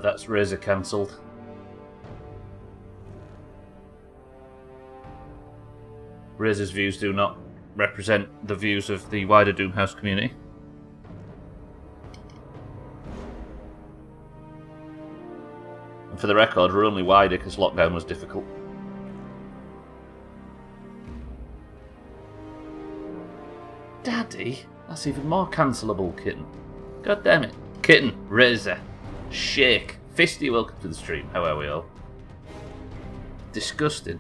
that's Razor cancelled. Razor's views do not represent the views of the wider Doomhaus community. And for the record, we're only wider because lockdown was difficult. Daddy? That's even more cancelable, Kitten. God damn it. Kitten, Razor, Shake, Fisty, welcome to the stream. How are we all? Disgusting.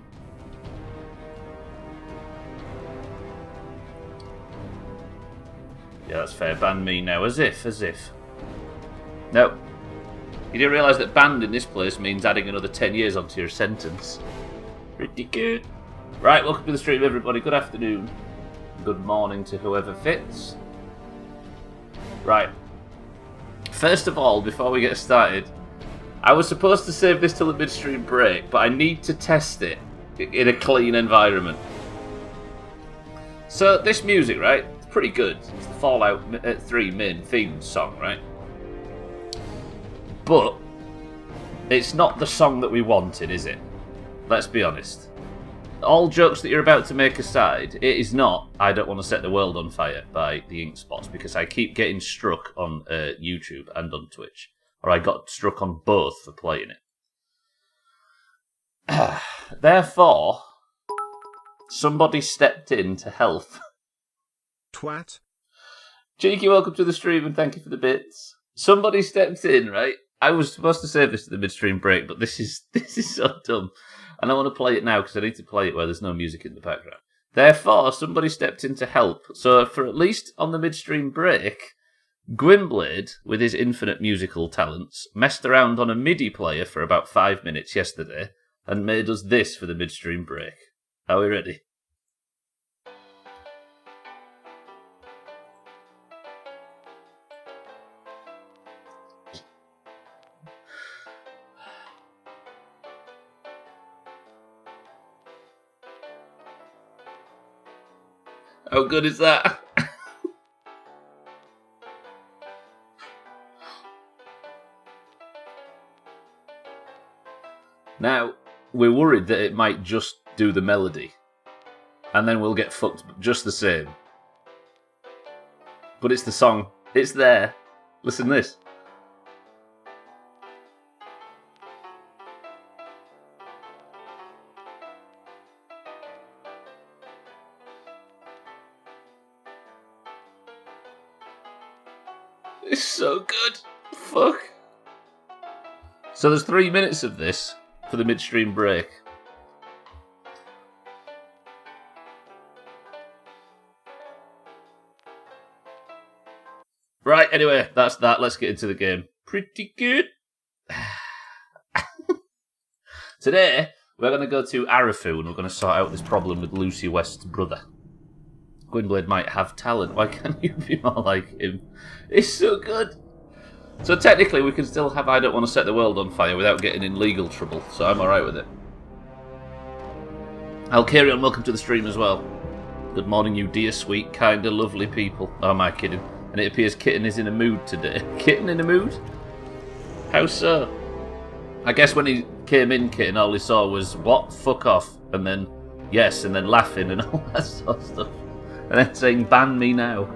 Yeah, that's fair. Ban me now. As if. No. You didn't realise that banned in this place means adding another 10 years onto your sentence. Pretty good. Right, welcome to the stream, everybody. Good afternoon. Good morning to whoever fits. Right. First of all, before we get started, I was supposed to save this till the midstream break, but I need to test it in a clean environment. So, this music, right? It's pretty good. It's the Fallout 3 main theme song, right? But it's not the song that we wanted, is it? Let's be honest. All jokes that you're about to make aside, it is not I Don't Want to Set the World on Fire by the Ink Spots, because I keep getting struck on YouTube and on Twitch. Or I got struck on both for playing it. Therefore, somebody stepped in to help. Twat. Cheeky, welcome to the stream and thank you for the bits. Somebody stepped in, right? I was supposed to save this to the midstream break, but this is so dumb. And I want to play it now because I need to play it where there's no music in the background. Therefore, somebody stepped in to help. So for at least on the midstream break, Gwynblade, with his infinite musical talents, messed around on a MIDI player for about 5 minutes yesterday and made us this for the midstream break. Are we ready? How good is that? Now, we're worried that it might just do the melody. And then we'll get fucked just the same. But it's the song. It's there. Listen to this. It's so good. Fuck. So there's 3 minutes of this for the midstream break. Right, anyway, that's that. Let's get into the game. Pretty good. Today, we're going to go to Arafu and we're going to sort out this problem with Lucy West's brother. Gwynblade might have talent. Why can't you be more like him? It's so good. So technically, we can still have I Don't Want to Set the World on Fire without getting in legal trouble. So I'm alright with it. Alkarion, welcome to the stream as well. Good morning, you dear, sweet, kind of lovely people. Oh, am I kidding? And it appears Kitten is in a mood today. Kitten in a mood? How so? I guess when he came in, Kitten, all he saw was, what? Fuck off. And then, yes, and then laughing and all that sort of stuff. And then saying, ban me now.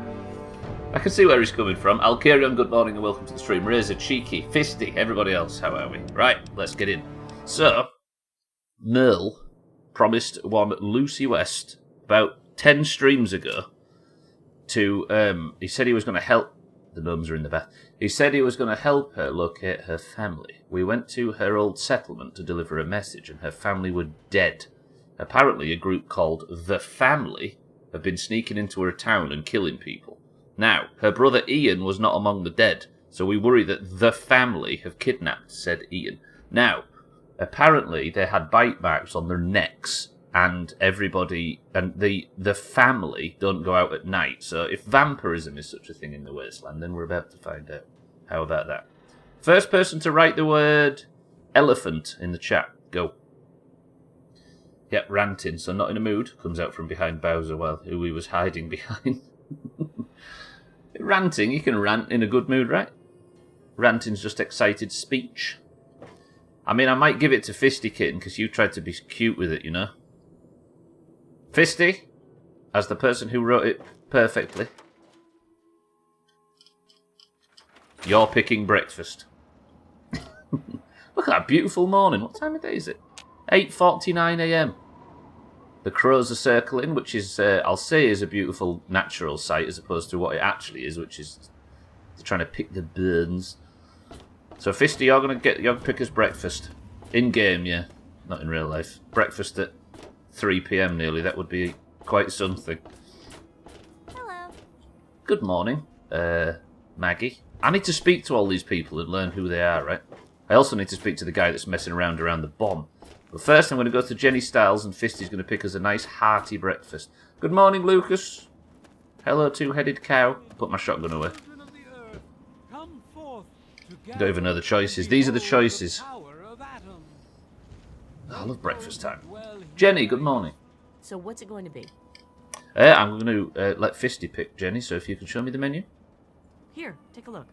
I can see where he's coming from. Alkarion, good morning and welcome to the stream. Razor, Cheeky, Fisty, everybody else, how are we? Right, let's get in. So, Merle promised one Lucy West about 10 streams ago to, he said he was going to help, the gnomes are in the bath, he said he was going to help her locate her family. We went to her old settlement to deliver a message and her family were dead. Apparently a group called The Family have been sneaking into her town and killing people. Now, her brother Ian was not among the dead, so we worry that The Family have kidnapped, said Ian. Now, apparently they had bite marks on their necks, and everybody, and the family don't go out at night, so if vampirism is such a thing in the wasteland, then we're about to find out. How about that? First person to write the word elephant in the chat, go. Yep, ranting, so not in a mood, comes out from behind Bowser, well, who he was hiding behind. Ranting, you can rant in a good mood, right? Ranting's just excited speech. I mean, I might give it to Fisty Kitten, because you tried to be cute with it, you know? Fisty, as the person who wrote it perfectly, you're picking breakfast. Look at that beautiful morning. What time of day is it? 8:49 AM. The crows are circling, which is, I'll say, is a beautiful natural sight as opposed to what it actually is, which is they're trying to pick the birds. So, Fisty, you're gonna pick us breakfast in game, yeah, not in real life. Breakfast at 3 PM nearly. That would be quite something. Hello. Good morning, Maggie. I need to speak to all these people and learn who they are, right? I also need to speak to the guy that's messing around the bomb. But first I'm going to go to Jenny Styles and Fisty's going to pick us a nice hearty breakfast. Good morning, Lucas. Hello, two-headed cow. Put my shotgun away. Don't even know the choices. These are the choices. I love breakfast time. Jenny, good morning. So what's it going to be? I'm going to let Fisty pick, Jenny, so if you can show me the menu. Here, take a look.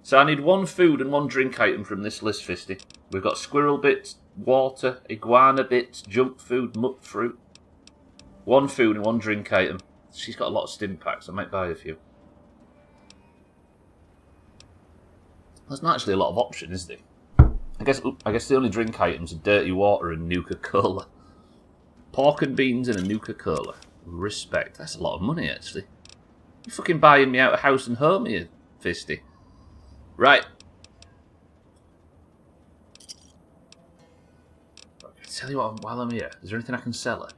So I need one food and one drink item from this list, Fisty. We've got squirrel bits, water, iguana bits, junk food, mutt fruit. One food and one drink item. She's got a lot of stim packs. I might buy a few. There's not actually a lot of option, is there? I guess the only drink items are dirty water and Nuka-Cola. Pork and beans and a Nuka-Cola. Respect. That's a lot of money, actually. You're fucking buying me out of house and home here, Fisty. Right. I'll tell you what, while I'm here, is there anything I can sell her?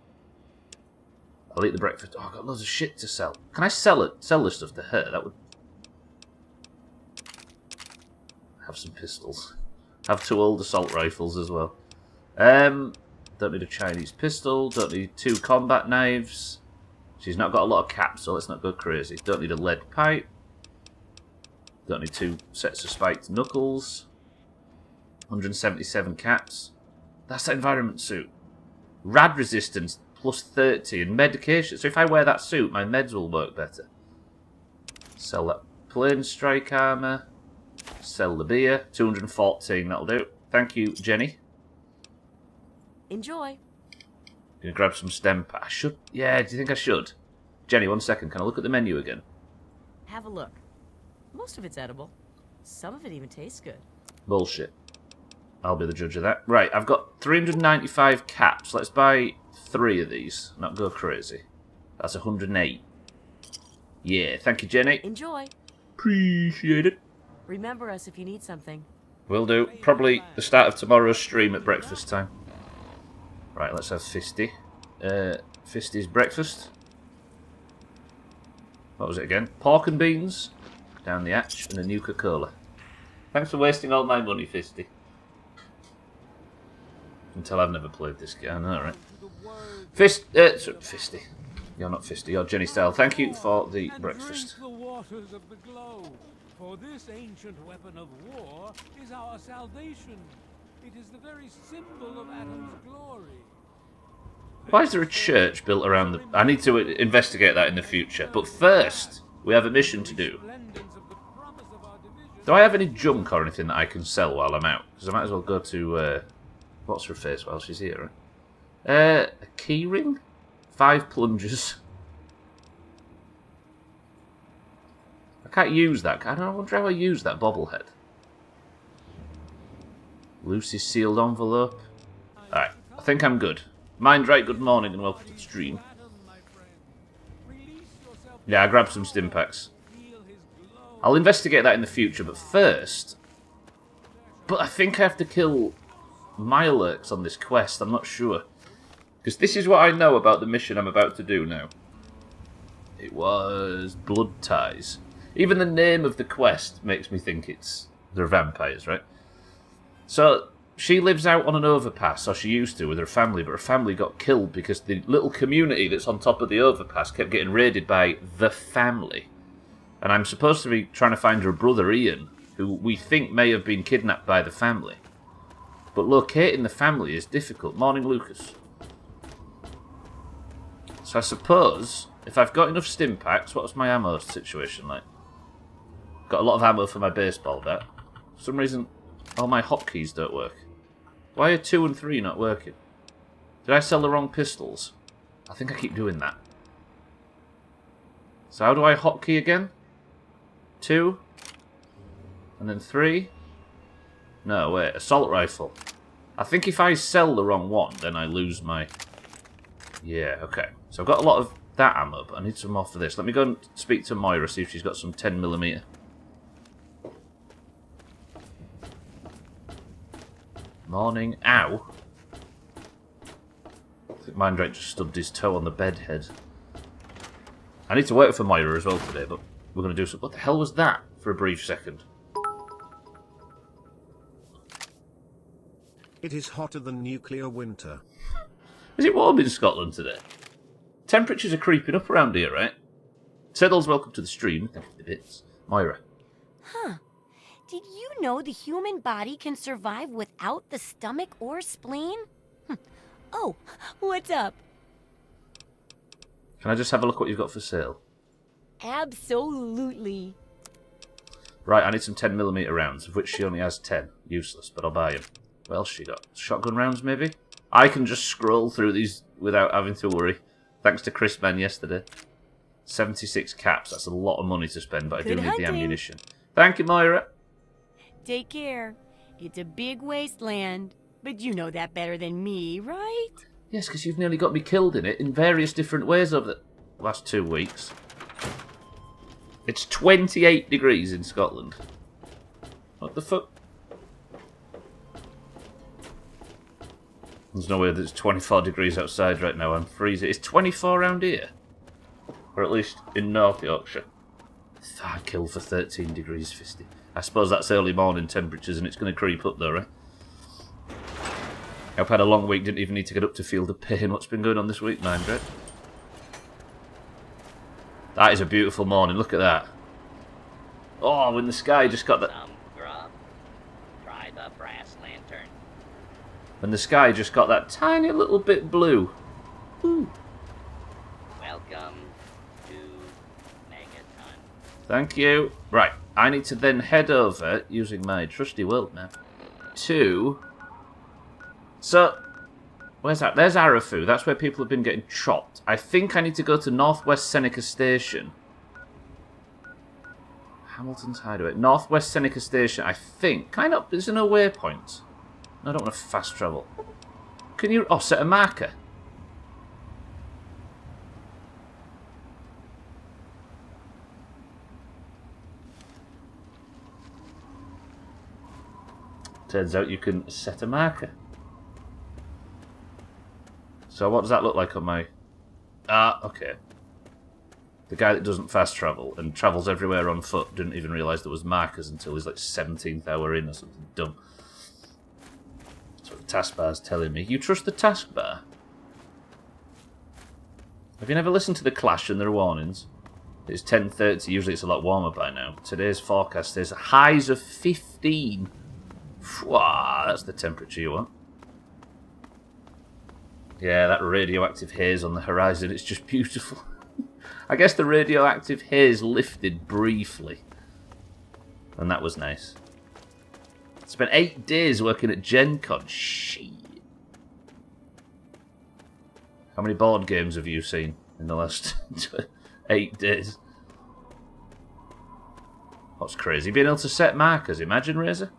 I'll eat the breakfast. Oh, I've got loads of shit to sell. Can I sell this stuff to her? That would... Have some pistols. Have 2 old assault rifles as well. Don't need a Chinese pistol. Don't need 2 combat knives. She's not got a lot of caps, so let's not go crazy. Don't need a lead pipe. Don't need 2 sets of spiked knuckles. 177 caps. That's the environment suit. Rad resistance plus 30 and medication. So if I wear that suit, my meds will work better. Sell that plain strike armor. Sell the beer. 214, that'll do. Thank you, Jenny. Enjoy. Gonna grab some stem pack. I should. Yeah, do you think I should? Jenny, 1 second. Can I look at the menu again? Have a look. Most of it's edible. Some of it even tastes good. Bullshit. I'll be the judge of that. Right, I've got 395 caps. Let's buy 3 of these. Not go crazy. That's 108. Yeah, thank you, Jenny. Enjoy. Appreciate it. Remember us if you need something. Will do. Probably the start of tomorrow's stream at breakfast time. Right, let's have Fisty. Fisty's breakfast. What was it again? Pork and beans. Down the hatch. And a Nuka-Cola. Thanks for wasting all my money, Fisty. Until I've never played this game. I know, right? Fisty. You're not Fisty. You're Jenny Style. Thank you for the breakfast. For this ancient weapon of war is our salvation. It is the very symbol of Adam's glory. Why is there a church built around the... I need to investigate that in the future. But first, we have a mission to do. Do I have any junk or anything that I can sell while I'm out? Because I might as well go to... what's her face while she's here, right? A key ring? 5 plungers. I can't use that. I wonder how I use that bobblehead. Lucy's sealed envelope. Alright, I think I'm good. Mind right, good morning and welcome to the stream. Yeah, I grabbed some stim packs. I'll investigate that in the future, but first... But I think I have to kill Mirelurks on this quest, I'm not sure. Because this is what I know about the mission I'm about to do now. It was Blood Ties. Even the name of the quest makes me think they're vampires, right? So, she lives out on an overpass, or she used to, with her family, but her family got killed because the little community that's on top of the overpass kept getting raided by the family. And I'm supposed to be trying to find her brother Ian, who we think may have been kidnapped by the family. But locating the family is difficult. Morning, Lucas. So I suppose, if I've got enough stim packs, what's my ammo situation like? Got a lot of ammo for my baseball bat. For some reason, All my hotkeys don't work. Why are 2 and 3 not working? Did I sell the wrong pistols? I think I keep doing that. So how do I hotkey again? 2? And then 3? No, wait. Assault rifle. I think if I sell the wrong one, then I lose my... Yeah, okay. So I've got a lot of that ammo, but I need some more for this. Let me go and speak to Moira, see if she's got some 10mm. Morning. Ow. I think Mindrake just stubbed his toe on the bed head. I need to work for Moira as well today, but we're going to do something. What the hell was that for a brief second? It is hotter than nuclear winter. Is it warm in Scotland today? Temperatures are creeping up around here, right? Seddles, welcome to the stream. Thank you for the bits. Moira. Huh. Did you know the human body can survive without the stomach or spleen? Oh, what's up? Can I just have a look what you've got for sale? Absolutely. Right, I need some 10mm rounds, of which she only has 10. Useless, but I'll buy them. What else she got? Shotgun rounds, maybe? I can just scroll through these without having to worry. Thanks to Chris Man yesterday. 76 caps. That's a lot of money to spend, but I do need the ammunition. Thank you, Moira. Take care. It's a big wasteland, but you know that better than me, right? Yes, because you've nearly got me killed in it in various different ways over the last 2 weeks. It's 28 degrees in Scotland. What the fuck? There's no way that it's 24 degrees outside right now. I'm freezing. It's 24 around here. Or at least in North Yorkshire. I killed for 13 degrees 50. I suppose that's early morning temperatures and it's going to creep up though, right? I've had a long week, didn't even need to get up to feel the pain. What's been going on this week, Mindred? That is a beautiful morning, look at that. Oh, when the sky just got that... Some grub. Try the brass lantern. When the sky just got that tiny little bit blue. Ooh. Welcome to Megaton. Thank you. Right, I need to then head over, using my trusty world map, to... So, where's that? There's Arafu. That's where people have been getting chopped. I think I need to go to Northwest Seneca Station. Hamilton's Hideaway. Northwest Seneca Station, I think. Kind of, there's no waypoint. I don't want to fast travel. Can you... Oh, set a marker. Turns out you can set a marker. So what does that look like on my... Ah, okay. The guy that doesn't fast travel and travels everywhere on foot didn't even realise there was markers until he's like 17th hour in or something dumb. That's what the taskbar's telling me. You trust the taskbar? Have you never listened to the Clash and their warnings? It's 10:30, usually it's a lot warmer by now. Today's forecast is highs of 15. Wow, that's the temperature you want. Yeah, that radioactive haze on the horizon, it's just beautiful. I guess the radioactive haze lifted briefly. And that was nice. Spent 8 days working at Gen Con. Shit. How many board games have you seen in the last 8 days? What's crazy? Being able to set markers, imagine, Razor?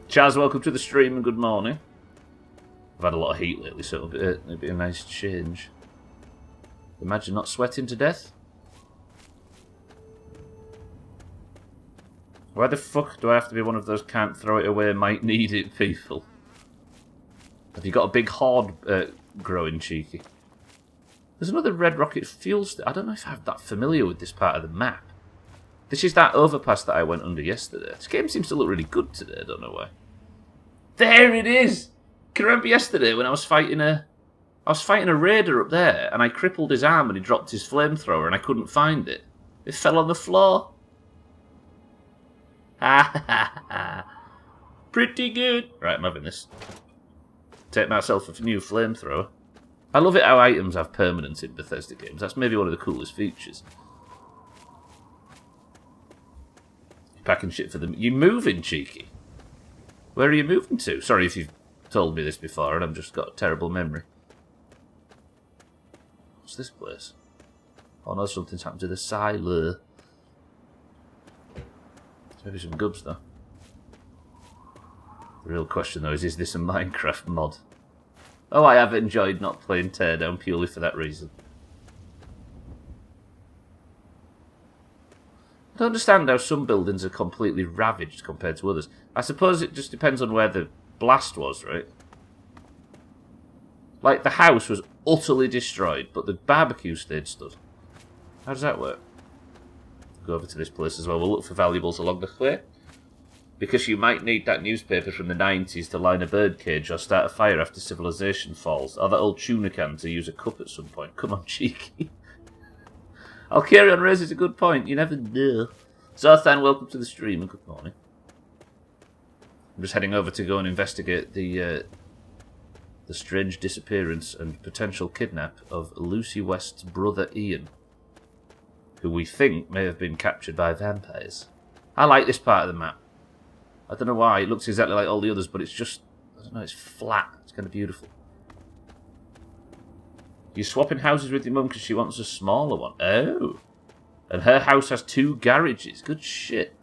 Chaz, welcome to the stream and good morning. I've had a lot of heat lately, so it'll be a nice change. Imagine not sweating to death. Why the fuck do I have to be one of those can't throw it away, might need it people? Have you got a big horde growing, cheeky? There's another Red Rocket fuel I don't know if I'm that familiar with this part of the map. This is that overpass that I went under yesterday. This game seems to look really good today, I don't know why. There it is! Can you remember yesterday when I was fighting a raider up there and I crippled his arm and he dropped his flamethrower and I couldn't find it? It fell on the floor. Ha ha ha. Pretty good. Right, I'm having this. Take myself a new flamethrower. I love it how items have permanence in Bethesda games. That's maybe one of the coolest features. packing shit for them. You moving, cheeky? Where are you moving to? Sorry if you've told me this before and I've just got a terrible memory. What's this place? Oh no, something's happened to the silo. Maybe some gubs though. The real question though is this a Minecraft mod? Oh, I have enjoyed not playing Teardown purely for that reason. I don't understand how some buildings are completely ravaged compared to others. I suppose it just depends on where the blast was, right? Like, the house was utterly destroyed, but the barbecue stayed stood. How does that work? Go over to this place as well. We'll look for valuables along the way. Because you might need that newspaper from the 90s to line a birdcage or start a fire after civilization falls. Or that old tuna can to use a cup at some point. Come on, cheeky. Alkarion raises a good point. You never know. Zarthan, welcome to the stream and good morning. I'm just heading over to go and investigate the strange disappearance and potential kidnap of Lucy West's brother Ian, who we think may have been captured by vampires. I like this part of the map. I don't know why. It looks exactly like all the others, but it's just, I don't know, it's flat. It's kind of beautiful. You're swapping houses with your mum because she wants a smaller one. Oh. And her house has 2 garages. Good shit.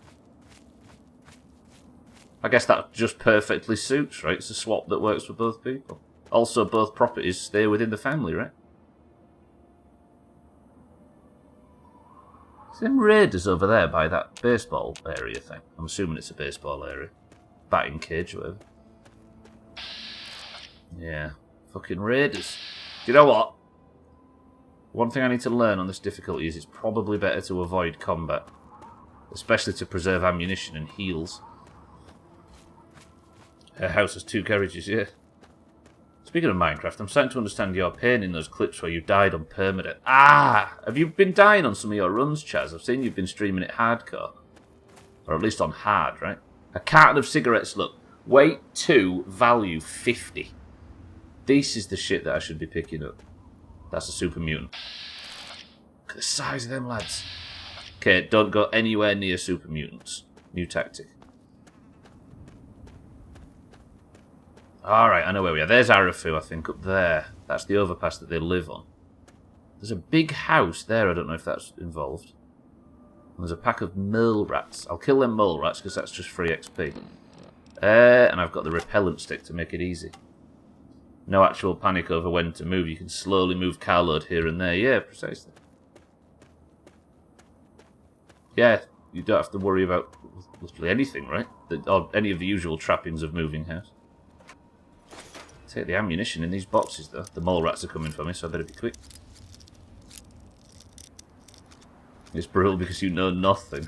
I guess that just perfectly suits, right? It's a swap that works for both people. Also, both properties stay within the family, right? Is them raiders over there by that baseball area thing? I'm assuming it's a baseball area. Batting cage, whatever. Yeah. Fucking raiders. Do you know what? One thing I need to learn on this difficulty is it's probably better to avoid combat. Especially to preserve ammunition and heals. Her house has 2 garages, yeah. Speaking of Minecraft, I'm starting to understand your pain in those clips where you died on permadeath. Ah! Have you been dying on some of your runs, Chaz? I've seen you've been streaming it hardcore. Or at least on hard, right? A carton of cigarettes, look. Weight 2, value 50. This is the shit that I should be picking up. That's a super mutant. Look at the size of them lads. Okay, don't go anywhere near super mutants. New tactic. Alright, I know where we are. There's Arafu, I think, up there. That's the overpass that they live on. There's a big house there, I don't know if that's involved. And there's a pack of mole rats. I'll kill them mole rats because that's just free XP. And I've got the repellent stick to make it easy. No actual panic over when to move. You can slowly move carload here and there. Yeah, precisely. Yeah, you don't have to worry about literally anything, right? Or any of the usual trappings of moving house. Take the ammunition in these boxes, though. The mole rats are coming for me, so I better be quick. It's brutal because you know nothing.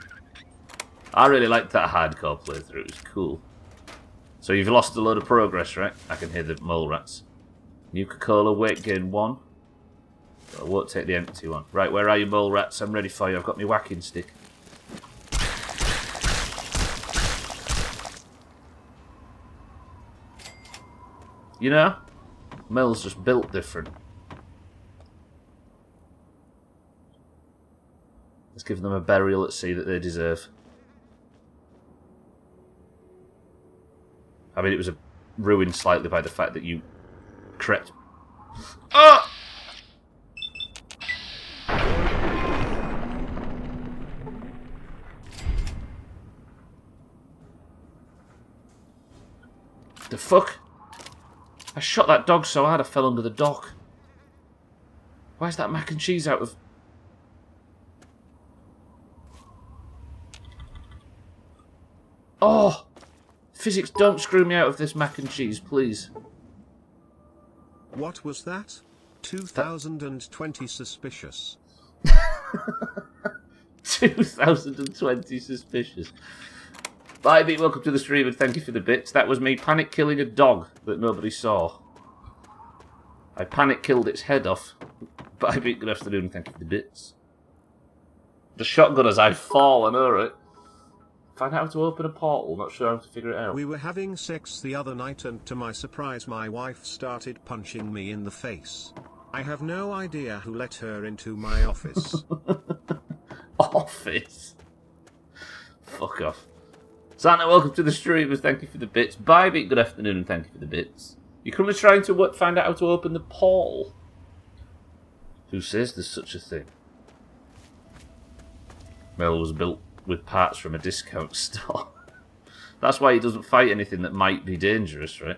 I really liked that hardcore playthrough. It was cool. So you've lost a load of progress, right? I can hear the mole rats. Nuka-Cola, weight gain 1. But I won't take the empty one. Right, where are you, mole rats? I'm ready for you. I've got my whacking stick. You know, Mel's just built different. Let's give them a burial at sea that they deserve. I mean, it was ruined slightly by the fact that you crept. Oh! The fuck? I shot that dog so hard I fell under the dock. Why is that mac and cheese out of... Oh! Physics, don't screw me out of this mac and cheese, please. What was that? 2020 suspicious. 2020 suspicious. Bye, Beat, welcome to the stream and thank you for the bits. That was me panic killing a dog that nobody saw. I panic killed its head off. Bye, Beat, good afternoon, thank you for the bits. The shotgun as I fall, I know, right? Find out how to open a portal, not sure how to figure it out. We were having sex the other night and to my surprise my wife started punching me in the face. I have no idea who let her into my office. Office? Fuck off. Santa, welcome to the streamers. Thank you for the bits. Bybit, good afternoon, and thank you for the bits. You're currently trying to find out how to open the portal. Who says there's such a thing? Mel was built with parts from a discount store. That's why he doesn't fight anything that might be dangerous, right?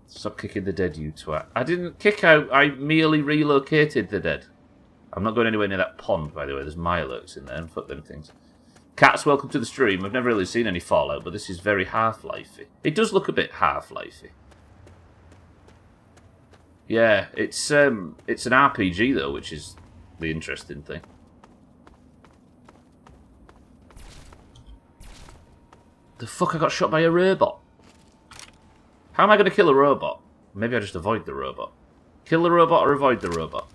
Stop kicking the dead, you twat. I didn't kick out, I merely relocated the dead. I'm not going anywhere near that pond, by the way. There's Mirelurks in there, and fuck them things. Cats, welcome to the stream. I've never really seen any Fallout, but this is very Half-Life-y. It does look a bit Half-Life-y. Yeah, it's an RPG, though, which is the interesting thing. The fuck, I got shot by a robot. How am I going to kill a robot? Maybe I just avoid the robot. Kill the robot or avoid the robot?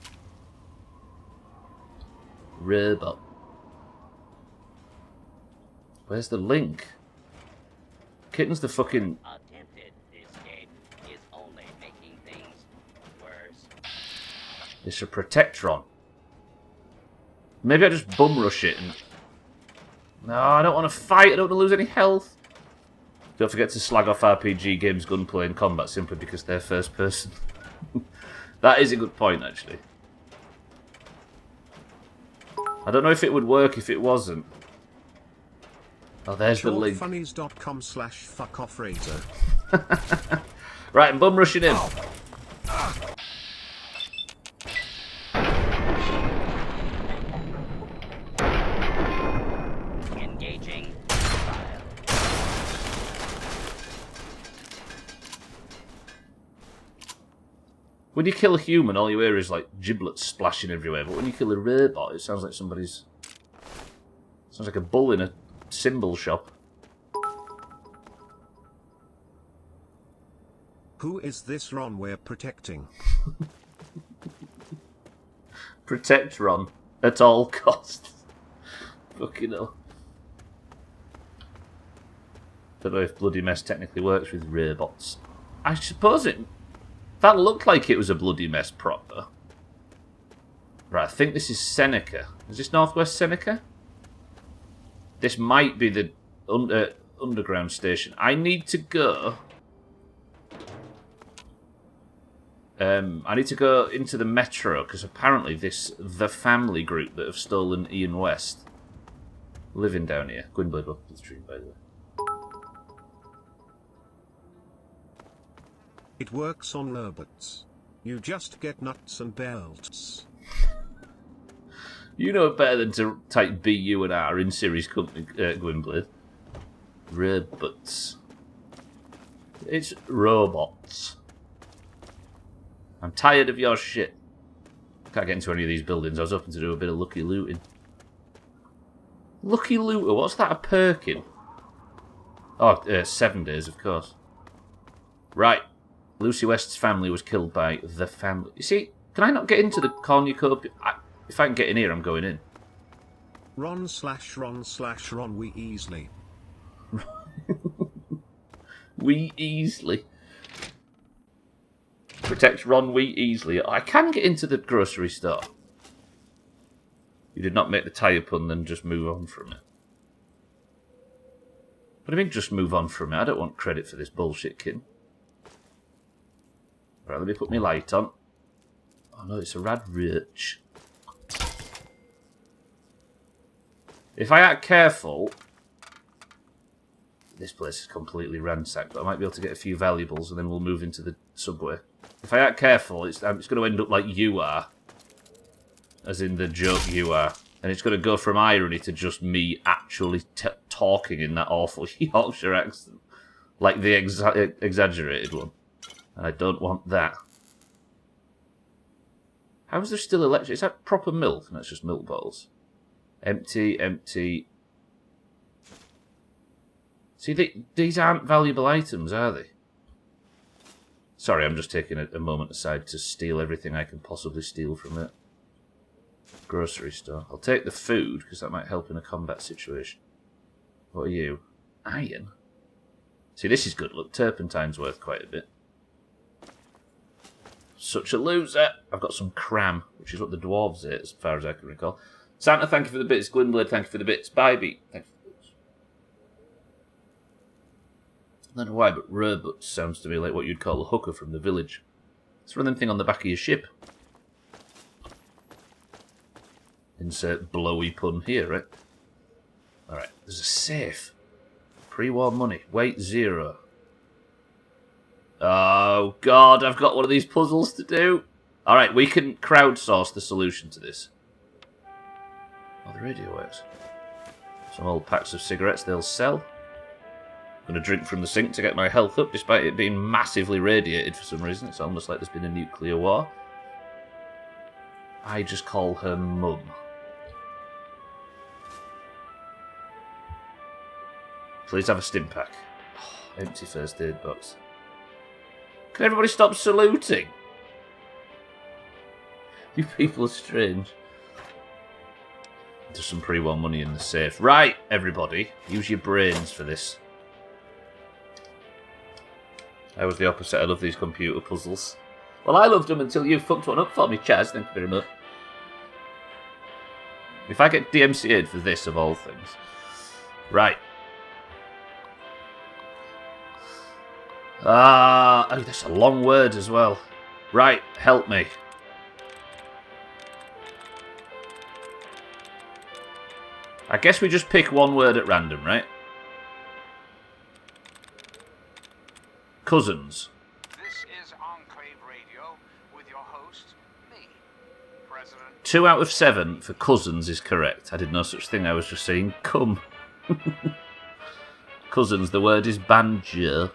Robot. Where's the link? Kitten's the fucking... Attempted escape is only making things worse. It's a Protectron. Maybe I just bum rush it and... No, I don't want to fight. I don't want to lose any health. Don't forget to slag off RPG games, gunplay and combat simply because they're first person. That is a good point, actually. I don't know if it would work if it wasn't. Oh, there's the link. Shortfunnies.com/fuckoffrazor. Right, I'm bum rushing in. Engaging. When you kill a human, all you hear is like giblets splashing everywhere. But when you kill a robot, it sounds like somebody's... Sounds like a bull in a cymbal shop. Who is this Ron we're protecting? Protect Ron at all costs. Fucking hell. Don't know if Bloody Mess technically works with robots. I suppose it... That looked like it was a Bloody Mess proper. Right, I think this is Seneca. Is this Northwest Seneca? This might be the underground station. I need to go... I need to go into the metro, because apparently the family group that have stolen Ian West living down here. Gwynblade, welcome to the stream, by the way. It works on robots. You just get nuts and belts. You know better than to type B, U, and R in Siri's company, Gwynblade. Robots. It's robots. I'm tired of your shit. Can't get into any of these buildings. I was hoping to do a bit of lucky looting. Lucky looter? What's that a perkin? Oh, 7 days, of course. Right. Lucy West's family was killed by the family. You see, can I not get into the cornucopia? If I can get in here, I'm going in. Ron/Ron/Ron Weasley. Weasley. Protect Ron Weasley. I can get into the grocery store. You did not make the tyre pun, then just move on from it. What do you mean, just move on from it? I don't want credit for this bullshit, kid. Right, let me put my light on. Oh no, it's a rad roach. If I act careful... This place is completely ransacked, but I might be able to get a few valuables and then we'll move into the subway. If I act careful, it's going to end up like you are. As in the joke you are. And it's going to go from irony to just me actually talking in that awful Yorkshire accent. Like the exaggerated one. And I don't want that. How is there still electric? Is that proper milk? And that's just milk bottles. Empty, empty. See, these aren't valuable items, are they? Sorry, I'm just taking a moment aside to steal everything I can possibly steal from it. Grocery store. I'll take the food, because that might help in a combat situation. What are you? Iron? See, this is good. Look, turpentine's worth quite a bit. Such a loser. I've got some cram, which is what the dwarves ate, as far as I can recall. Santa, thank you for the bits. Gwynblade, thank you for the bits. Bybee, thank you for the I don't know why, but Rarebut sounds to me like what you'd call a hooker from the village. Let's run them thing on the back of your ship. Insert blowy pun here, right? Alright, there's a safe. Pre-war money. Weight 0. Oh, God, I've got one of these puzzles to do. Alright, we can crowdsource the solution to this. Oh, the radio works. Some old packs of cigarettes they'll sell. I'm going to drink from the sink to get my health up, despite it being massively radiated for some reason. It's almost like there's been a nuclear war. I just call her Mum. Please have a stim pack. Oh, empty first aid box. Can everybody stop saluting? You people are strange. There's some pre-war money in the safe. Right, everybody. Use your brains for this. I was the opposite. I love these computer puzzles. Well, I loved them until you fucked one up for me, Chaz. Thank you very much. If I get DMCA'd for this, of all things. Right. Oh, that's a long word as well. Right, help me. I guess we just pick one word at random, right? Cousins. This is Enclave Radio with your host, me, President. 2 out of 7 for cousins is correct. I did no such thing. I was just saying come. Cousins, the word is banjo.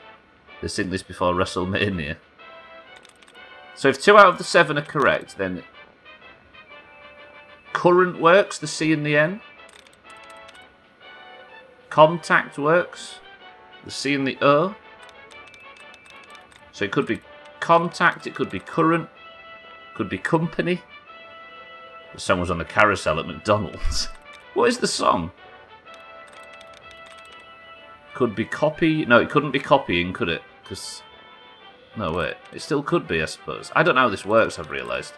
They sing this before WrestleMania. So if 2 out of the 7 are correct, then current works, the C and the N. Contact works, the C and the O. So it could be contact, it could be current, could be company. The song was on the carousel at McDonald's. What is the song? Could be copy. No, it couldn't be copying, could it? Because... No, wait. It still could be, I suppose. I don't know how this works, I've realised.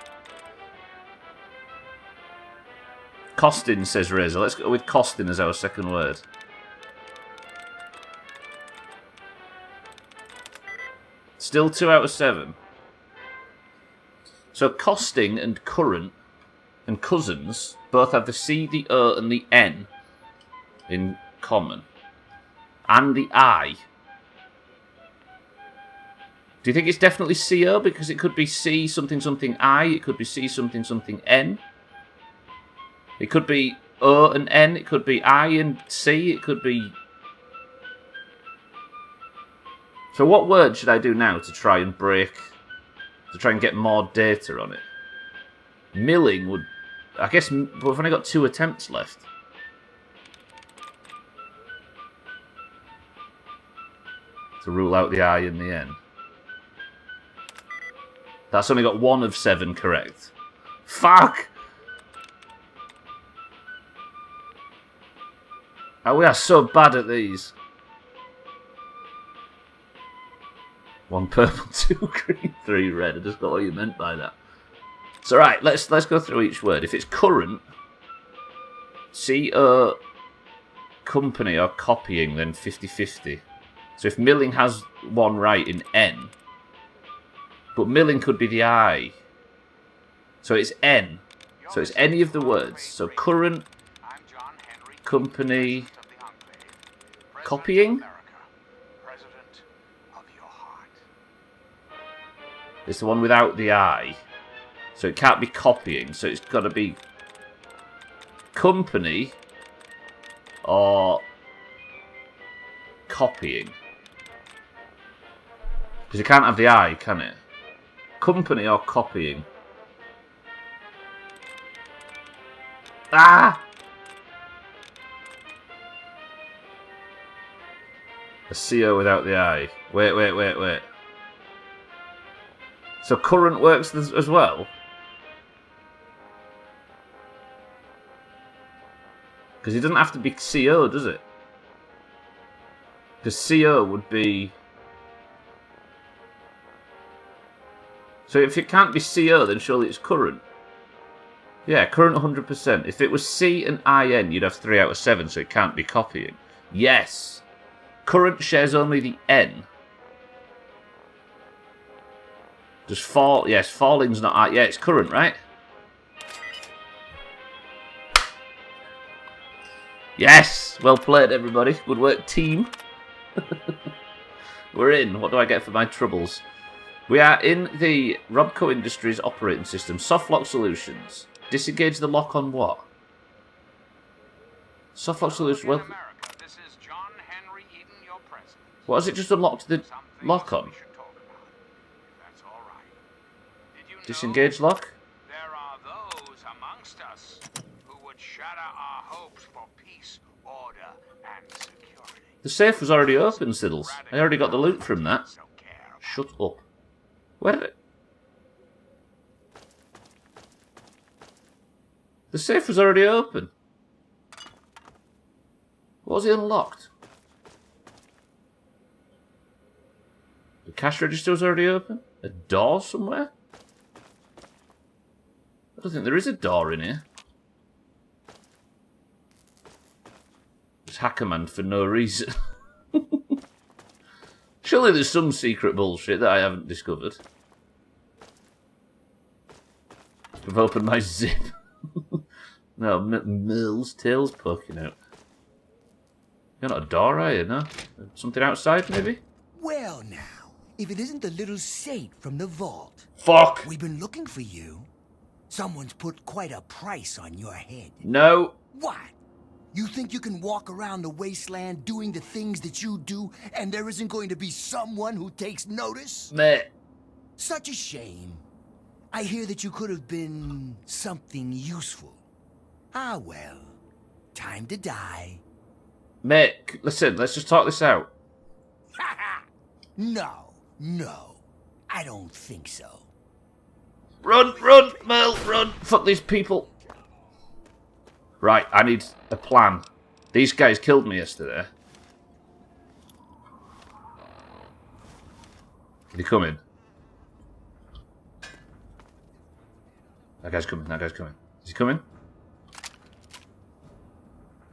Costin, says Razor. Let's go with costin as our second word. Still 2 out of 7. So costing and current and cousins both have the C, the O, and the N in common. And the I. Do you think it's definitely CO? Because it could be C something something I. It could be C something something N. It could be O and N. It could be I and C. It could be... So what word should I do now to try and break... To try and get more data on it? Milling would... I guess we've only got 2 attempts left. To rule out the I and the N. That's only got 1 of 7 correct. Fuck! Oh, we are so bad at these. 1 purple, 2 green, 3 red. I just got what you meant by that. So right, let's go through each word. If it's current, CO, company or copying, then 50-50. So if milling has 1 right in N, but milling could be the I. So it's N. So it's any of the words. So current, company, copying. It's the one without the I. So it can't be copying. So it's got to be company or copying. Because it can't have the I, can it? Company or copying? Ah! A CO without the I. Wait. So current works as well? Because it doesn't have to be CO, does it? Because CO would be... So if it can't be CO, then surely it's current. Yeah, current 100%. If it was C and IN, you'd have 3 out of 7, so it can't be copying. Yes! Current shares only the N. Does fall? Yes, falling's not. Yeah, it's current, right? Yes, well played, everybody. Good work, team. We're in. What do I get for my troubles? We are in the Robco Industries operating system. Soft lock solutions. Disengage the lock on what? Soft lock solutions. Well, America, this is John Henry Eden, your president. what has it just unlocked the Something lock we on? should talk about. That's all right. Did you know Disengage lock? there are those amongst us who would shatter our hopes for peace, order, and security? The safe was already open, Siddles. I already got the loot from that. So care about Shut up. Where did it? The safe was already open. What was it unlocked? The cash register was already open? A door somewhere? I don't think there is a door in here. Just Hackerman for no reason. Surely there's some secret bullshit that I haven't discovered. I've opened my zip. No, Mill's tail's poking out. You're not a door, are you? No? Something outside, maybe? Well now, if it isn't the little saint from the vault. Fuck! We've been looking for you. Someone's put quite a price on your head. No! What? You think you can walk around the wasteland doing the things that you do, and there isn't going to be someone who takes notice? Meh. Such a shame. I hear that you could have been something useful. Ah well, time to die. Mate, listen, let's just talk this out. No, I don't think so. Run, Mel, run! Fuck these people. Right, I need a plan. These guys killed me yesterday. Did he come in? That guy's coming, Is he coming?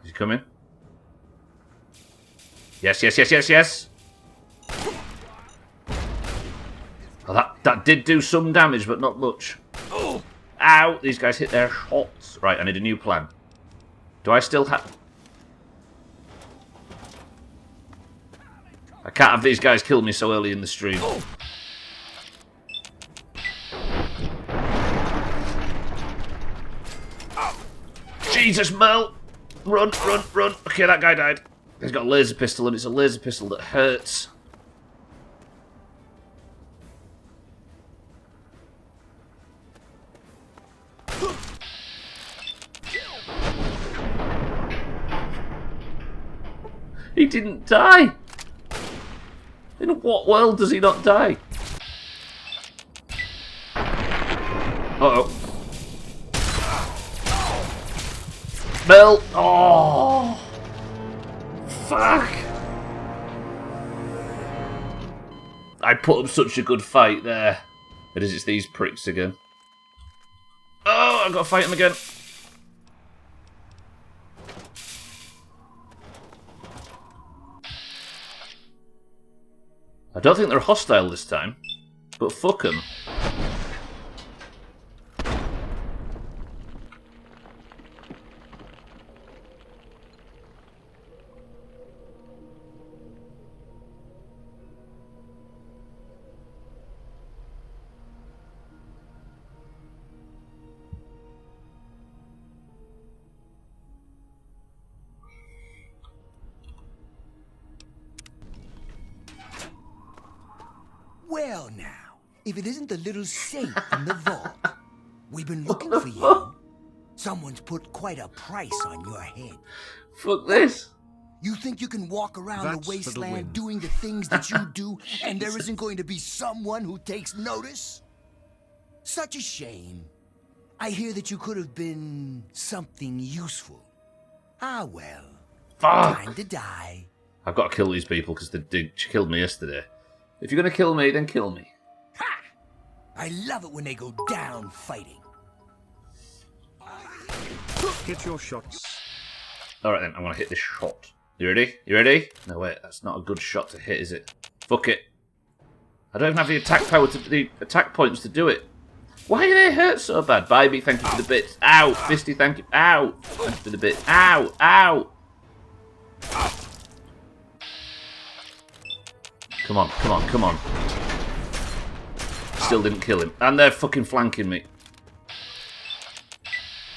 Is he coming? Yes. Well, that did do some damage, but not much. Ow! These guys hit their shots. Right, I need a new plan. Do I still have... I can't have these guys kill me so early in the stream. Jesus, Mel! Run! Okay, that guy died. He's got a laser pistol, and it's a laser pistol that hurts. He didn't die! In what world does he not die? Uh-oh. Mel! Oh! Fuck! I put up such a good fight there. It is, it's these pricks again. Oh, I've got to fight him again. I don't think they're hostile this time, but fuck them. Well now, if it isn't the little saint from the vault. We've been looking for you. Someone's put quite a price on your head. Fuck this. You think you can walk around That's the for the win. wasteland doing the things that you do, and there isn't going to be someone who takes notice? Such a shame. I hear that you could have been something useful. Ah well. Fuck. Time to die. I've got to kill these people because they killed me yesterday. If you're going to kill me, then kill me. Ha! I love it when they go down fighting. Hit your shots. Alright then, I'm going to hit this shot. You ready? You ready? No, wait, that's not a good shot to hit, is it? Fuck it. I don't even have the attack power the attack points to do it. Why do they hurt so bad? Baby, thank you for the bits. Ow! Fisty, thank you. Ow! Thank you for the bits. Ow! Ow! Come on, come on, come on. Still didn't kill him. And they're fucking flanking me.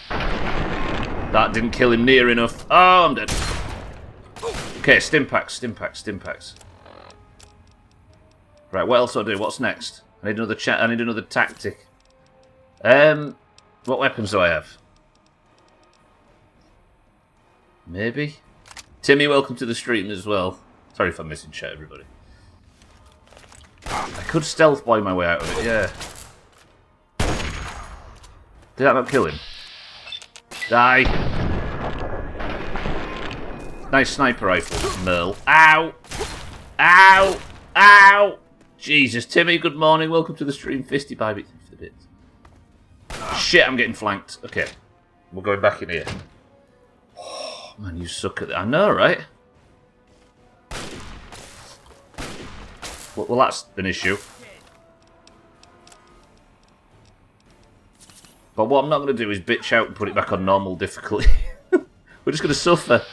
That didn't kill him near enough. Oh, I'm dead. Okay, stimpaks, stimpaks, stimpaks. Right, what else do I do? What's next? I need another I need another tactic. What weapons do I have? Maybe? Timmy, welcome to the stream as well. Sorry if I'm missing chat, everybody. I could stealth boy my way out of it, yeah. Did that not kill him? Die! Nice sniper rifle, Merle. Ow! Ow! Ow! Jesus, Timmy, good morning. Welcome to the stream. Fisty baby. Thank you for the bits. Shit, I'm getting flanked. Okay, we're going back in here. Oh, man, you suck at that. I know, right? Well, that's an issue. But what I'm not going to do is bitch out and put it back on normal difficulty. We're just going to suffer.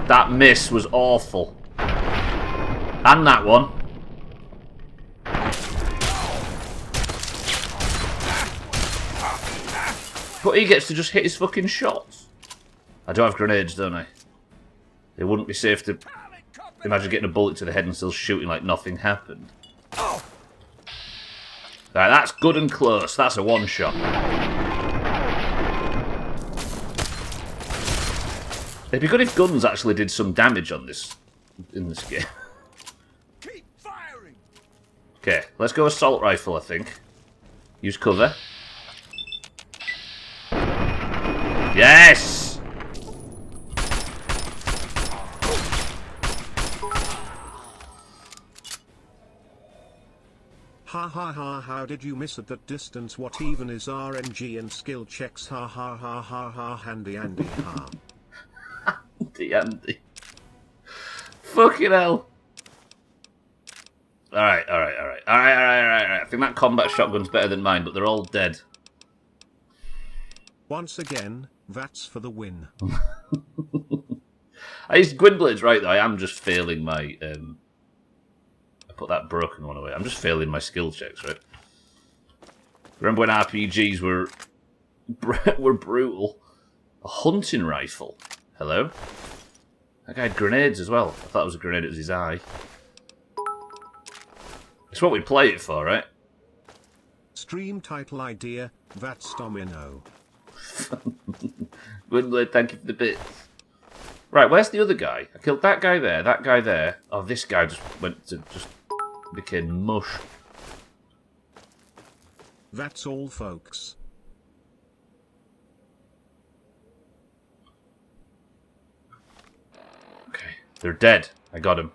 That miss was awful. And that one. But he gets to just hit his fucking shots. I do have grenades, don't I? It wouldn't be safe to imagine getting a bullet to the head and still shooting like nothing happened. Right, that's good and close. That's a one-shot. It'd be good if guns actually did some damage on this in this game. Keep firing. Okay, let's go assault rifle, I think. Use cover. Yes! Ha ha ha, how did you miss at that distance? What even is RNG and skill checks? Ha ha ha ha ha, handy Andy ha. Andy. Fucking hell. Alright. I think that combat shotgun's better than mine, but they're all dead. Once again, that's for the win. Gwynblade's right though, I am just failing my I put that broken one away. I'm just failing my skill checks, right? Remember when RPGs were brutal? A hunting rifle. Hello? That guy had grenades as well. I thought it was a grenade, it was his eye. It's what we play it for, right? Stream title idea, that's domino. Gwynblade, thank you for the bits. Right, where's the other guy? I killed that guy there. Oh, this guy just became mush. That's all, folks. Okay, they're dead. I got him.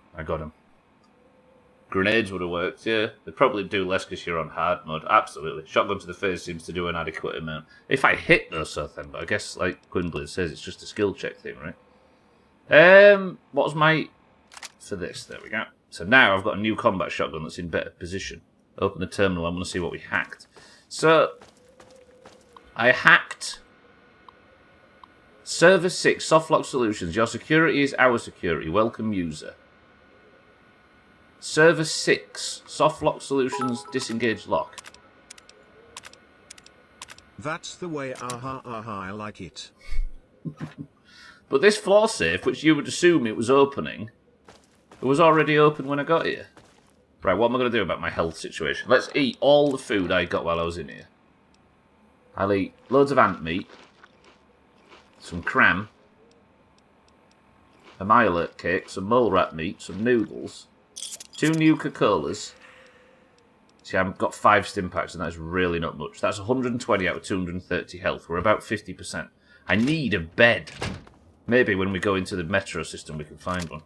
Grenades would have worked, yeah. They probably do less because you're on hard mode. Absolutely. Shotgun to the face seems to do an adequate amount. If I hit those sort of, but I guess, like Gwynblade says, it's just a skill check thing, right? What was my... For this, there we go. So now I've got a new combat shotgun that's in better position. Open the terminal, I'm going to see what we hacked. So, I hacked... Server 6, Softlock Solutions. Your security is our security. Welcome, user. Server 6, Softlock Solutions, disengage lock. That's the way, aha, I like it. But this floor safe, which you would assume it was opening, it was already open when I got here. Right, what am I going to do about my health situation? Let's eat all the food I got while I was in here. I'll eat loads of ant meat, some cram, a myalert cake, some mole rat meat, some noodles, 2 Nuka-Colas. See, I've got 5 stim packs, and that's really not much. That's 120 out of 230 health. We're about 50%. I need a bed. Maybe when we go into the metro system, we can find one.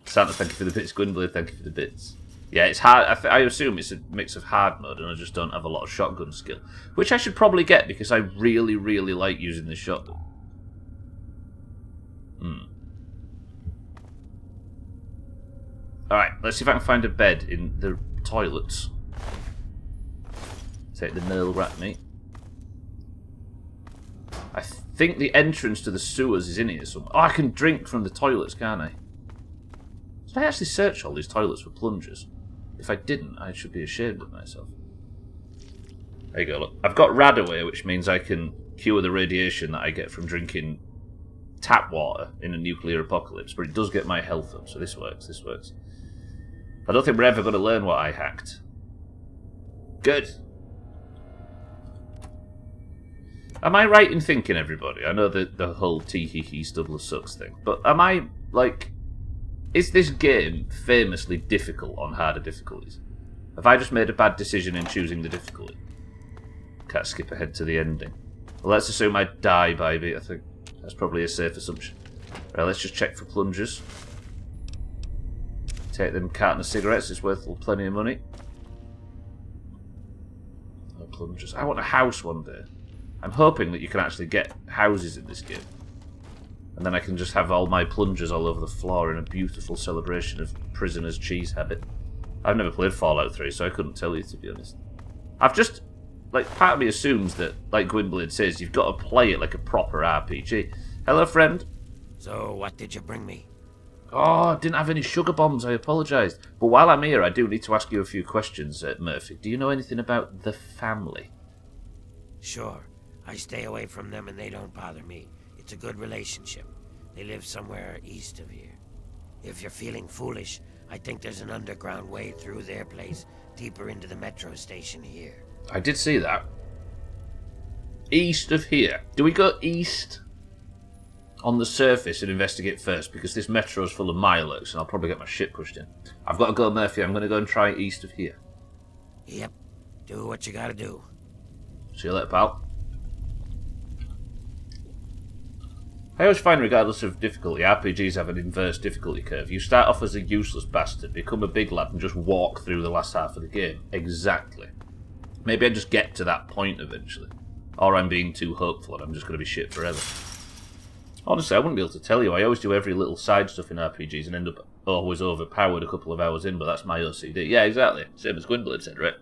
Santa, thank you for the bits. Gwynblade, thank you for the bits. Yeah, it's hard. I assume it's a mix of hard mode, and I just don't have a lot of shotgun skill. Which I should probably get, because I really, really like using this shotgun. Alright, let's see if I can find a bed in the toilets. Take the nail rat meat. I think the entrance to the sewers is in here somewhere. Oh, I can drink from the toilets, can't I? Did I actually search all these toilets for plungers? If I didn't, I should be ashamed of myself. There you go, look. I've got Radaway, which means I can cure the radiation that I get from drinking tap water in a nuclear apocalypse, but it does get my health up, so this works, this works. I don't think we're ever going to learn what I hacked. Good. Am I right in thinking, everybody? I know that the whole tee-hee-hee Stubbler sucks thing, but am I, like... Is this game famously difficult on harder difficulties? Have I just made a bad decision in choosing the difficulty? Can't skip ahead to the ending. Well, let's assume I die by beat, I think. That's probably a safe assumption. Right, let's just check for plungers. Take them carton of cigarettes, it's worth plenty of money. No plungers. I want a house one day. I'm hoping that you can actually get houses in this game. And then I can just have all my plungers all over the floor in a beautiful celebration of prisoner's cheese habit. I've never played Fallout 3, so I couldn't tell you, to be honest. I've just... Like, part of me assumes that, like Gwynblade says, you've got to play it like a proper RPG. Hello, friend. So, what did you bring me? Oh, I didn't have any sugar bombs, I apologise. But while I'm here, I do need to ask you a few questions, Murphy. Do you know anything about the family? Sure. I stay away from them and they don't bother me. It's a good relationship. They live somewhere east of here. If you're feeling foolish, I think there's an underground way through their place, deeper into the metro station here. I did see that. East of here. Do we go east on the surface and investigate first? Because this metro is full of mileworks and I'll probably get my shit pushed in. I've got to go, Murphy. I'm going to go and try east of here. Yep. Do what you gotta do. See you later, pal. I always find, regardless of difficulty, RPGs have an inverse difficulty curve. You start off as a useless bastard, become a big lad, and just walk through the last half of the game. Exactly. Maybe I just get to that point eventually. Or I'm being too hopeful and I'm just going to be shit forever. Honestly, I wouldn't be able to tell you. I always do every little side stuff in RPGs and end up always overpowered a couple of hours in, but that's my OCD. Yeah, exactly. Same as Gwynblade said, right?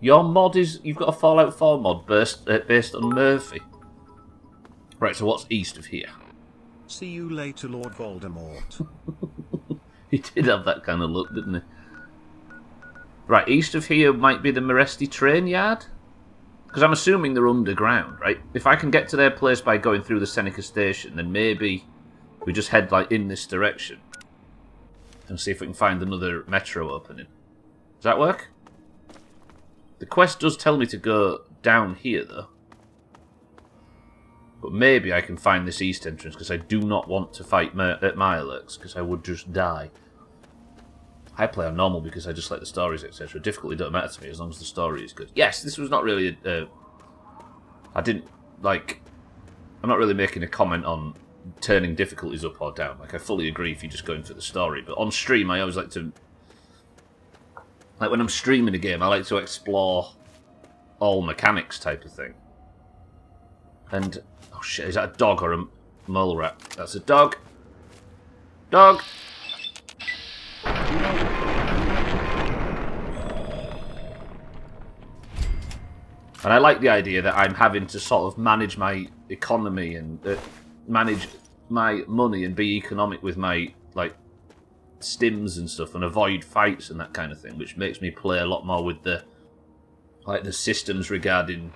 Your mod is... You've got a Fallout 4 mod based on Murphy. Right, so what's east of here? See you later, Lord Voldemort. He did have that kind of look, didn't he? Right, east of here might be the Meresti train yard? Because I'm assuming they're underground, right? If I can get to their place by going through the Seneca station, then maybe we just head like in this direction. And see if we can find another metro opening. Does that work? The quest does tell me to go down here, though. But maybe I can find this east entrance, because I do not want to fight at Mirelurks, because I would just die. I play on normal because I just like the stories, etc. Difficulty don't matter to me as long as the story is good. Yes, this was not really I didn't, like... I'm not really making a comment on turning difficulties up or down. Like, I fully agree if you're just going for the story. But on stream, I always like to... Like, when I'm streaming a game, I like to explore all mechanics type of thing. And... Oh shit, is that a dog or a mole rat? That's a dog. Dog! And I like the idea that I'm having to sort of manage my economy and manage my money and be economic with my, like, stims and stuff and avoid fights and that kind of thing, which makes me play a lot more with the, like, the systems regarding...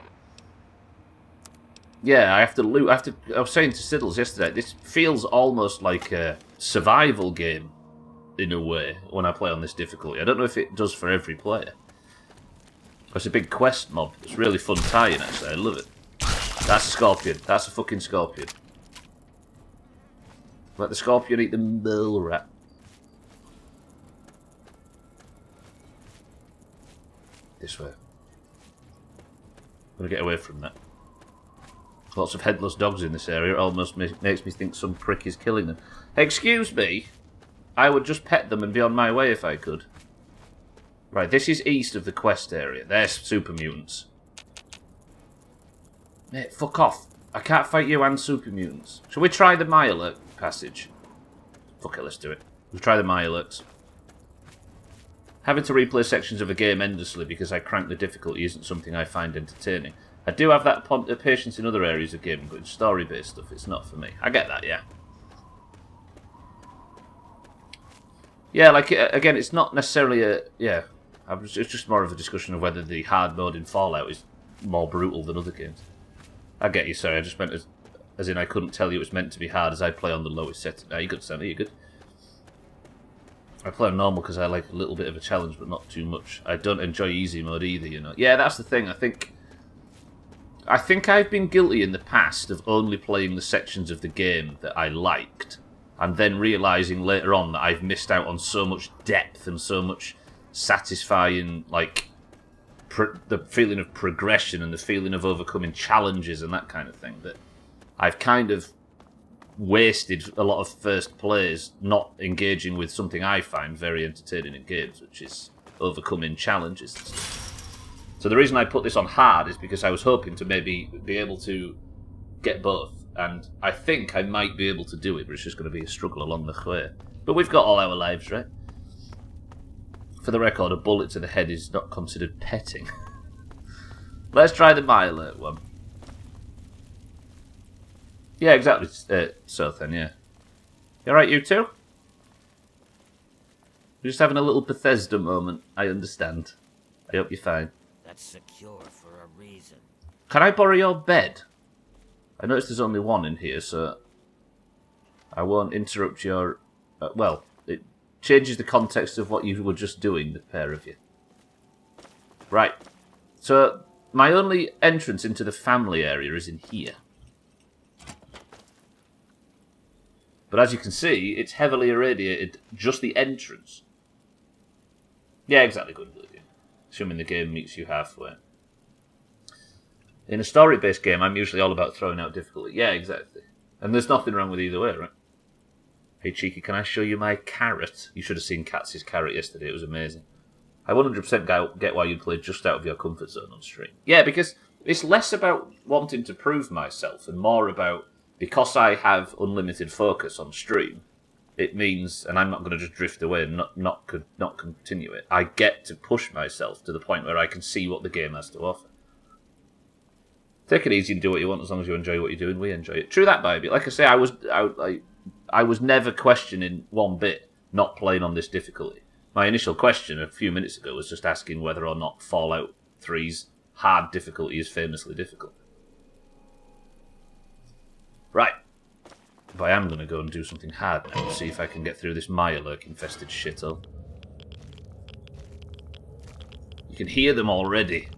Yeah, I have to loot. I was saying to Siddles yesterday, this feels almost like a survival game in a way when I play on this difficulty. I don't know if it does for every player. It's a big quest mob. It's really fun tie-in, actually. I love it. That's a scorpion. That's a fucking scorpion. Let the scorpion eat the mole rat. This way. I'm gonna get away from that. Lots of headless dogs in this area. It almost makes me think some prick is killing them. Excuse me. I would just pet them and be on my way if I could. Right, this is east of the quest area. There's super mutants. Mate, fuck off. I can't fight you and super mutants. Shall we try the Mile passage? Fuck it, let's do it. We'll try the Milex. Having to replay sections of a game endlessly because I crank the difficulty isn't something I find entertaining. I do have that patience in other areas of gaming, but in story-based stuff, it's not for me. I get that, yeah. Yeah, like, again, it's not necessarily a... Yeah, it's just more of a discussion of whether the hard mode in Fallout is more brutal than other games. I get you, sorry, I just meant as in I couldn't tell you it was meant to be hard as I play on the lowest setting. Are you good, Sam? Are you good? I play on normal because I like a little bit of a challenge, but not too much. I don't enjoy easy mode either, you know. Yeah, that's the thing. I think I've been guilty in the past of only playing the sections of the game that I liked, and then realising later on that I've missed out on so much depth and so much satisfying, like, the feeling of progression and the feeling of overcoming challenges and that kind of thing, that I've kind of wasted a lot of first plays not engaging with something I find very entertaining in games, which is overcoming challenges and stuff. So the reason I put this on hard is because I was hoping to maybe be able to get both, and I think I might be able to do it, but it's just going to be a struggle along the way. But we've got all our lives, right? For the record, a bullet to the head is not considered petting. Let's try the My Alert one. Yeah, exactly, so then, yeah. You alright, you two? We're just having a little Bethesda moment, I understand. I hope you're fine. That's secure for a reason. Can I borrow your bed? I noticed there's only one in here, so I won't interrupt your... well, it changes the context of what you were just doing, the pair of you. Right. So, my only entrance into the family area is in here. But as you can see, it's heavily irradiated, just the entrance. Yeah, exactly, good. Assuming the game meets you halfway. In a story-based game, I'm usually all about throwing out difficulty. Yeah, exactly. And there's nothing wrong with either way, right? Hey, Cheeky, can I show you my carrot? You should have seen Katz's carrot yesterday. It was amazing. I 100% get why you'd play just out of your comfort zone on stream. Yeah, because it's less about wanting to prove myself and more about... Because I have unlimited focus on stream, it means, and I'm not going to just drift away and not continue it, I get to push myself to the point where I can see what the game has to offer. Take it easy and do what you want as long as you enjoy what you're doing. We enjoy it. True that, baby. Like I say, I was never questioning one bit not playing on this difficulty. My initial question a few minutes ago was just asking whether or not Fallout 3's hard difficulty is famously difficult. Right. But I am going to go and do something hard now and see if I can get through this Mirelurk-infested shithole. You can hear them already.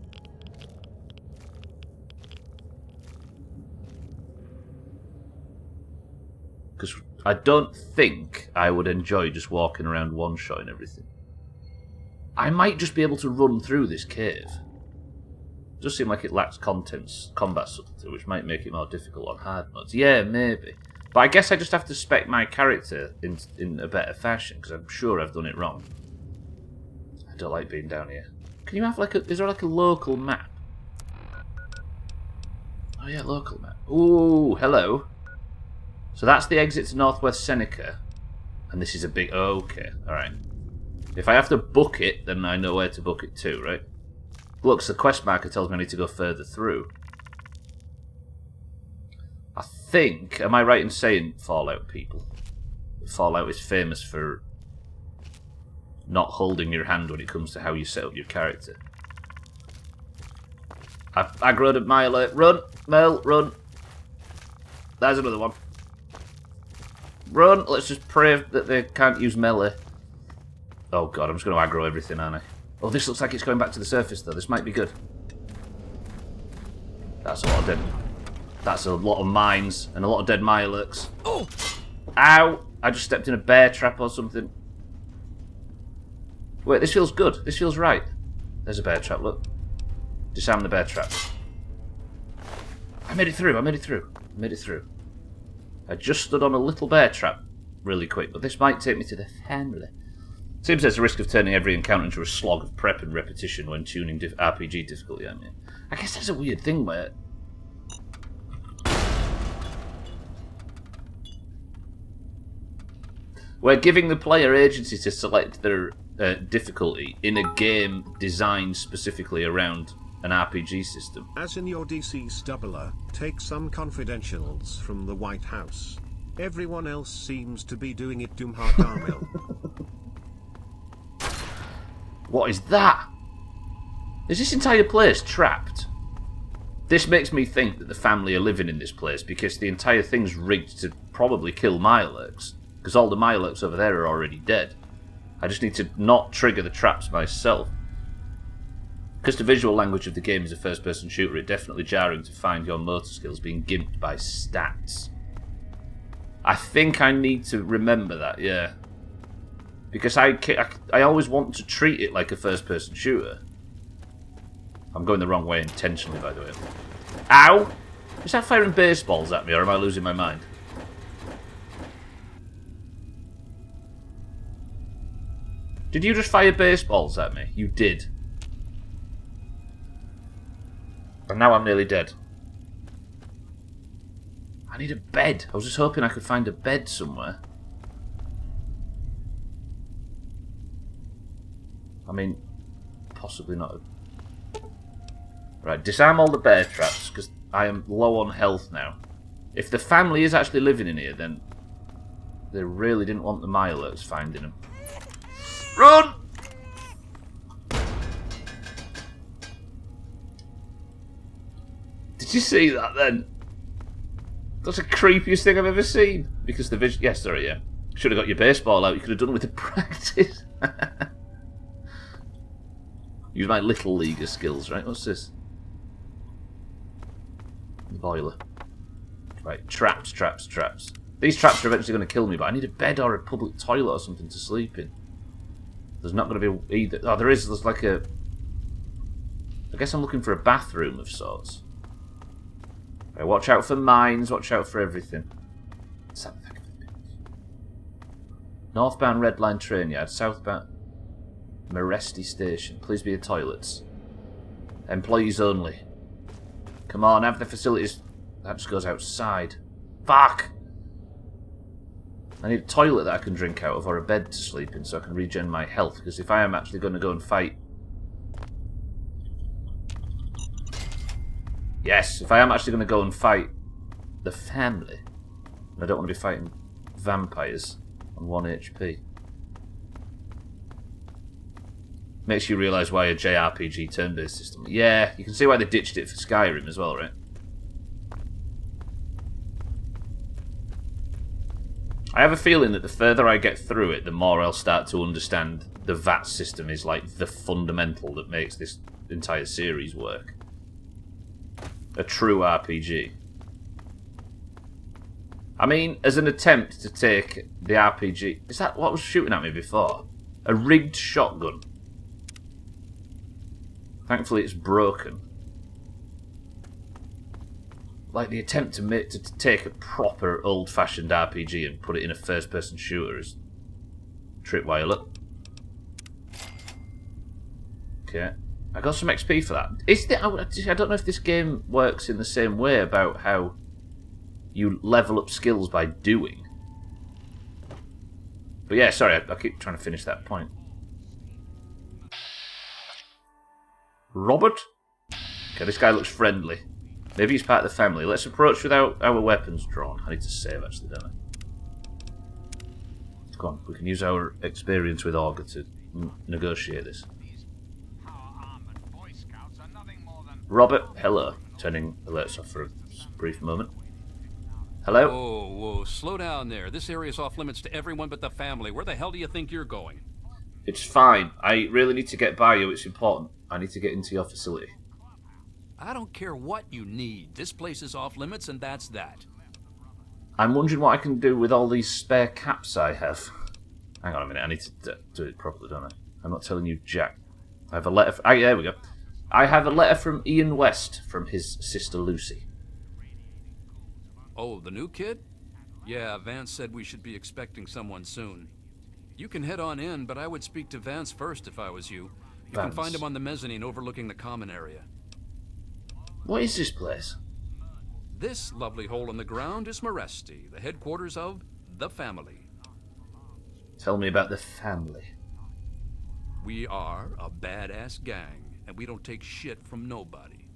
Because I don't think I would enjoy just walking around one-shotting everything. I might just be able to run through this cave. It does seem like it lacks combat subtlety, which might make it more difficult on hard modes. Yeah, maybe. But I guess I just have to spec my character in a better fashion, because I'm sure I've done it wrong. I don't like being down here. Can you have like a... Is there like a local map? Oh yeah, local map. Ooh, hello. So that's the exit to Northwest Seneca. And this is a big... Okay, alright. If I have to book it, then I know where to book it to, right? Look, the quest marker tells me I need to go further through. I think... Am I right in saying Fallout, people? Fallout is famous for not holding your hand when it comes to how you set up your character. I've aggroed at my alert. Run! Mel, run! There's another one. Run! Let's just pray that they can't use melee. Oh god, I'm just going to aggro everything, aren't I? Oh, this looks like it's going back to the surface, though. This might be good. That's a lot of dead... That's a lot of mines and a lot of dead Mirelurks. Oh! Ow! I just stepped in a bear trap or something. Wait, this feels good. This feels right. There's a bear trap, look. Disarm the bear trap. I made it through. I made it through. I made it through. I just stood on a little bear trap. really quick, but this might take me to the family. Seems there's a risk of turning every encounter into a slog of prep and repetition when tuning RPG difficulty, I mean. I guess that's a weird thing where... We're giving the player agency to select their difficulty in a game designed specifically around an RPG system. As in your DC Stubbler, take some confidentials from the White House. Everyone else seems to be doing it DoomhausGaming. What is that? Is this entire place trapped? This makes me think that the family are living in this place because the entire thing's rigged to probably kill Mirelurks. Because all the Mirelurks over there are already dead. I just need to not trigger the traps myself. Because the visual language of the game is a first-person shooter, it's definitely jarring to find your motor skills being gimped by stats. I think I need to remember that, yeah. Because I always want to treat it like a first-person shooter. I'm going the wrong way intentionally, by the way. Ow! Is that firing baseballs at me, or am I losing my mind? Did you just fire baseballs at me? You did. And now I'm nearly dead. I need a bed. I was just hoping I could find a bed somewhere. I mean, possibly not. Right, disarm all the bear traps, because I am low on health now. If the family is actually living in here, then they really didn't want the Mirelurks finding them. Run! Did you see that then? That's the creepiest thing I've ever seen. Because the vision... Yes, sorry, yeah. Should have got your baseball out. You could have done it with the practice. Use my little leaguer skills, right? What's this? Boiler. Right, traps, traps, traps. These traps are eventually going to kill me, but I need a bed or a public toilet or something to sleep in. There's not going to be either. Oh, there is. There's like a... I guess I'm looking for a bathroom of sorts. Right, watch out for mines. Watch out for everything. Northbound Red Line train yard. Southbound Meresti station. Please be a toilets. Employees only. Come on, have the facilities. That just goes outside. Fuck! I need a toilet that I can drink out of, or a bed to sleep in, so I can regen my health, because if I am actually going to go and fight... Yes, if I am actually going to go and fight the family, and I don't want to be fighting vampires on 1 HP. Makes you realise why a JRPG turn-based system... Yeah, you can see why they ditched it for Skyrim as well, right? I have a feeling that the further I get through it, the more I'll start to understand the VAT system is like the fundamental that makes this entire series work. A true RPG. I mean, as an attempt to take the RPG... Is that what was shooting at me before? A rigged shotgun. Thankfully it's broken. Like the attempt to take a proper old-fashioned RPG and put it in a first-person shooter is tripwire. Okay, I got some XP for that. I don't know if this game works in the same way about how you level up skills by doing. But yeah, sorry, I keep trying to finish that point. Robert? Okay, this guy looks friendly. Maybe he's part of the family. Let's approach without our weapons drawn. I need to save, actually, don't I? Come on, we can use our experience with Augur to negotiate this. Robert, hello. Turning alerts off for a brief moment. Hello? Whoa, slow down there. This area's off limits to everyone but the family. Where the hell do you think you're going? It's fine. I really need to get by you. It's important. I need to get into your facility. I don't care what you need. This place is off limits, and that's that. I'm wondering what I can do with all these spare caps I have. Hang on a minute. I need to do it properly, don't I? I'm not telling you Jack. I have a letter... there we go. I have a letter from Ian West from his sister Lucy. Oh, the new kid? Yeah, Vance said we should be expecting someone soon. You can head on in, but I would speak to Vance first if I was you. You can find him on the mezzanine overlooking the common area. What is this place? This lovely hole in the ground is Meresti, the headquarters of the family. Tell me about the family. We are a badass gang, and we don't take shit from nobody.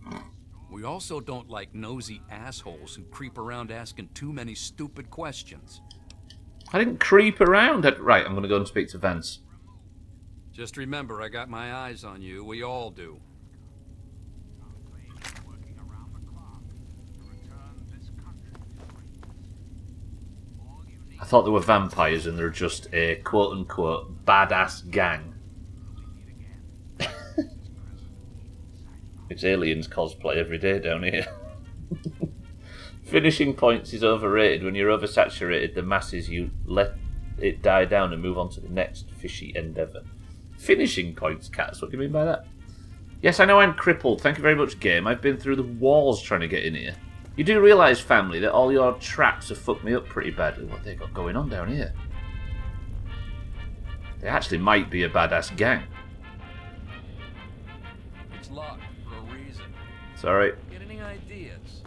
We also don't like nosy assholes who creep around asking too many stupid questions. I didn't creep around. Right, I'm going to go and speak to Vance. Just remember, I got my eyes on you. We all do. I thought they were vampires and they're just a quote-unquote badass gang. It's aliens cosplay every day down here. Finishing points is overrated. When you're oversaturated, the masses, you let it die down and move on to the next fishy endeavour. Finishing points, Cats? What do you mean by that? Yes, I know I'm crippled. Thank you very much, game. I've been through the walls trying to get in here. You do realise, family, that all your traps have fucked me up pretty badly. What they got going on down here? They actually might be a badass gang. It's locked for a reason. Sorry. Get any ideas?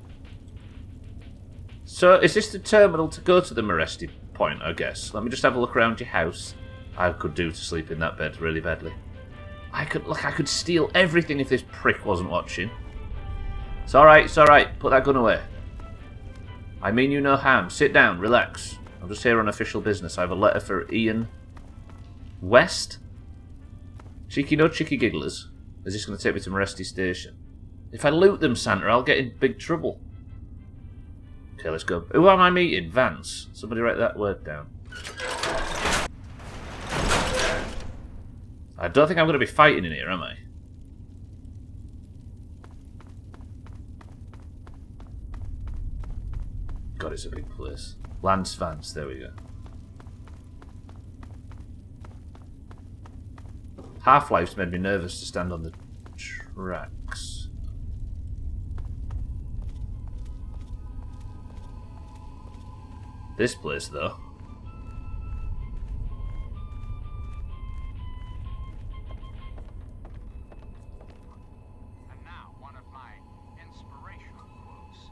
So, is this the terminal to go to the Meresti point, I guess? Let me just have a look around your house. I could do to sleep in that bed really badly. I could steal everything if this prick wasn't watching. It's alright. Put that gun away. I mean you no harm. Sit down, relax. I'm just here on official business. I have a letter for Ian West. Cheeky no cheeky gigglers. Is this going to take me to Meresti Station? If I loot them, Santa, I'll get in big trouble. Okay, let's go. Who am I meeting? Vance. Somebody write that word down. I don't think I'm going to be fighting in here, am I? God, it's a big place. Lance Vance, there we go. Half-Life's made me nervous to stand on the tracks. This place, though. And now, one of my inspirational quotes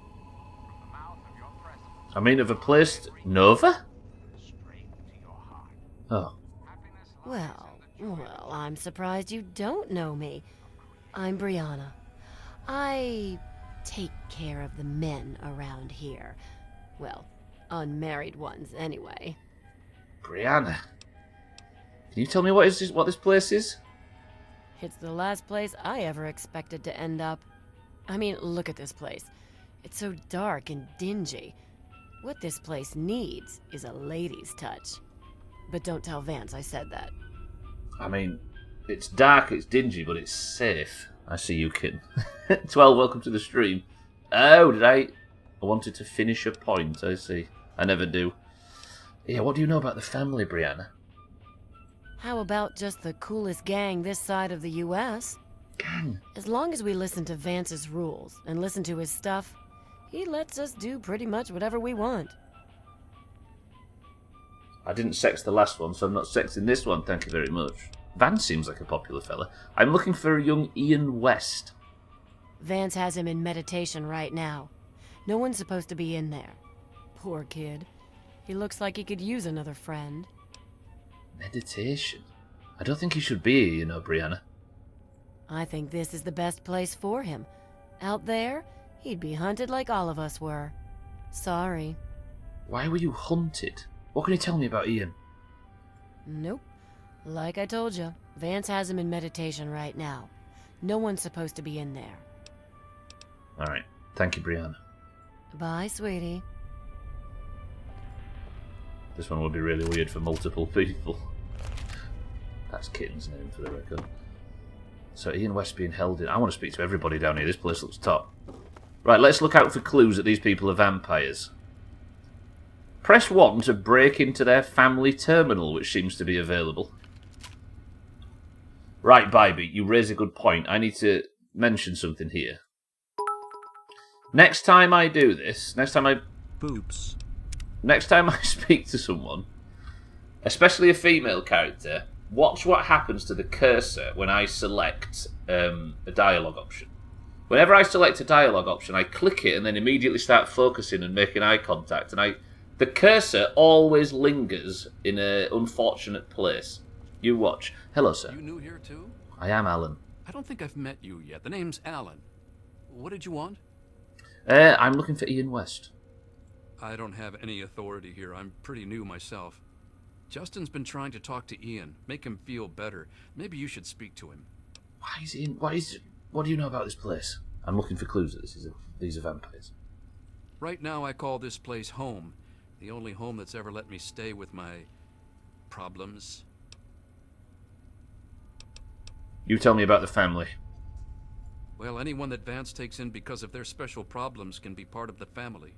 from the mouth of your president. I mean, of a place... Nova? Straight to your heart. Oh. Well, I'm surprised you don't know me. I'm Brianna. I take care of the men around here. Well, unmarried ones, anyway. Brianna. Can you tell me what this place is? It's the last place I ever expected to end up. I mean, look at this place. It's so dark and dingy. What this place needs is a lady's touch. But don't tell Vance I said that. I mean, it's dark, it's dingy, but it's safe. I see you, kid. 12, welcome to the stream. Oh, did I wanted to finish a point, I see. I never do. Yeah, what do you know about the family, Brianna? How about just the coolest gang this side of the U.S.? Gang? As long as we listen to Vance's rules and listen to his stuff, he lets us do pretty much whatever we want. I didn't sex the last one, so I'm not sexing this one, thank you very much. Vance seems like a popular fella. I'm looking for a young Ian West. Vance has him in meditation right now. No one's supposed to be in there. Poor kid. He looks like he could use another friend. Meditation? I don't think he should be here, you know, Brianna. I think this is the best place for him. Out there, he'd be hunted like all of us were. Sorry. Why were you hunted? What can you tell me about Ian? Nope. Like I told you, Vance has him in meditation right now. No one's supposed to be in there. Alright. Thank you, Brianna. Bye, sweetie. This one would be really weird for multiple people. That's Kitten's name for the record. So Ian West being held in... I want to speak to everybody down here. This place looks top. Right, let's look out for clues that these people are vampires. Press 1 to break into their family terminal, which seems to be available. Right, Bybee, you raise a good point. I need to mention something here. Next time I do this, next time I... Boobs. next time I speak to someone, especially a female character, watch what happens to the cursor when I select a dialogue option. Whenever I select a dialogue option, I click it and then immediately start focusing and making eye contact. And the cursor always lingers in an unfortunate place. You watch. Hello, sir. You new here too? I am Alan. I don't think I've met you yet. The name's Alan. What did you want? I'm looking for Ian West. I don't have any authority here. I'm pretty new myself. Justin's been trying to talk to Ian, make him feel better. Maybe you should speak to him. What do you know about this place? I'm looking for clues that these are vampires. Right now I call this place home. The only home that's ever let me stay with my problems. You tell me about the family. Well, anyone that Vance takes in because of their special problems can be part of the family.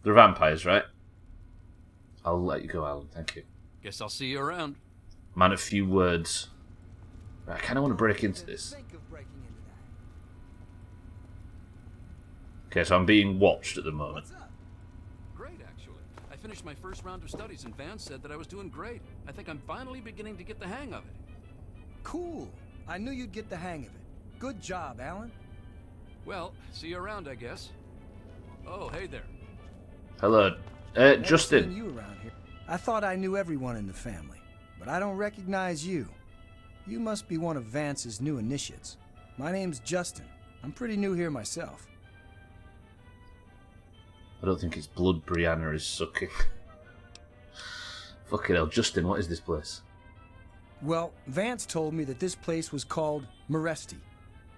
They're vampires, right? I'll let you go, Alan. Thank you. Guess I'll see you around. Man, a few words. I kind of want to break into this. Okay, so I'm being watched at the moment. Great, actually. I finished my first round of studies and Vance said that I was doing great. I think I'm finally beginning to get the hang of it. Cool. I knew you'd get the hang of it. Good job, Alan. Well, see you around, I guess. Oh, hey there. Hello. Justin. You around here. I thought I knew everyone in the family, but I don't recognize you. You must be one of Vance's new initiates. My name's Justin. I'm pretty new here myself. I don't think it's blood Brianna is sucking. Fucking hell, Justin, what is this place? Well, Vance told me that this place was called Meresti.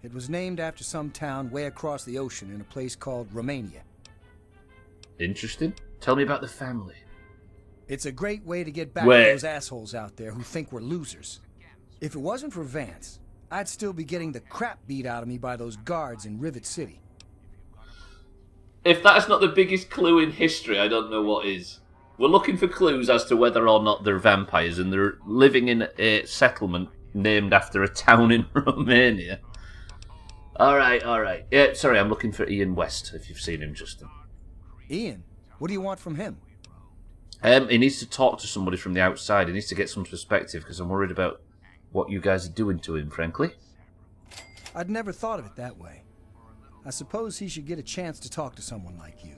It was named after some town way across the ocean in a place called Romania. Interesting. Tell me about the family. It's a great way to get back at those assholes out there who think we're losers. If it wasn't for Vance, I'd still be getting the crap beat out of me by those guards in Rivet City. If that's not the biggest clue in history, I don't know what is. We're looking for clues as to whether or not they're vampires, and they're living in a settlement named after a town in Romania. Alright. Yeah, sorry, I'm looking for Ian West, if you've seen him, Justin. Ian? What do you want from him? He needs to talk to somebody from the outside. He needs to get some perspective, because I'm worried about what you guys are doing to him, frankly. I'd never thought of it that way. I suppose he should get a chance to talk to someone like you.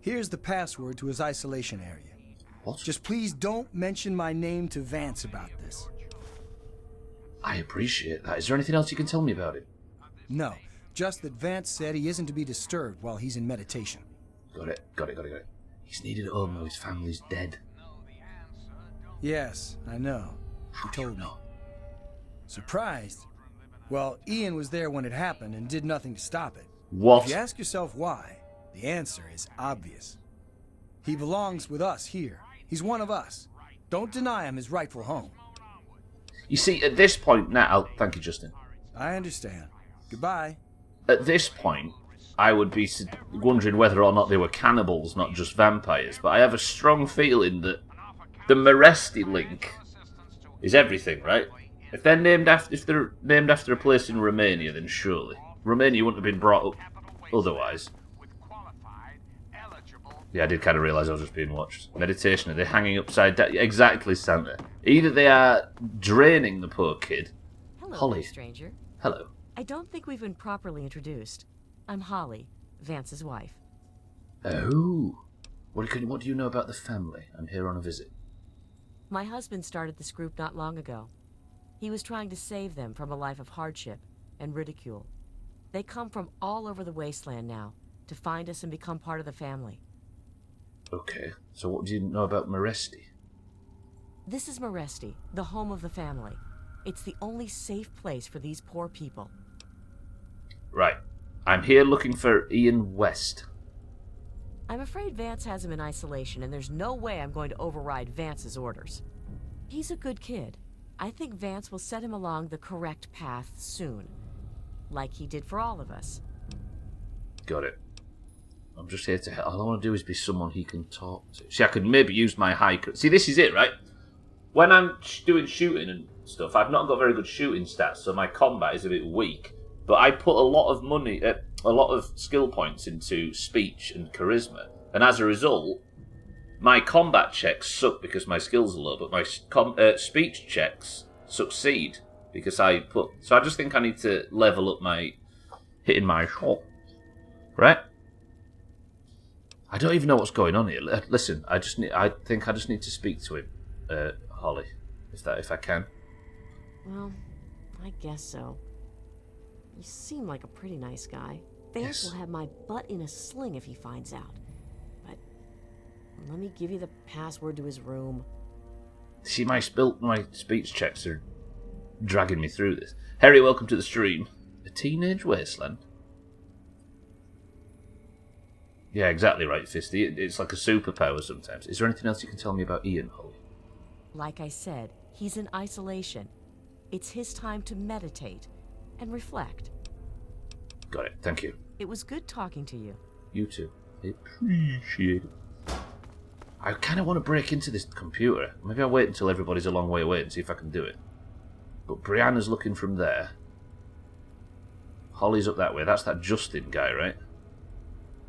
Here's the password to his isolation area. What? Just please don't mention my name to Vance about this. I appreciate that. Is there anything else you can tell me about it? No, just that Vance said he isn't to be disturbed while he's in meditation. Got it. He's needed at home though, his family's dead. Yes, I know. How He told do you know? me. Surprised? Well, Ian was there when it happened and did nothing to stop it. What? If you ask yourself why, the answer is obvious. He belongs with us here. He's one of us. Don't deny him his rightful home. You see, at this point now... Thank you, Justin. I understand. Goodbye. At this point, I would be wondering whether or not they were cannibals, not just vampires. But I have a strong feeling that the Meresti link is everything, right? If they're named after a place in Romania, then surely Romania wouldn't have been brought up otherwise. Yeah, I did kind of realise I was just being watched. Meditation, are they hanging upside down? Exactly, Santa. Either they are draining the poor kid. Hello, Holly. stranger. Hello. I don't think we've been properly introduced. I'm Holly, Vance's wife. Oh. What do you know about the family? I'm here on a visit. My husband started this group not long ago. He was trying to save them from a life of hardship and ridicule. They come from all over the wasteland now to find us and become part of the family. Okay, so what do you know about Meresti? This is Meresti, the home of the family. It's the only safe place for these poor people. Right. I'm here looking for Ian West. I'm afraid Vance has him in isolation, and there's no way I'm going to override Vance's orders. He's a good kid. I think Vance will set him along the correct path soon. Like he did for all of us. Got it. I'm just here to help. All I want to do is be someone he can talk to. See, I could maybe use my high... See, this is it, right? When I'm doing shooting and stuff, I've not got very good shooting stats, so my combat is a bit weak. But I put a lot of money, a lot of skill points into speech and charisma. And as a result, my combat checks suck because my skills are low, but my speech checks succeed because I put... So I just think I need to level up my hitting my shot. Right? I don't even know what's going on here. Listen, I think I just need to speak to him, Holly, if I can. Well, I guess so. You seem like a pretty nice guy. Vance will have my butt in a sling if he finds out. But let me give you the password to his room. See, my speech checks are dragging me through this. Harry, welcome to the stream. A teenage wasteland? Yeah, exactly right, Fisty. It's like a superpower sometimes. Is there anything else you can tell me about Ian, Holly? Like I said, he's in isolation. It's his time to meditate and reflect. Got it. Thank you. It was good talking to you. You too. Appreciate it. I kind of want to break into this computer. Maybe I'll wait until everybody's a long way away and see if I can do it. But Brianna's looking from there. Holly's up that way. That's that Justin guy, right?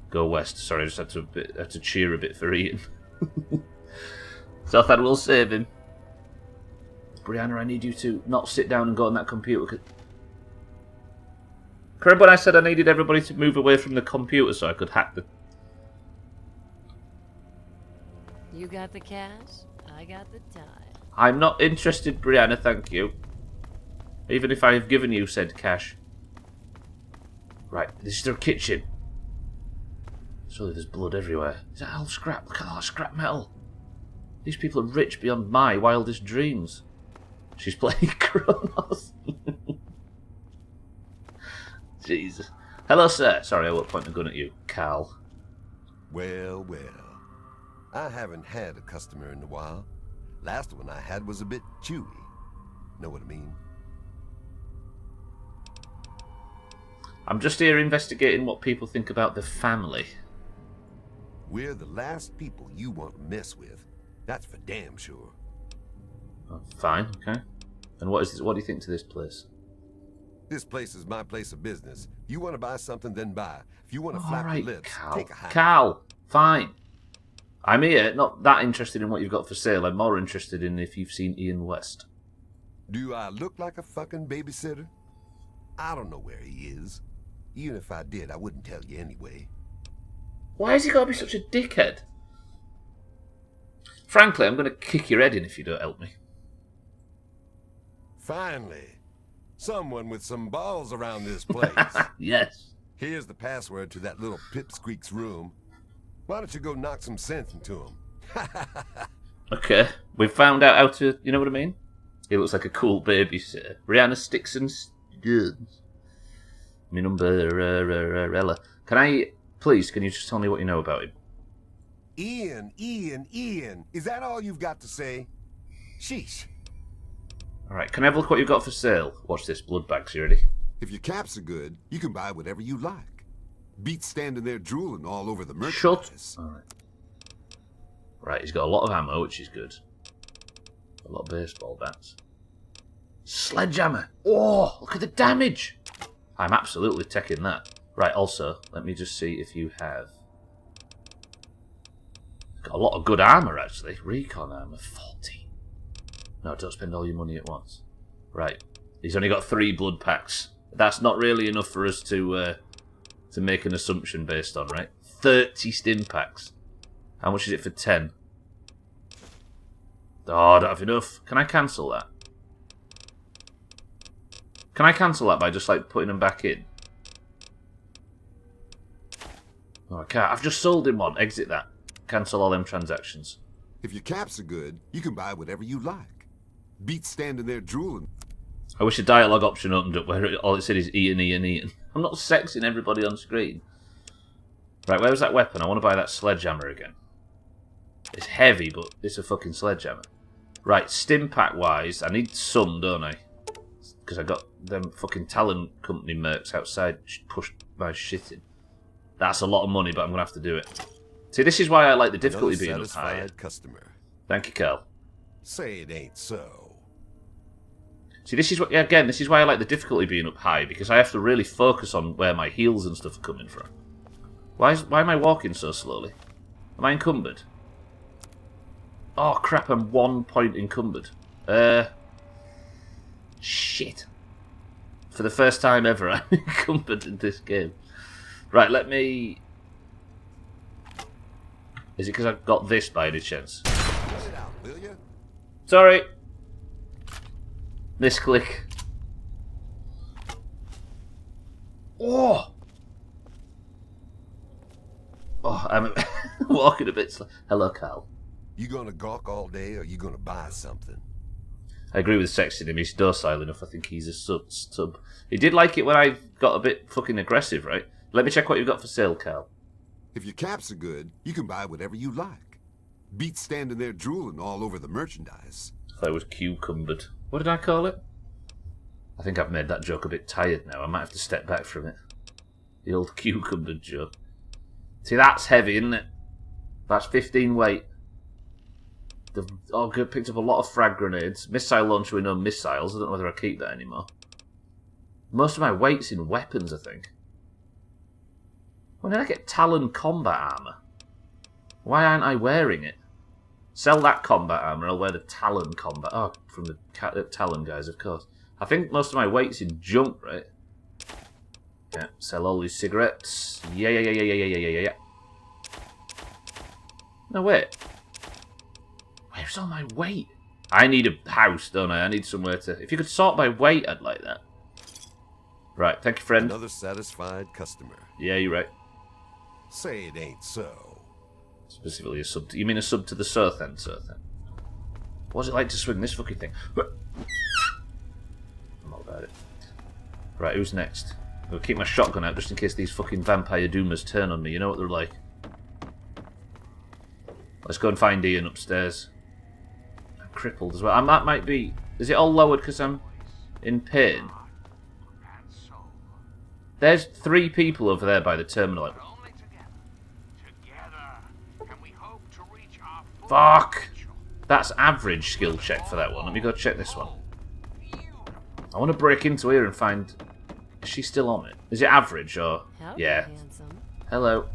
Go west. Sorry, I just had to cheer a bit for Ian. So I thought we'll save him. Brianna, I need you to not sit down and go on that computer. Remember when I said I needed everybody to move away from the computer so I could hack the... You got the cash, I got the time. I'm not interested, Brianna, thank you. Even if I have given you said cash. Right, this is their kitchen. Surely there's blood everywhere. Is that all scrap? Look at all that scrap metal. These people are rich beyond my wildest dreams. She's playing Kronos. Jesus. Hello, sir. Sorry, I won't point the gun at you, Cal. Well, well. I haven't had a customer in a while. Last one I had was a bit chewy. Know what I mean? I'm just here investigating what people think about the family. We're the last people you want to mess with. That's for damn sure. Oh, fine, okay. And what is this? What do you think to this place? This place is my place of business. You want to buy something, then buy. If you want to flap your lips, Cal. take a hike. Cal, fine. I'm here, not that interested in what you've got for sale. I'm more interested in if you've seen Ian West. Do I look like a fucking babysitter? I don't know where he is. Even if I did, I wouldn't tell you anyway. Why has he got to be such a dickhead? Frankly, I'm going to kick your head in if you don't help me. Finally. Someone with some balls around this place. Yes. Here's the password to that little pipsqueak's room. Why don't you go knock some sense into him? Okay, we've found out how to, you know what I mean? He looks like a cool babysitter. Rihanna sticks and stones. My number, Ella. Can you just tell me what you know about him? Ian. Is that all you've got to say? Sheesh. Alright, can I have a look what you've got for sale? Watch this, blood bags, you ready? If your caps are good, you can buy whatever you like. Beat standing there drooling all over the merchandise. Shut. Alright. Right, he's got a lot of ammo, which is good. A lot of baseball bats. Sledgehammer! Oh, look at the damage! I'm absolutely taking that. Right, also, let me just see if you have... Got a lot of good armour, actually. Recon armour, 14. No, don't spend all your money at once. Right, he's only got 3 blood packs. That's not really enough for us to make an assumption based on, right? 30 stim packs. How much is it for 10? Oh, I don't have enough. Can I cancel that? Can I cancel that by just, like, putting them back in? Oh, I can't. I've just sold him one. Exit that. Cancel all them transactions. If your caps are good, you can buy whatever you like. Beat standing there drooling. I wish a dialogue option opened up where all it said is Ian. I'm not sexing everybody on screen. Right, where was that weapon? I want to buy that sledgehammer again. It's heavy, but it's a fucking sledgehammer. Right, stim pack wise, I need some, don't I? Because I got them fucking talent company mercs outside pushed my shit in. That's a lot of money, but I'm going to have to do it. See, this is why I like the difficulty being up higher. Customer. Thank you, Carl. Say it ain't so. See, this is what again. This is why I like the difficulty being up high, because I have to really focus on where my heals and stuff are coming from. Why am I walking so slowly? Am I encumbered? Oh crap, I'm 1 point encumbered. Shit. For the first time ever, I'm encumbered in this game. Right, let me... Is it because I've got this by any chance? Cut it out, will ya? Sorry. Misclick. Oh! Oh, I'm walking a bit slow. Hello, Carl. You gonna gawk all day, or you gonna buy something? I agree with sexing him. He's docile enough. I think he's a sub. He did like it when I got a bit fucking aggressive, right? Let me check what you've got for sale, Carl. If your caps are good, you can buy whatever you like. Beat standing there drooling all over the merchandise. I thought it was cucumbered. What did I call it? I think I've made that joke a bit tired now. I might have to step back from it. The old cucumbered joke. See, that's heavy, isn't it? That's 15 weight. They've picked up a lot of frag grenades. Missile launcher with no missiles. I don't know whether I keep that anymore. Most of my weight's in weapons, I think. When did I get Talon combat armor? Why aren't I wearing it? Sell that combat armor, I'll wear the Talon combat. Oh, from the Talon guys, of course. I think most of my weight's in junk, right? Yeah, sell all these cigarettes. Yeah. No, wait. Where's all my weight? I need a house, don't I? I need somewhere to... If you could sort by weight, I'd like that. Right, thank you, friend. Another satisfied customer. Yeah, you're right. Say it ain't so. Specifically a sub to... You mean a sub to the Sothen? What's it like to swing this fucking thing? I'm all about it. Right, who's next? I'll keep my shotgun out just in case these fucking vampire doomers turn on me. You know what they're like. Let's go and find Ian upstairs. I'm crippled as well. That might be... Is it all lowered because I'm in pain? There's 3 people over there by the terminal. Fuck! That's average skill check for that one. Let me go check this one. I want to break into here and find... Is she still on it? Is it average or... Yeah. Hello.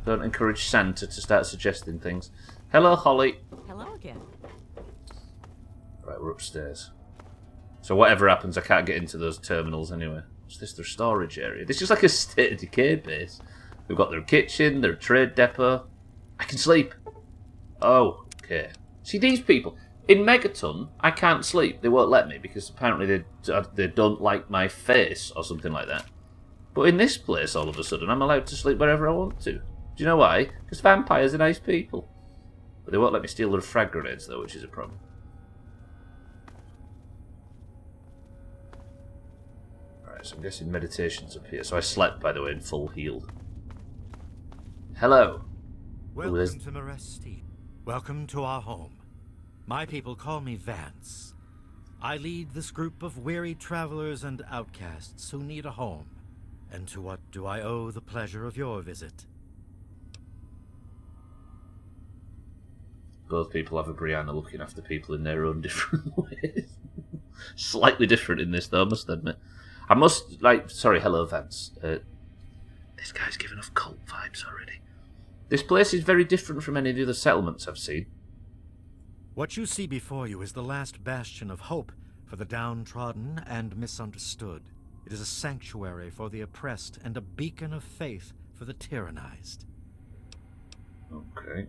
Don't encourage Santa to start suggesting things. Hello, Holly. Hello again. Right, we're upstairs. So whatever happens, I can't get into those terminals anyway. What's this? Their storage area. This is like a State of Decay base. We've got their kitchen, their trade depot. I can sleep. Oh, okay. See, these people... In Megaton, I can't sleep. They won't let me because apparently they don't like my face or something like that. But in this place, all of a sudden, I'm allowed to sleep wherever I want to. Do you know why? Because vampires are nice people. But they won't let me steal their frag grenades, though, which is a problem. Alright, so I'm guessing meditation's up here. So I slept, by the way, in full healed. Hello. Welcome to Meresti. Welcome to our home. My people call me Vance. I lead this group of weary travelers and outcasts who need a home. And to what do I owe the pleasure of your visit? Both people have a Brianna looking after people in their own different ways. Slightly different in this, though, I must admit. I must, sorry, hello, Vance. This guy's giving off cult vibes already. This place is very different from any of the other settlements I've seen. What you see before you is the last bastion of hope for the downtrodden and misunderstood. It is a sanctuary for the oppressed and a beacon of faith for the tyrannized. Okay.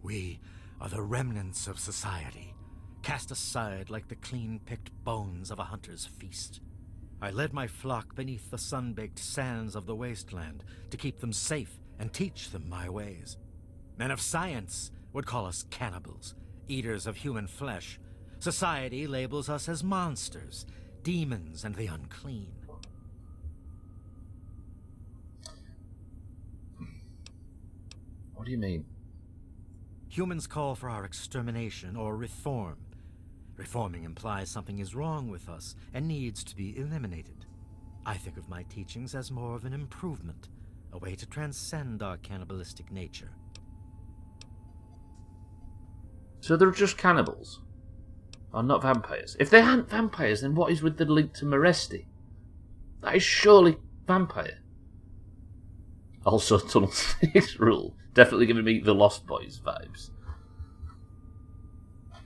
We are the remnants of society, cast aside like the clean-picked bones of a hunter's feast. I led my flock beneath the sun-baked sands of the wasteland to keep them safe and teach them my ways. Men of science would call us cannibals, eaters of human flesh. Society labels us as monsters, demons, and the unclean. What do you mean? Humans call for our extermination or reform. Reforming implies something is wrong with us and needs to be eliminated. I think of my teachings as more of an improvement, a way to transcend our cannibalistic nature. So they're just cannibals? Or not vampires? If they aren't vampires, then what is with the link to Meresti? That is surely vampire. Also, Tunnel 6 rule. Definitely giving me the Lost Boys vibes.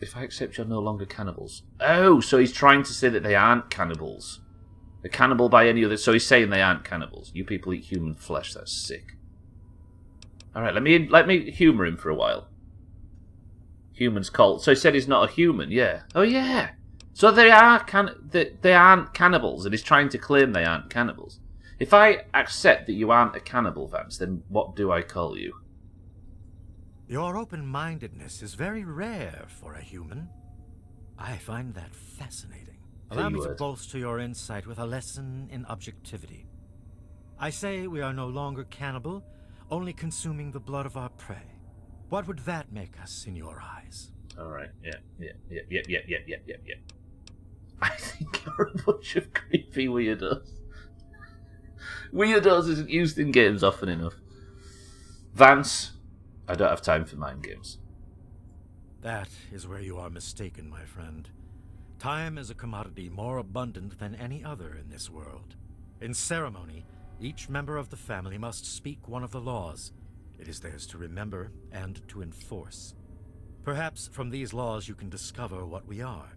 If I accept you're no longer cannibals. Oh, so he's trying to say that they aren't cannibals. A cannibal by any other... So he's saying they aren't cannibals. You people eat human flesh. That's sick. Alright, let me humour him for a while. Humans cult. So he said he's not a human, yeah. Oh, yeah. So they aren't cannibals, and he's trying to claim they aren't cannibals. If I accept that you aren't a cannibal, Vance, then what do I call you? Your open-mindedness is very rare for a human. I find that fascinating. Allow me to bolster your insight with a lesson in objectivity. I say we are no longer cannibal, only consuming the blood of our prey. What would that make us in your eyes? Alright, yeah. I think you're a bunch of creepy weirdos. Weirdos isn't used in games often enough. Vance, I don't have time for mind games. That is where you are mistaken, my friend. Time is a commodity more abundant than any other in this world. In ceremony, each member of the family must speak one of the laws. It is theirs to remember and to enforce. Perhaps from these laws you can discover what we are.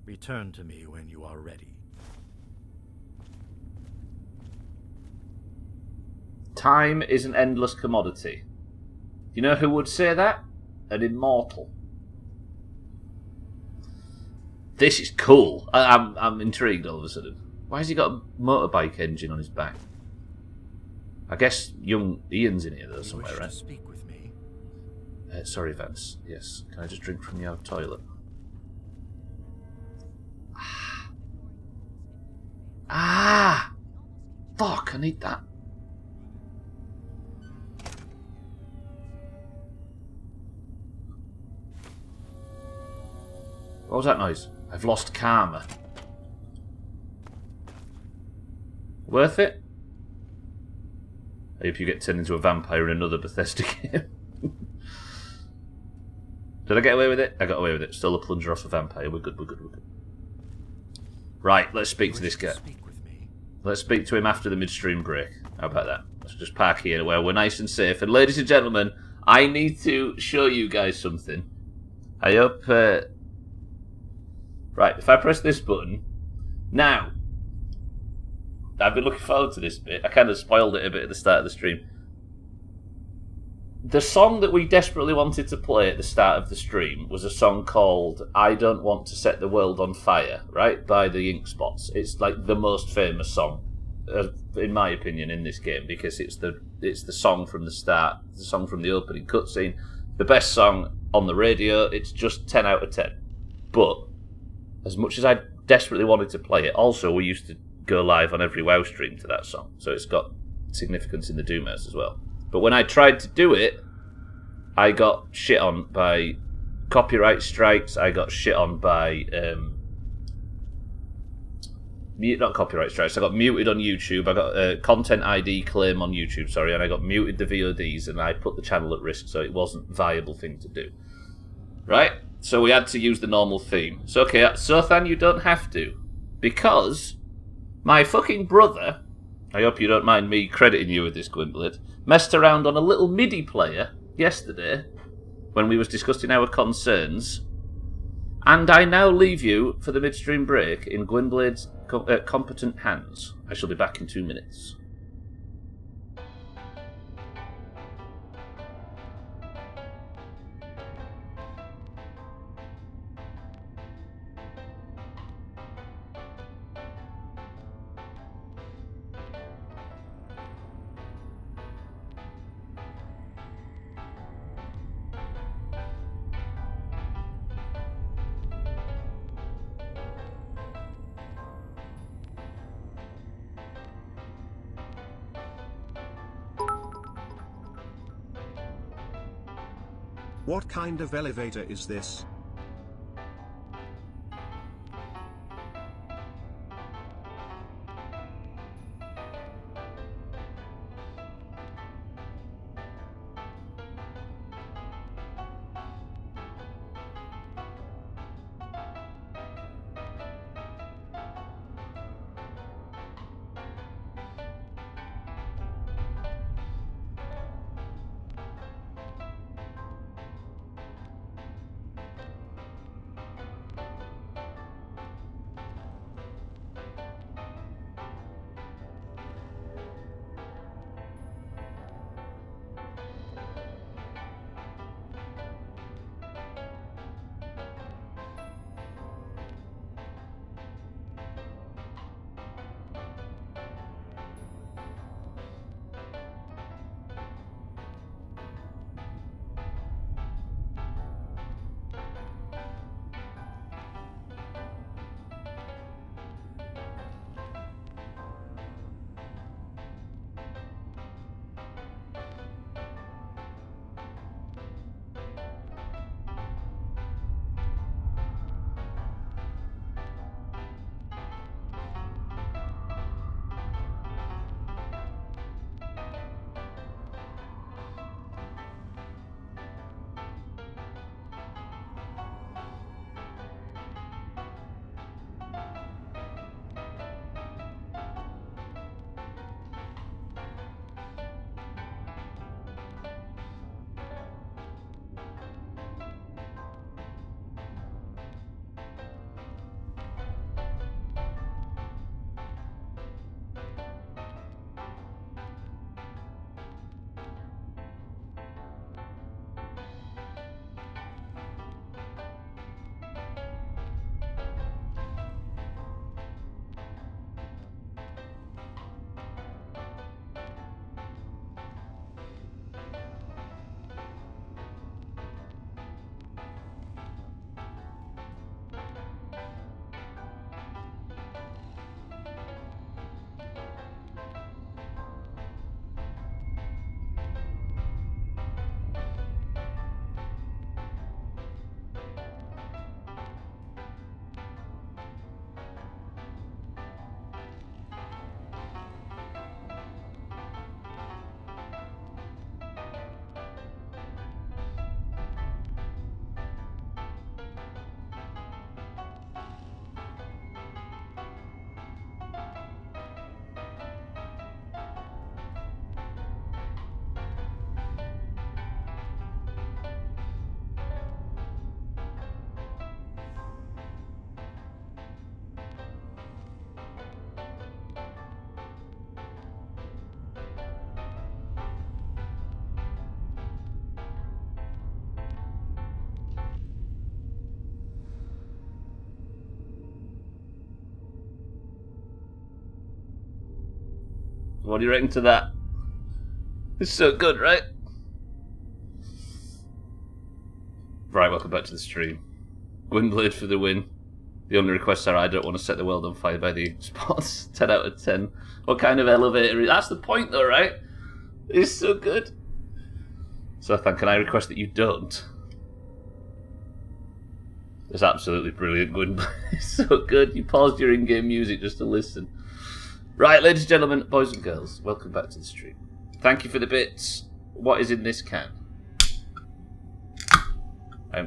Return to me when you are ready. Time is an endless commodity. You know who would say that? An immortal. This is cool. I'm intrigued all of a sudden. Why has he got a motorbike engine on his back? I guess young Ian's in here though somewhere, right? Speak with me. Sorry, Vance. Yes. Can I just drink from your toilet? Fuck, I need that. What was that noise? I've lost karma. Worth it? I hope you get turned into a vampire in another Bethesda game. Did I get away with it? I got away with it. Still a plunger off a vampire. We're good. Right, let's speak to this guy. Let's speak to him after the midstream break. How about that? Let's just park here where we're nice and safe. And ladies and gentlemen, I need to show you guys something. I hope... Right, if I press this button... Now... I've been looking forward to this bit. I kind of spoiled it a bit at the start of the stream. The song that we desperately wanted to play at the start of the stream was a song called I Don't Want to Set the World on Fire, right? By the Ink Spots. It's like the most famous song, in my opinion, in this game, because it's the song from the start, the song from the opening cutscene, the best song on the radio. It's just 10 out of 10. But, as much as I desperately wanted to play it, also we used to go live on every WoW stream to that song, so it's got significance in the Doomhaus as well. But when I tried to do it, I got shit on by copyright strikes. I got shit on by not copyright strikes. I got muted on YouTube. I got a content ID claim on YouTube, sorry, and I got muted the VODs, and I put the channel at risk, so it wasn't a viable thing to do. Right? So we had to use the normal theme. So okay, Sothan, you don't have to, because my fucking brother, I hope you don't mind me crediting you with this, Gwynblade, messed around on a little MIDI player yesterday when we was discussing our concerns, and I now leave you for the midstream break in Gwynblade's competent hands. I shall be back in 2 minutes. What kind of elevator is this? What do you reckon to that? It's so good, right? Right, welcome back to the stream. Gwynblade for the win. The only requests are I don't want to set the world on fire by the spots. 10 out of 10. What kind of elevator is... That's the point though, right? It's so good. So can I request that you don't? It's absolutely brilliant, Gwynblade. It's so good. You paused your in-game music just to listen. Right, ladies and gentlemen, boys and girls, welcome back to the stream. Thank you for the bits. What is in this can?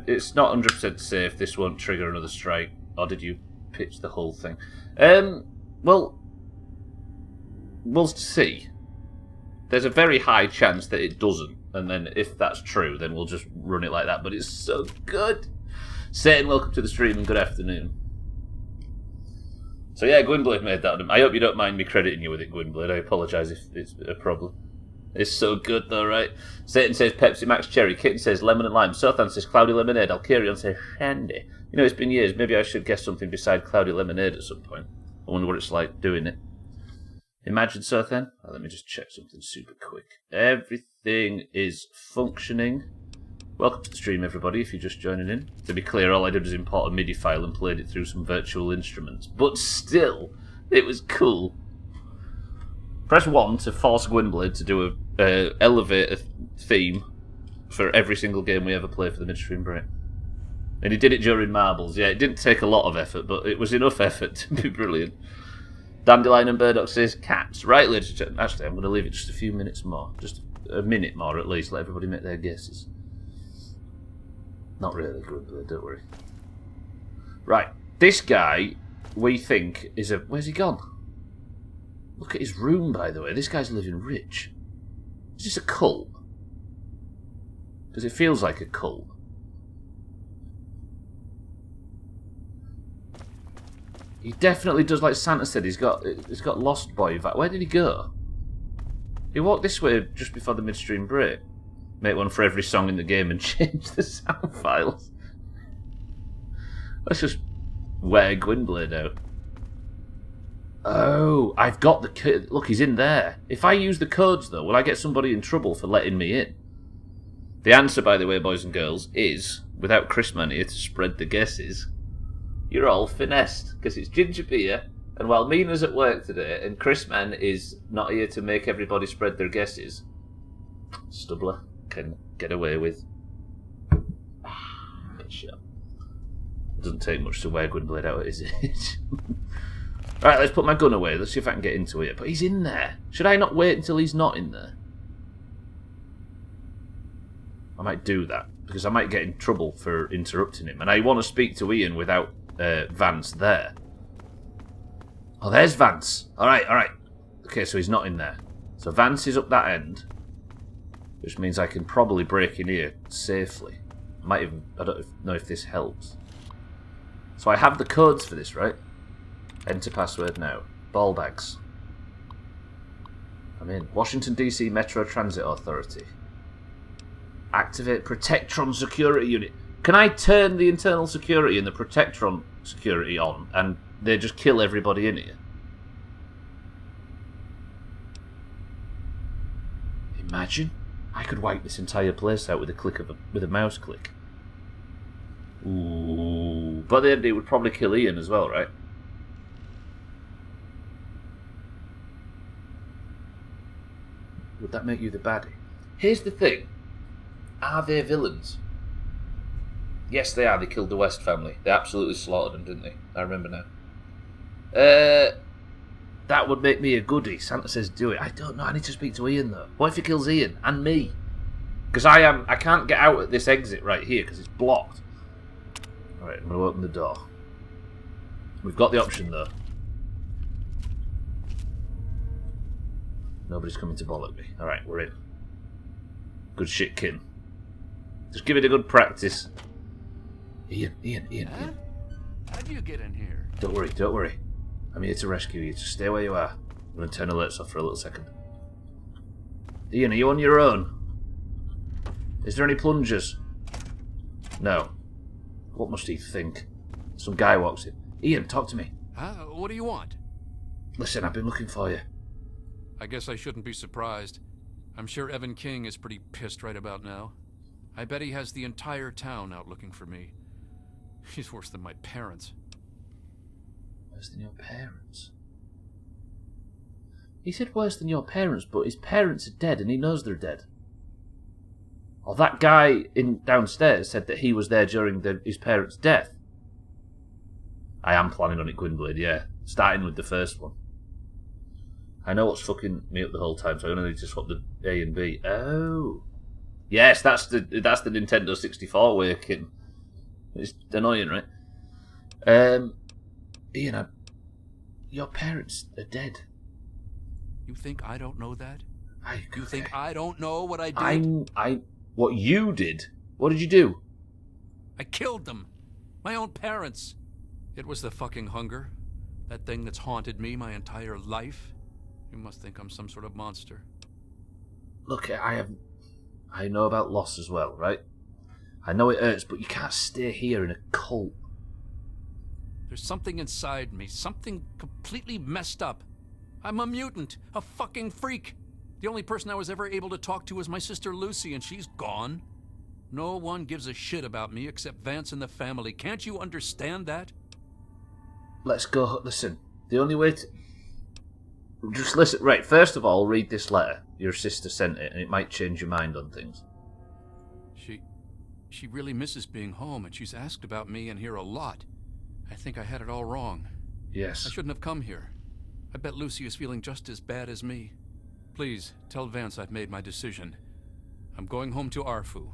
It's not 100% safe. This won't trigger another strike. Or did you pitch the whole thing? Well, we'll see. There's a very high chance that it doesn't. And then if that's true, then we'll just run it like that. But it's so good. Satan, welcome to the stream and good afternoon. So yeah, Gwynblade made that. I hope you don't mind me crediting you with it, Gwynblade. I apologise if it's a problem. It's so good though, right? Satan says Pepsi Max Cherry. Kitten says lemon and lime. Sothan says cloudy lemonade. Alkerion says shandy. You know, it's been years. Maybe I should guess something beside cloudy lemonade at some point. I wonder what it's like doing it. Imagine Sothan. Oh, let me just check something super quick. Everything is functioning. Welcome to the stream, everybody, if you're just joining in. To be clear, all I did was import a MIDI file and played it through some virtual instruments. But still, it was cool. Press 1 to force Gwynblade to do a elevator theme for every single game we ever play for the midstream break. And he did it during Marbles. Yeah, it didn't take a lot of effort, but it was enough effort to be brilliant. Dandelion and Burdock says cats. Right, ladies and gentlemen. Actually, I'm going to leave it just a few minutes more. Just a minute more at least. Let everybody make their guesses. Not really, Gwynblade, don't worry. Right, this guy we think is a... Where's he gone? Look at his room, by the way. This guy's living rich. Is this a cult? Because it feels like a cult. He definitely does, like Santa said. He's got Lost Boy. Where did he go? He walked this way just before the midstream break. Make one for every song in the game and change the sound files. Let's just wear Gwynblade out. Oh, I've got the code. Look, he's in there. If I use the codes, though, will I get somebody in trouble for letting me in? The answer, by the way, boys and girls, is, without Chrisman here to spread the guesses, you're all finessed, because it's ginger beer, and while Mina's at work today, and Chrisman is not here to make everybody spread their guesses, Stubbler can get away with... Good shot. It doesn't take much to wear Gwynblade out, is it? Right, let's put my gun away. Let's see if I can get into it. But he's in there. Should I not wait until he's not in there? I might do that, because I might get in trouble for interrupting him. And I want to speak to Ian without Vance there. Oh, there's Vance. Alright, alright. Okay, so he's not in there. So Vance is up that end, which means I can probably break in here safely. I don't know if this helps. So I have the codes for this, right? Enter password now. Ball bags. I'm in. Washington DC Metro Transit Authority. Activate Protectron security unit. Can I turn the internal security and the Protectron security on and they just kill everybody in here? Imagine. I could wipe this entire place out with a click of with a mouse click. Ooh. But then it would probably kill Ian as well, right? Would that make you the baddie? Here's the thing. Are they villains? Yes, they are. They killed the West family. They absolutely slaughtered them, didn't they? I remember now. That would make me a goodie. Santa says do it. I don't know. I need to speak to Ian, though. What if he kills Ian? And me? Because I can't get out at this exit right here because it's blocked. Alright, I'm going to open the door. We've got the option, though. Nobody's coming to bollock me. Alright, we're in. Good shit, Kim. Just give it a good practice. Ian. How'd you get in here? Don't worry. I'm here to rescue you. Just stay where you are. I'm going to turn alerts off for a little second. Ian, are you on your own? Is there any plungers? No. What must he think? Some guy walks in. Ian, talk to me. What do you want? Listen, I've been looking for you. I guess I shouldn't be surprised. I'm sure Evan King is pretty pissed right about now. I bet he has the entire town out looking for me. He's worse than my parents. Worse than your parents? He said worse than your parents, but his parents are dead and he knows they're dead. Or that guy in downstairs said that he was there during his parents' death. I am planning on it, Gwynblade, yeah. Starting with the first one. I know what's fucking me up the whole time, so I only need to swap the A and B. Oh. Yes, that's the Nintendo 64 working. It's annoying, right? Ian, your parents are dead. You think I don't know that? Okay. You think I don't know what I did? What you did? What did you do? I killed them. My own parents. It was the fucking hunger. That thing that's haunted me my entire life. You must think I'm some sort of monster. Look, I know about loss as well, right? I know it hurts, but you can't stay here in a cult. There's something inside me, something completely messed up. I'm a mutant, a fucking freak. The only person I was ever able to talk to was my sister Lucy, and she's gone. No one gives a shit about me except Vance and the family. Can't you understand that? Let's go. Listen, the only way to... Just listen. Right, first of all, read this letter. Your sister sent it, and it might change your mind on things. She really misses being home, and she's asked about me and here a lot. I think I had it all wrong. Yes. I shouldn't have come here. I bet Lucy is feeling just as bad as me. Please, tell Vance I've made my decision. I'm going home to Arfu.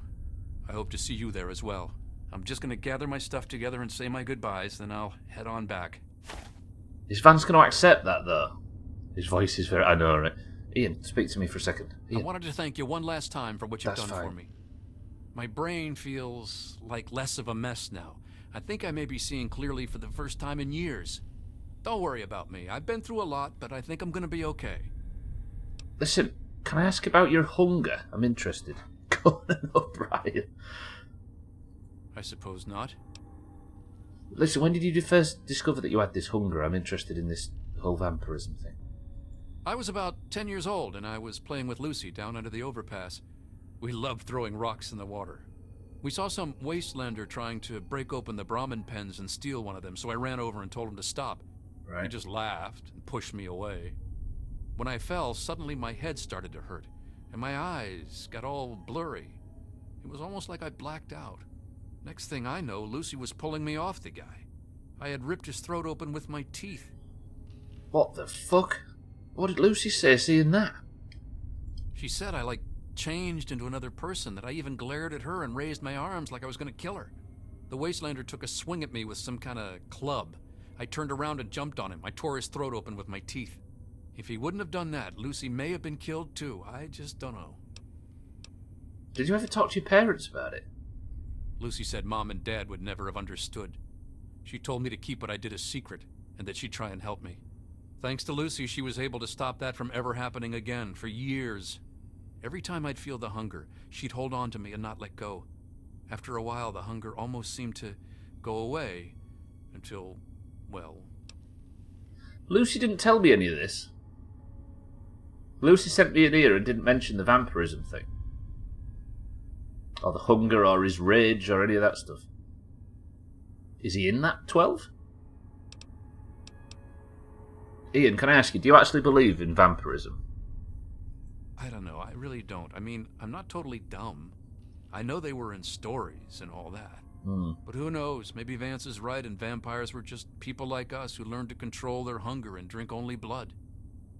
I hope to see you there as well. I'm just gonna gather my stuff together and say my goodbyes, then I'll head on back. Is Vance going to accept that, though? His voice is very... I know, right? Ian, speak to me for a second. Ian. I wanted to thank you one last time for what you've done for me. My brain feels like less of a mess now. I think I may be seeing clearly for the first time in years. Don't worry about me. I've been through a lot, but I think I'm gonna be okay. Listen, can I ask about your hunger? I'm interested. Conan O'Brien. I suppose not. Listen, when did you first discover that you had this hunger? I'm interested in this whole vampirism thing. I was about 10 years old, and I was playing with Lucy down under the overpass. We loved throwing rocks in the water. We saw some wastelander trying to break open the Brahmin pens and steal one of them, so I ran over and told him to stop. Right. He just laughed and pushed me away. When I fell, suddenly my head started to hurt, and my eyes got all blurry. It was almost like I blacked out. Next thing I know, Lucy was pulling me off the guy. I had ripped his throat open with my teeth. What the fuck? What did Lucy say seeing that? She said I, changed into another person, that I even glared at her and raised my arms like I was going to kill her. The wastelander took a swing at me with some kind of club. I turned around and jumped on him. I tore his throat open with my teeth. If he wouldn't have done that, Lucy may have been killed too. I just don't know. Did you ever talk to your parents about it? Lucy said Mom and Dad would never have understood. She told me to keep what I did a secret, and that she'd try and help me. Thanks to Lucy, she was able to stop that from ever happening again for years. Every time I'd feel the hunger, she'd hold on to me and not let go. After a while, the hunger almost seemed to go away, until, well... Lucy didn't tell me any of this. Lucy sent me an ear and didn't mention the vampirism thing. Or the hunger, or his rage, or any of that stuff. Is he in that 12? Ian, can I ask you, do you actually believe in vampirism? I don't know, I really don't. I mean, I'm not totally dumb. I know they were in stories and all that. But who knows, maybe Vance is right and vampires were just people like us who learned to control their hunger and drink only blood.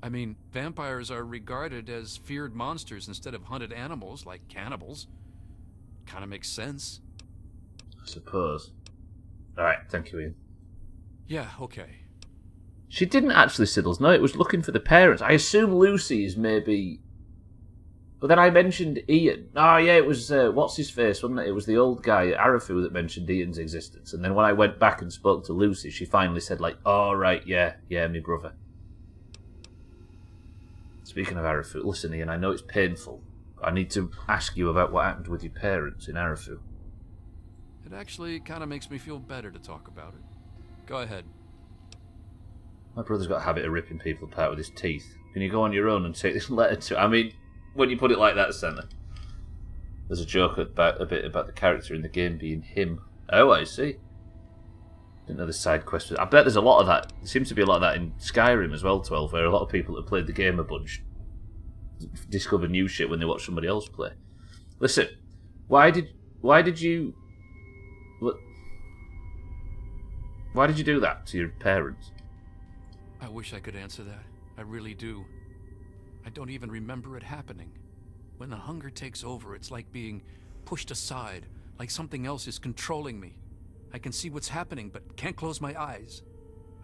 I mean, vampires are regarded as feared monsters instead of hunted animals like cannibals. Kinda makes sense. I suppose. Alright, thank you, Ian. Yeah, okay. She didn't actually, Siddles. No, it was looking for the parents. I assume Lucy is maybe... But then I mentioned Ian. Oh, yeah, it was, what's-his-face, wasn't it? It was the old guy at Arafu that mentioned Ian's existence. And then when I went back and spoke to Lucy, she finally said, oh, right, yeah, my brother. Speaking of Arafu, listen, Ian, I know it's painful. I need to ask you about what happened with your parents in Arafu. It actually kind of makes me feel better to talk about it. Go ahead. My brother's got a habit of ripping people apart with his teeth. Can you go on your own and take this letter to... I mean, when you put it like that, Santa. There's a joke about a bit about the character in the game being him. Oh, I see. Didn't know the side quest was... I bet there's a lot of that. There seems to be a lot of that in Skyrim as well, 12, where a lot of people that played the game a bunch discover new shit when they watch somebody else play. Listen, why did you... Why did you do that to your parents? I wish I could answer that. I really do. I don't even remember it happening. When the hunger takes over, it's like being pushed aside, like something else is controlling me. I can see what's happening, but can't close my eyes.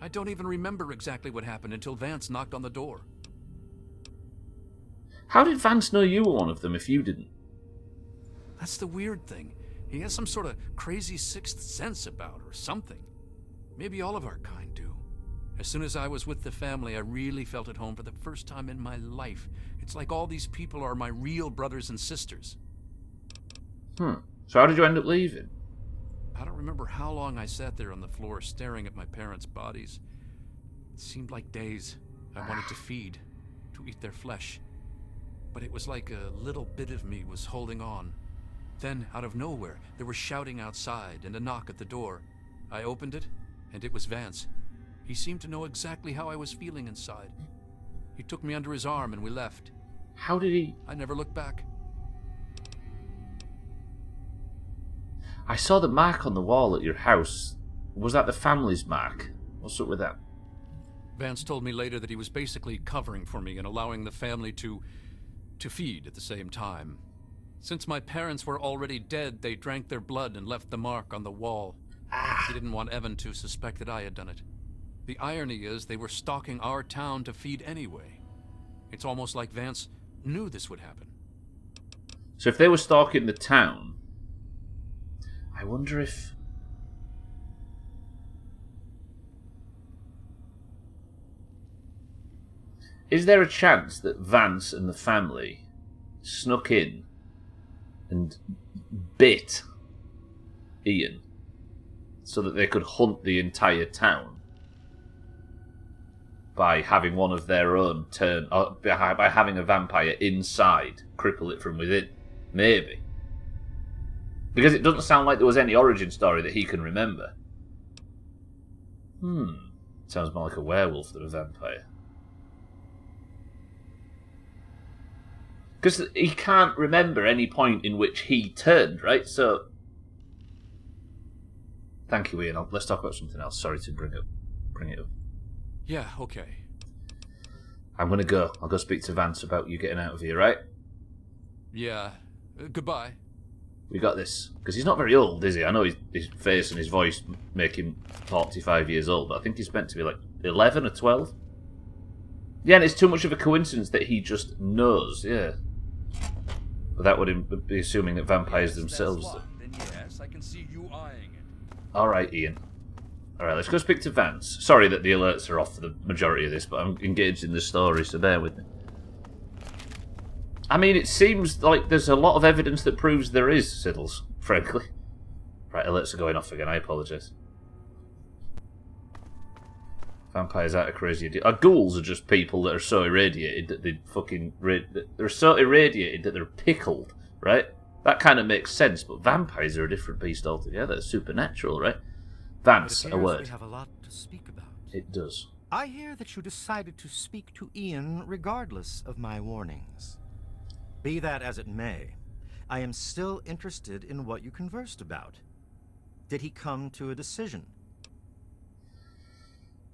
I don't even remember exactly what happened until Vance knocked on the door. How did Vance know you were one of them if you didn't? That's the weird thing. He has some sort of crazy sixth sense about or something. Maybe all of our kind do. As soon as I was with the family, I really felt at home for the first time in my life. It's like all these people are my real brothers and sisters. So how did you end up leaving? I don't remember how long I sat there on the floor staring at my parents' bodies. It seemed like days. I wanted to feed, to eat their flesh. But it was like a little bit of me was holding on. Then, out of nowhere, there was shouting outside and a knock at the door. I opened it, and it was Vance. He seemed to know exactly how I was feeling inside. He took me under his arm and we left. How did he... I never looked back. I saw the mark on the wall at your house. Was that the family's mark? What's up with that? Vance told me later that he was basically covering for me and allowing the family to feed at the same time. Since my parents were already dead, they drank their blood and left the mark on the wall. He didn't want Evan to suspect that I had done it. The irony is they were stalking our town to feed anyway. It's almost like Vance knew this would happen. So if they were stalking the town, I wonder if... Is there a chance that Vance and the family snuck in and bit Ian so that they could hunt the entire town by having one of their own turn, or by having a vampire inside cripple it from within? Maybe. Because it doesn't sound like there was any origin story that he can remember. Sounds more like a werewolf than a vampire. Because he can't remember any point in which he turned, right? So... Thank you, Ian. Let's talk about something else. Sorry to bring it up. Yeah, okay. I'm going to go. I'll go speak to Vance about you getting out of here, right? Yeah. Goodbye. We got this. Because he's not very old, is he? I know his face and his voice make him 45 years old, but I think he's meant to be like 11 or 12. Yeah, and it's too much of a coincidence that he just knows, yeah. But that would be assuming that vampires themselves... Then yes, I can see you eyeing it. Alright, Ian. Alright, let's go speak to Vance. Sorry that the alerts are off for the majority of this, but I'm engaged in the story, so bear with me. I mean, it seems like there's a lot of evidence that proves there is Siddles, frankly. Right, alerts are going off again, I apologise. Vampires aren't a crazy idea. Ghouls are just people that are so irradiated that they fucking... They're so irradiated that they're pickled, right? That kind of makes sense, but vampires are a different beast altogether. They're supernatural, right? Vance, a word. We have a lot to speak about. It does. I hear that you decided to speak to Ian regardless of my warnings. Be that as it may, I am still interested in what you conversed about. Did he come to a decision?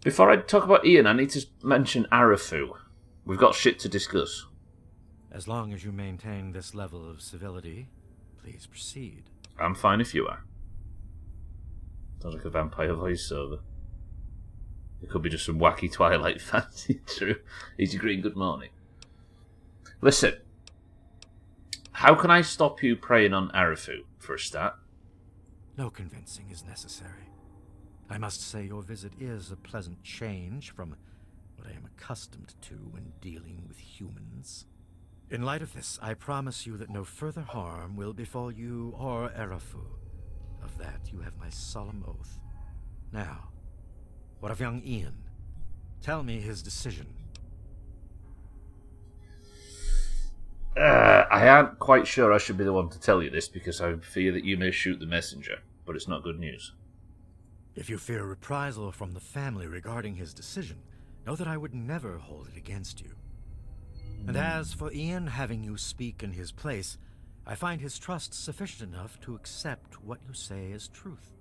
Before I talk about Ian, I need to mention Arafu. We've got shit to discuss. As long as you maintain this level of civility, please proceed. I'm fine if you are. Sounds like a vampire voiceover. It could be just some wacky Twilight fancy. True. Easy Green, good morning. Listen. How can I stop you preying on Arafu, for a start? No convincing is necessary. I must say your visit is a pleasant change from what I am accustomed to when dealing with humans. In light of this, I promise you that no further harm will befall you or Arafu. Of that you have my solemn oath. Now, what of young Ian? Tell me his decision. I aren't quite sure I should be the one to tell you this because I fear that you may shoot the messenger, but it's not good news. If you fear reprisal from the family regarding his decision, know that I would never hold it against you. And as for Ian having you speak in his place, I find his trust sufficient enough to accept what you say is truth.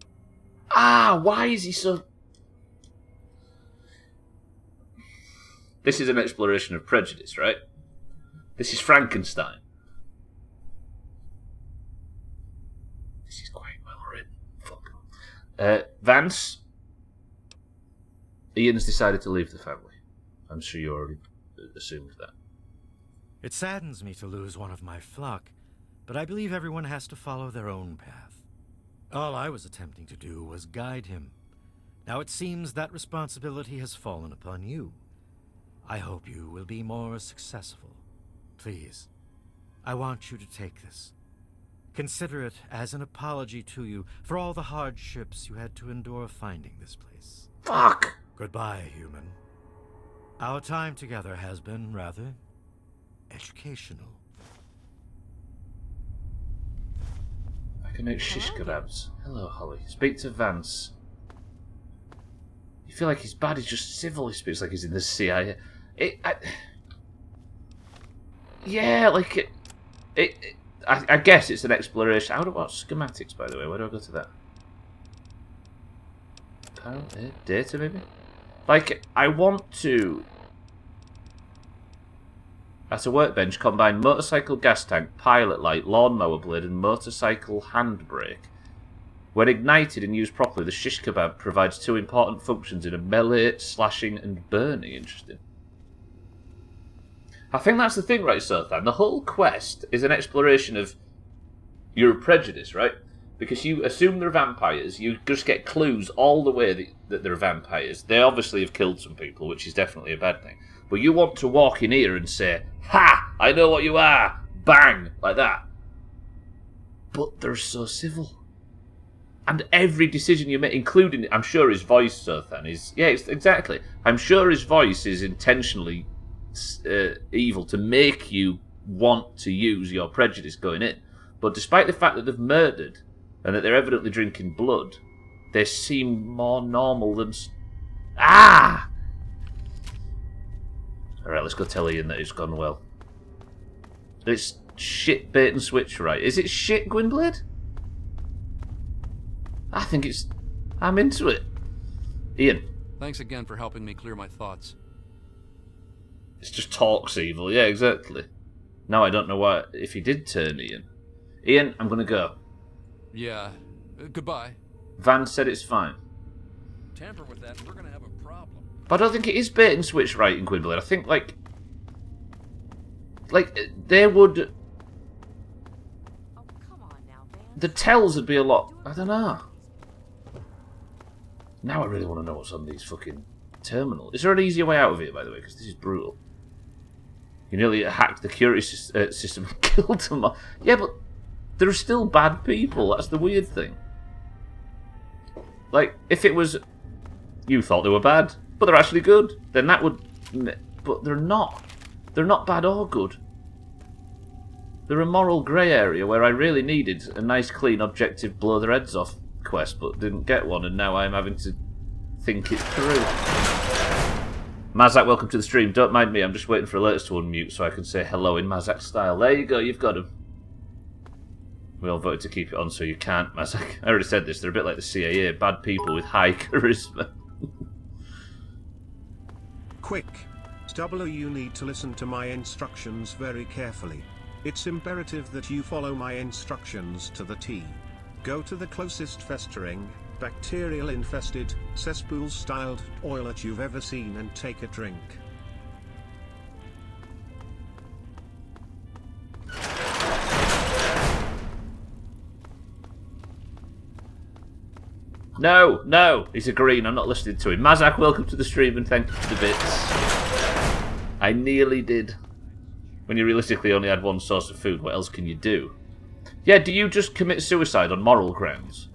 Ah, why is he so... This is an exploration of prejudice, right? This is Frankenstein. This is quite well written. Fuck. Vance, Ian's decided to leave the family. I'm sure you already assumed that. It saddens me to lose one of my flock, but I believe everyone has to follow their own path. All I was attempting to do was guide him. Now it seems that responsibility has fallen upon you. I hope you will be more successful. Please, I want you to take this. Consider it as an apology to you for all the hardships you had to endure finding this place. Fuck! Goodbye, human. Our time together has been rather educational. I can make shish kebabs. Hello, Holly. Speak to Vance. You feel like he's bad, he's just civil. He speaks like he's in the CIA. Yeah, like I guess it's an exploration. How do I watch schematics, by the way? Where do I go to that? Data, maybe? Like, I want to... At a workbench, combine motorcycle gas tank, pilot light, lawnmower blade, and motorcycle handbrake. When ignited and used properly, the shish kebab provides two important functions in a melee, slashing, and burning. Interesting. I think that's the thing, right, Sothan? The whole quest is an exploration of your prejudice, right? Because you assume they're vampires, you just get clues all the way that they're vampires. They obviously have killed some people, which is definitely a bad thing. But you want to walk in here and say, "Ha! I know what you are!" Bang! Like that. But they're so civil. And every decision you make, including, I'm sure his voice, Sothan, is... Yeah, exactly. I'm sure his voice is intentionally... evil to make you want to use your prejudice going in. But despite the fact that they've murdered and that they're evidently drinking blood, they seem more normal than... Ah! Alright, let's go tell Ian that it's gone well. It's shit bait and switch, right? Is it shit, Gwynblade? I think it's... I'm into it. Ian. Thanks again for helping me clear my thoughts. It's just talks evil, yeah, exactly. Now I don't know why, if he did turn Ian. Ian, I'm gonna go. Yeah, goodbye. Van said it's fine. Tamper with that and we're gonna have a problem. But I don't think it is bait and switch right in Gwynblade. I think, like, they would... Oh, come on now, Vance. The tells would be a lot... I don't know. Now I really want to know what's on these fucking terminals. Is there an easier way out of here, by the way? Because this is brutal. You nearly hacked the security system and killed them all. Yeah, but there are still bad people. That's the weird thing. Like, if it was... You thought they were bad, but they're actually good. Then that would... But they're not. They're not bad or good. They're a moral grey area where I really needed a nice, clean, objective, blow their heads off quest, but didn't get one, and now I'm having to think it through. Mazak, welcome to the stream. Don't mind me, I'm just waiting for alerts to unmute so I can say hello in Mazak style. There you go, you've got him. We all voted to keep it on, so you can't, Mazak. I already said this, they're a bit like the CIA, bad people with high charisma. Quick! Stubbler, you need to listen to my instructions very carefully. It's imperative that you follow my instructions to the T. Go to the closest festering, bacterial-infested, cesspool-styled toilet you've ever seen and take a drink. No, no, he's agreeing, I'm not listening to him. Mazak, welcome to the stream and thank you for the bits. I nearly did. When you realistically only had one source of food, what else can you do? Yeah, do you just commit suicide on moral grounds?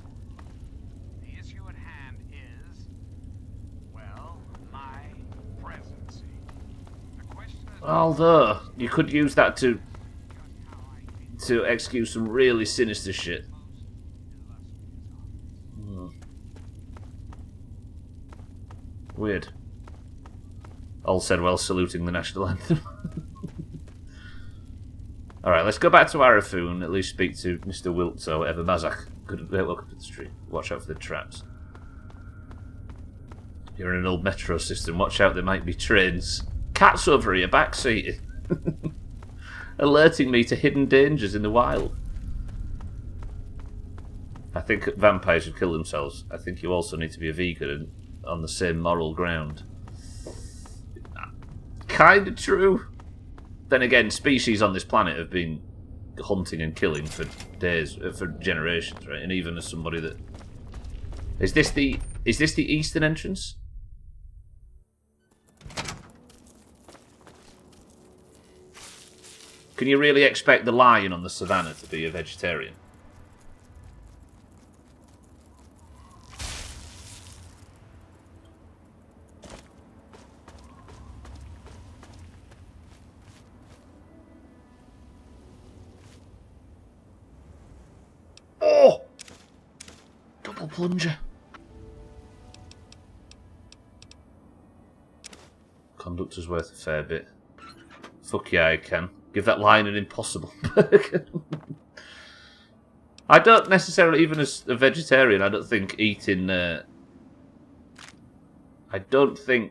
The issue at hand is, well, my Although, you could use that to execute some really sinister shit. Weird. All said while saluting the national anthem. Alright, let's go back to Arafu and at least speak to Mr. Wiltz or whatever. Mazak, welcome to the street. Watch out for the traps. You're in an old metro system. Watch out, there might be trains. Cats over here, backseated. Alerting me to hidden dangers in the wild. I think vampires should kill themselves. I think you also need to be a vegan and on the same moral ground. Kinda true. Then again, species on this planet have been hunting and killing for days, for generations, right? And even as somebody that... Is this the eastern entrance? Can you really expect the lion on the savannah to be a vegetarian? Oh! Double plunger. Conductor's worth a fair bit. Fuck yeah, I can. Give that lion an impossible burger. I don't necessarily, even as a vegetarian, I don't think eating... I don't think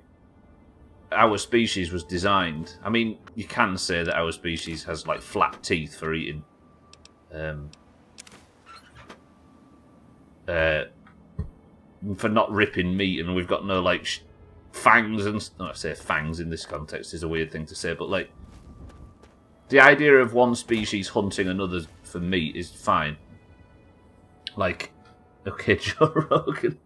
our species was designed... I mean, you can say that our species has, like, flat teeth for eating. For not ripping meat, and we've got no, like, fangs and... I say fangs in this context is a weird thing to say, but, like... The idea of one species hunting another for meat is fine. Like, okay, Joe Rogan.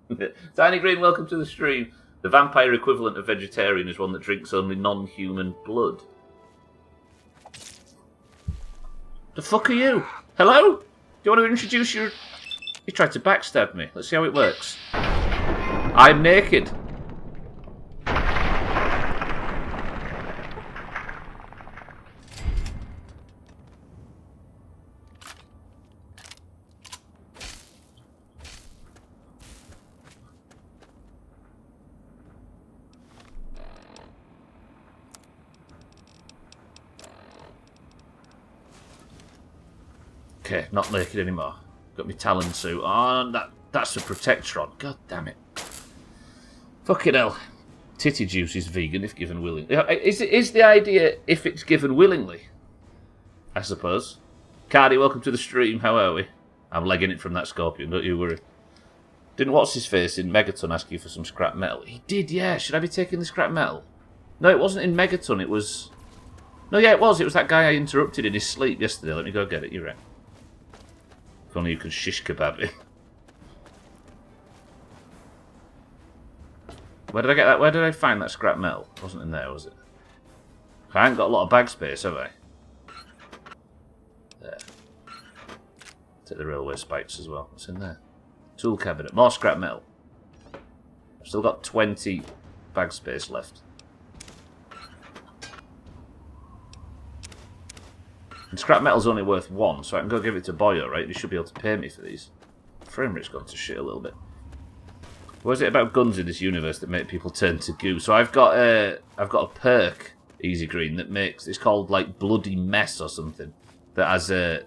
Tiny Green, welcome to the stream. The vampire equivalent of vegetarian is one that drinks only non-human blood. The fuck are you? Hello? Do you want to introduce your... You tried to backstab me. Let's see how it works. I'm naked. Okay, not naked anymore. Got my Talon suit on. That's a Protectron. God damn it. Fucking hell. Titty juice is vegan if given willingly. Is the idea if it's given willingly? I suppose. Cardi, welcome to the stream. How are we? I'm legging it from that Scorpion, don't you worry. Didn't what's-his-face in Megaton ask you for some scrap metal? He did, yeah. Should I be taking the scrap metal? No, it wasn't in Megaton. It was... No, yeah, it was. It was that guy I interrupted in his sleep yesterday. Let me go get it. You're right. If only you could shish kebab it. Where did I get that? Where did I find that scrap metal? It wasn't in there, was it? I ain't got a lot of bag space, have I? There. Take the railway spikes as well. What's in there? Tool cabinet. More scrap metal. I've still got 20 bag space left. And scrap metal's only worth 1, so I can go give it to Boyo, right? He should be able to pay me for these. Frame rate's gone to shit a little bit. What is it about guns in this universe that make people turn to goo? So I've got a perk, Easy Green, that makes... It's called, like, Bloody Mess or something. That has a...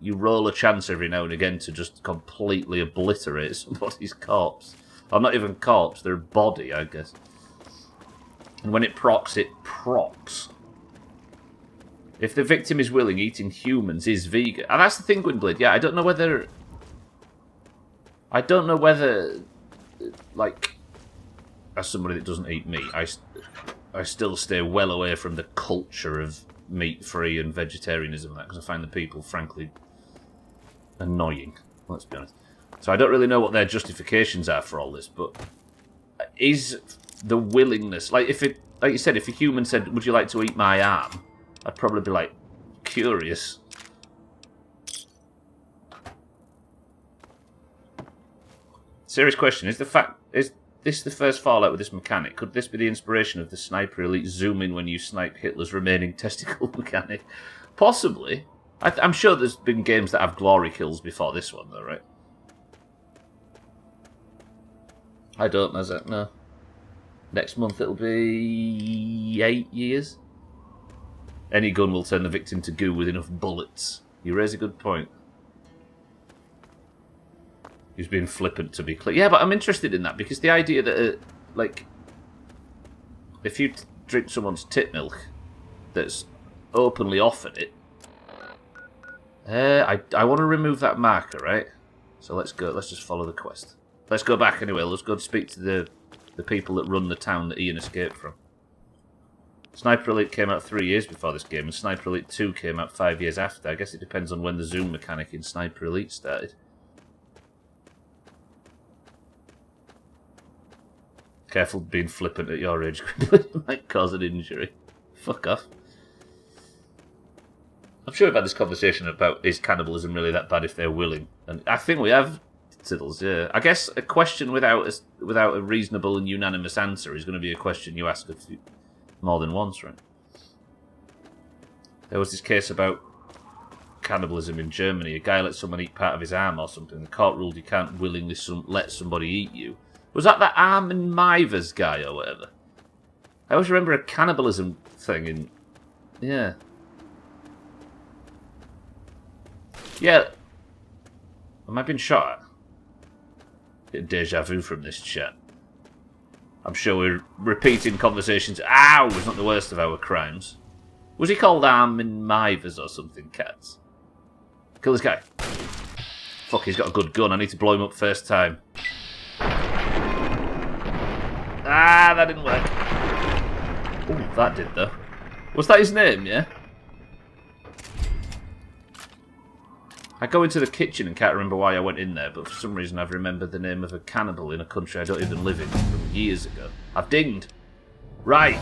You roll a chance every now and again to just completely obliterate somebody's corpse. Or not even corpse, their body, I guess. And when it procs, it procs. If the victim is willing, eating humans is vegan. And that's the thing, Gwynblade. Yeah, I don't know whether... Like, as somebody that doesn't eat meat, I still stay well away from the culture of meat-free and vegetarianism, because I find the people, frankly, annoying. Let's be honest. So I don't really know what their justifications are for all this, but is the willingness... Like you said, if a human said, would you like to eat my arm? I'd probably be like, curious. Serious question, is this the first Fallout with this mechanic? Could this be the inspiration of the Sniper Elite zoom in when you snipe Hitler's remaining testicle mechanic? Possibly. I'm sure there's been games that have glory kills before this one, though, right? I don't, has it? No. Next month it'll be 8 years. Any gun will turn the victim to goo with enough bullets. You raise a good point. He's being flippant, to be clear. Yeah, but I'm interested in that, because the idea that, like, if you drink someone's tit milk that's openly offered it, I want to remove that marker, right? So let's go. Let's just follow the quest. Let's go back anyway. Let's go speak to the people that run the town that Ian escaped from. Sniper Elite came out 3 years before this game, and Sniper Elite 2 came out 5 years after. I guess it depends on when the zoom mechanic in Sniper Elite started. Careful being flippant at your age. It might cause an injury. Fuck off. I'm sure we've had this conversation about, is cannibalism really that bad if they're willing? And I think we have, Tiddles, yeah. I guess a question without a reasonable and unanimous answer is going to be a question you ask more than once, right? There was this case about cannibalism in Germany. A guy let someone eat part of his arm or something. The court ruled you can't willingly let somebody eat you. Was that Armin Mivers guy or whatever? I always remember a cannibalism thing in... Yeah. Yeah. Am I being shot at? Getting deja vu from this chat. I'm sure we're repeating conversations. Ow! Was not the worst of our crimes. Was he called Armin Mivers or something, cats? Kill this guy. Fuck, he's got a good gun. I need to blow him up first time. Ah, that didn't work. Oh, that did, though. Was that his name, yeah? I go into the kitchen and can't remember why I went in there, but for some reason I've remembered the name of a cannibal in a country I don't even live in from years ago. I've dinged. Right.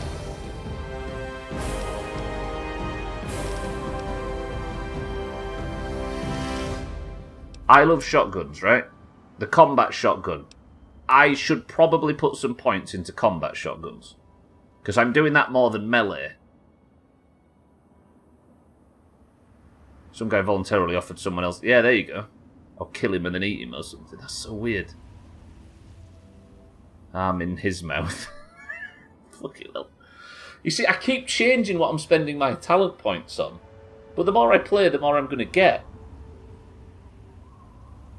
I love shotguns, right? The combat shotgun. I should probably put some points into combat shotguns. Because I'm doing that more than melee. Some guy voluntarily offered someone else... Yeah, there you go. Or kill him and then eat him or something. That's so weird. I'm in his mouth. Fucking hell. You see, I keep changing what I'm spending my talent points on. But the more I play, the more I'm going to get.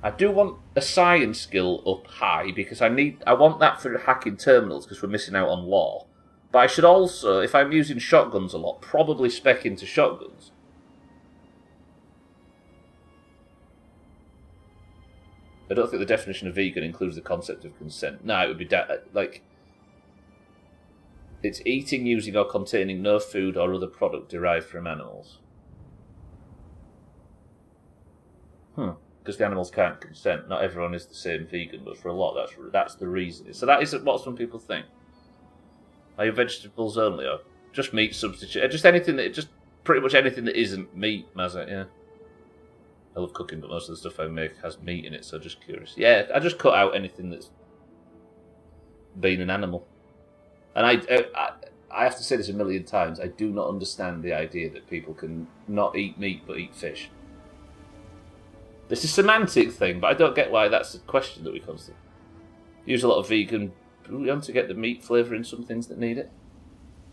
I do want a science skill up high because I want that for hacking terminals because we're missing out on lore. But I should also, if I'm using shotguns a lot, probably spec into shotguns. I don't think the definition of vegan includes the concept of consent. No, it would be like it's eating, using, or containing no food or other product derived from animals. Because the animals can't consent. Not everyone is the same vegan, but for a lot, that's the reason. So that is what some people think. Are you vegetables only, or just meat substitute? Just pretty much anything that isn't meat, Mazza. Yeah. I love cooking, but most of the stuff I make has meat in it, so just curious. Yeah, I just cut out anything that's been an animal. And I have to say this a million times. I do not understand the idea that people can not eat meat but eat fish. It's a semantic thing, but I don't get why that's a question that we constantly use a lot of vegan. We want to get the meat flavour in some things that need it.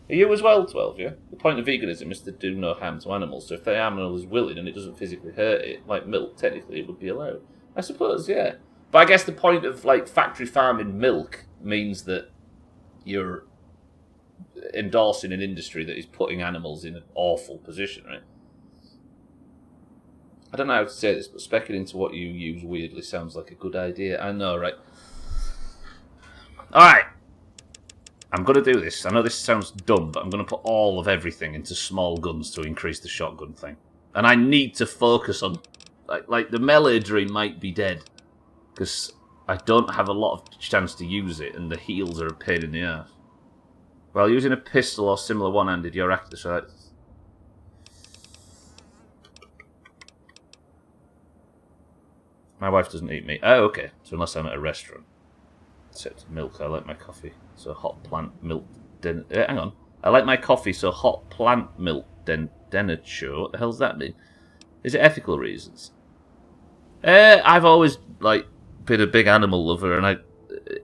Are you as well, 12, yeah? The point of veganism is to do no harm to animals, so if the animal is willing and it doesn't physically hurt it, like milk, technically it would be allowed. I suppose, yeah. But I guess the point of like factory farming milk means that you're endorsing an industry that is putting animals in an awful position, right? I don't know how to say this, but specking into what you use weirdly sounds like a good idea. I know, right? Alright. I'm going to do this. I know this sounds dumb, but I'm going to put all of everything into small guns to increase the shotgun thing. And I need to focus on... Like the melee dream might be dead. Because I don't have a lot of chance to use it, and the heals are a pain in the ass. While using a pistol or similar one-handed, you're active... So my wife doesn't eat meat. Oh, okay. So unless I'm at a restaurant. Except milk. I like my coffee. So hot plant milk. Hang on. I like my coffee so hot plant milk denature. What the hell's that mean? Is it ethical reasons? I've always been a big animal lover, and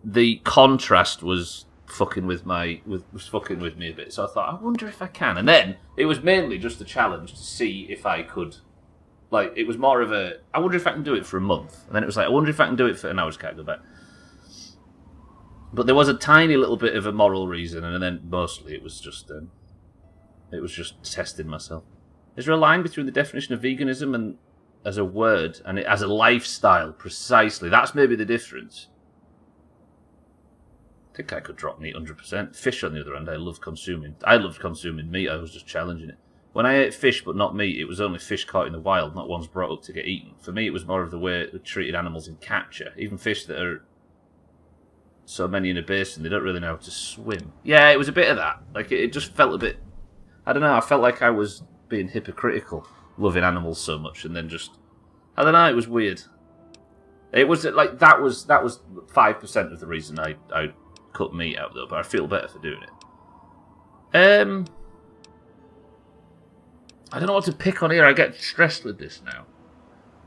the contrast was fucking with me a bit. So I thought, I wonder if I can. And then it was mainly just a challenge to see if I could. It was more of a, I wonder if I can do it for a month. And then it was I wonder if I can do it for an hour. I just can't go back. But there was a tiny little bit of a moral reason, and then mostly it was just testing myself. Is there a line between the definition of veganism and as a word and it as a lifestyle? Precisely. That's maybe the difference. I think I could drop meat 100%. Fish, on the other hand, I loved consuming meat. I was just challenging it. When I ate fish but not meat, it was only fish caught in the wild, not ones brought up to get eaten. For me, it was more of the way we treated animals in capture. Even fish that are so many in a basin, they don't really know how to swim. Yeah, it was a bit of that. It just felt a bit... I don't know, I felt like I was being hypocritical, loving animals so much, and then just... I don't know, it was weird. It was that was 5% of the reason I cut meat out, though, but I feel better for doing it. I don't know what to pick on here. I get stressed with this now.